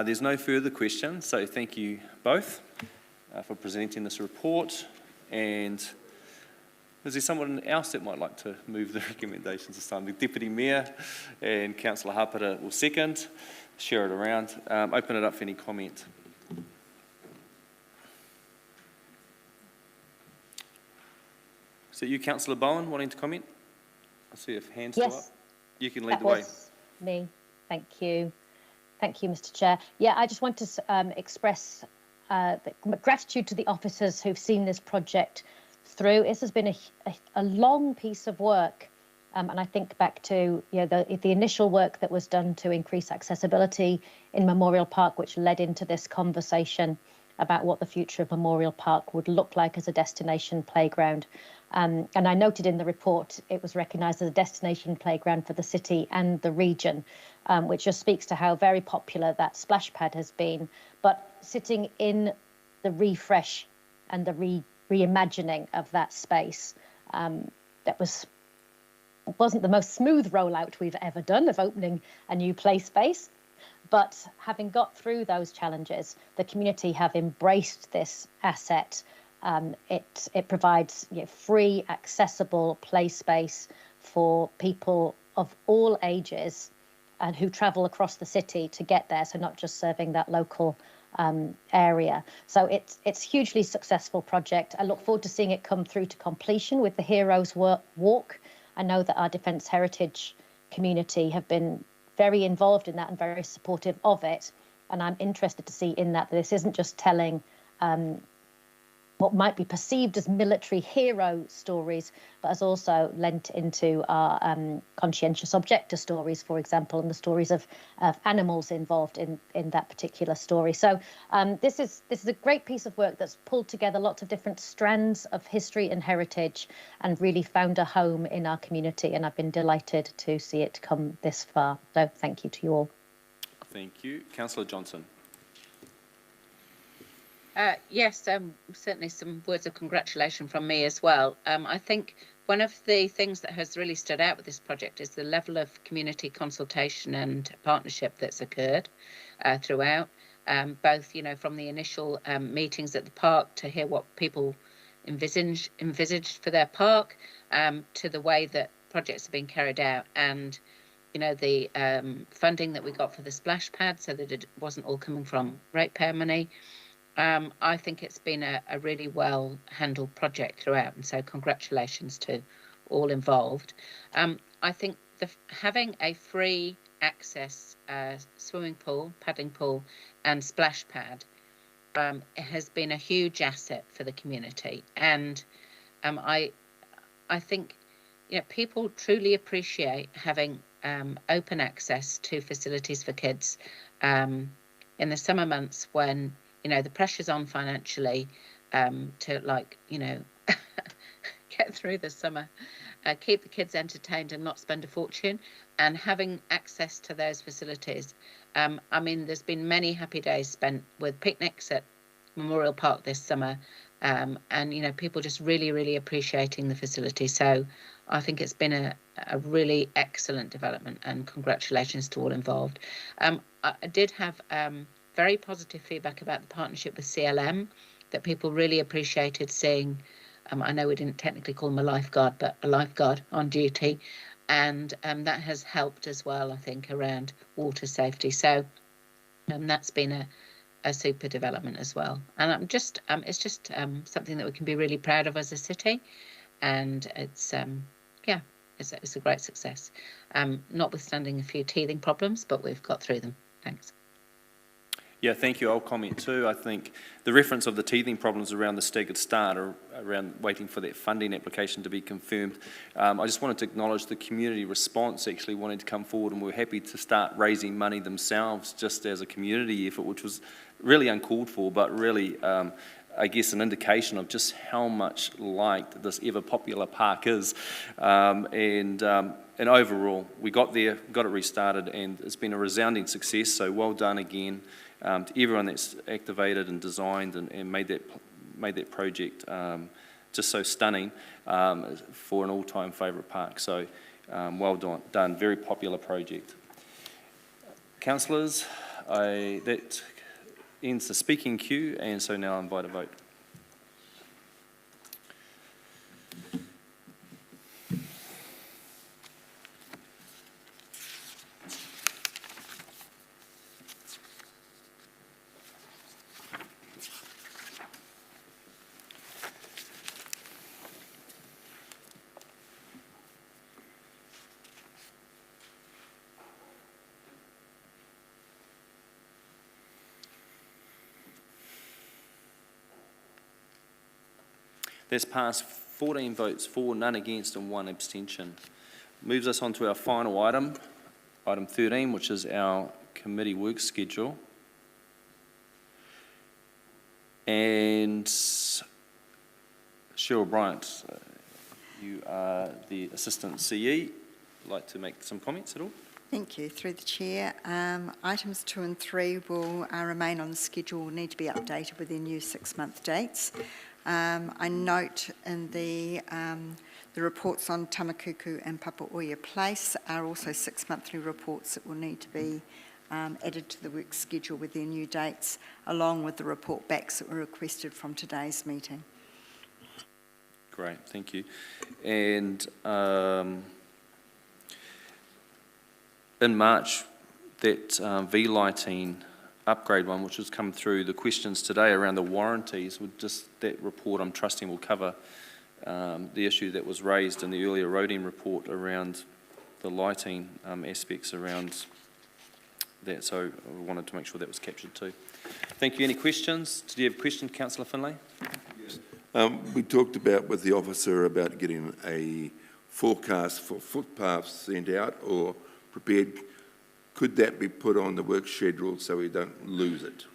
Speaker 1: There's no further questions, so thank you both for presenting this report. And is there someone else that might like to move the recommendations this time? The Deputy Mayor and Councillor Hapara will second. Share it around. Open it up for any comment. Is it you, Councillor Bowen, wanting to comment? I see a hand still up. You can lead the way.
Speaker 10: That was me. Thank you. Thank you, Mr. Chair. Yeah, I just want to express gratitude to the officers who've seen this project through. This has been a long piece of work, and I think back to the initial work that was done to increase accessibility in Memorial Park, which led into this conversation about what the future of Memorial Park would look like as a destination playground. And I noted in the report it was recognised as a destination playground for the city and the region, which just speaks to how very popular that splash pad has been. But sitting in the refresh and the reimagining of that space, that wasn't the most smooth rollout we've ever done of opening a new play space. But having got through those challenges, the community have embraced this asset. It provides free, accessible play space for people of all ages and who travel across the city to get there, so not just serving that local area. So it's a hugely successful project. I look forward to seeing it come through to completion with the Heroes Walk. I know that our Defence Heritage community have been very involved in that and very supportive of it. And I'm interested to see in that this isn't just telling what might be perceived as military hero stories, but has also lent into our conscientious objector stories, for example, and the stories of animals involved in that particular story. So this is a great piece of work that's pulled together lots of different strands of history and heritage and really found a home in our community. And I've been delighted to see it come this far. So thank you to you all.
Speaker 1: Thank you. Councillor Johnson.
Speaker 20: Yes, certainly some words of congratulation from me as well. I think one of the things that has really stood out with this project is the level of community consultation and partnership that's occurred throughout, both, from the initial meetings at the park to hear what people envisaged for their park, to the way that projects have been carried out, and the funding that we got for the splash pad, so that it wasn't all coming from ratepayer money. I think it's been a really well handled project throughout, and so congratulations to all involved. I think having a free access swimming pool, paddling pool and splash pad has been a huge asset for the community, and I think people truly appreciate having open access to facilities for kids in the summer months when the pressure's on financially to get through the summer, keep the kids entertained and not spend a fortune, and having access to those facilities. There's been many happy days spent with picnics at Memorial Park this summer, and people just really appreciating the facility. So I think it's been a really excellent development, and congratulations to all involved. I did have very positive feedback about the partnership with CLM, that people really appreciated seeing. I know we didn't technically call them a lifeguard, but a lifeguard on duty, and that has helped as well, I think, around water safety. So that's been a super development as well, and it's just something that we can be really proud of as a city, and it's a great success, notwithstanding a few teething problems, but we've got through them. Thanks.
Speaker 1: Yeah, thank you. I'll comment too. I think the reference of the teething problems around the staggered start, or around waiting for that funding application to be confirmed. I just wanted to acknowledge the community response actually wanting to come forward, and we're happy to start raising money themselves just as a community effort, which was really uncalled for, but really, I guess, an indication of just how much liked this ever popular park is. And overall, we got there, got it restarted, and it's been a resounding success. So well done again. To everyone that's activated and designed and made that project just so stunning for an all-time favourite park. So well done, very popular project. Councillors, that ends the speaking queue, and so now I invite a vote. That's passed 14 votes for, none against and 1 abstention. Moves us on to our final item, item 13, which is our committee work schedule. And Cheryl Bryant, you are the Assistant CE. Would you like to make some comments at all?
Speaker 16: Thank you. Through the Chair, items 2 and 3 will remain on the schedule, will need to be updated with their new 6-month dates. I note in the reports on Tamakuku and Paparia Place are also 6-monthly reports that will need to be added to the work schedule with their new dates, along with the report backs that were requested from today's meeting.
Speaker 1: Great, thank you. And in March, that V-lighting upgrade one, which has come through the questions today around the warranties, that report I'm trusting will cover the issue that was raised in the earlier roading report around the lighting aspects around that. So I wanted to make sure that was captured too. Thank you. Any questions? Did you have a question, Councillor Finlay?
Speaker 17: Yes. We talked about with the officer about getting a forecast for footpaths sent out or prepared. Could that be put on the work schedule so we don't lose it?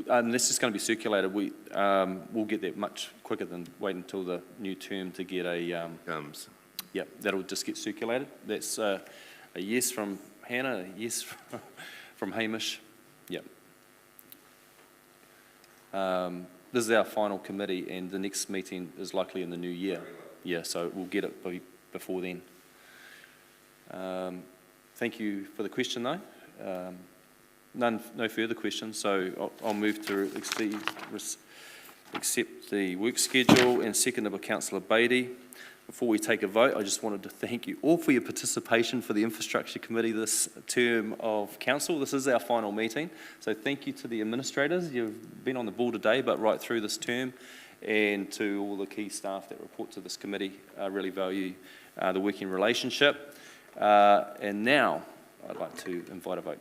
Speaker 1: Unless it's going to be circulated, we'll get that much quicker than wait until the new term to get a...
Speaker 17: comes.
Speaker 1: Yeah, that'll just get circulated. That's a yes from Hannah, a yes from Hamish. Yep. This is our final committee, and the next meeting is likely in the new year. Yeah, so we'll get it before then. Thank you for the question, though. No further questions, so I'll move to accept the work schedule, and seconded by Councillor Beattie. Before we take a vote, I just wanted to thank you all for your participation for the Infrastructure Committee this term of council. This is our final meeting, so thank you to the administrators. You've been on the ball today, but right through this term, and to all the key staff that report to this committee. I really value the working relationship. And now I'd like to invite a vote.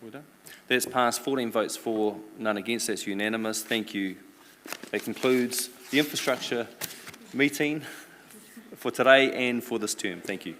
Speaker 1: We're done. That's passed, 14 votes for, none against. That's unanimous. Thank you. That concludes the infrastructure meeting for today and for this term. Thank you.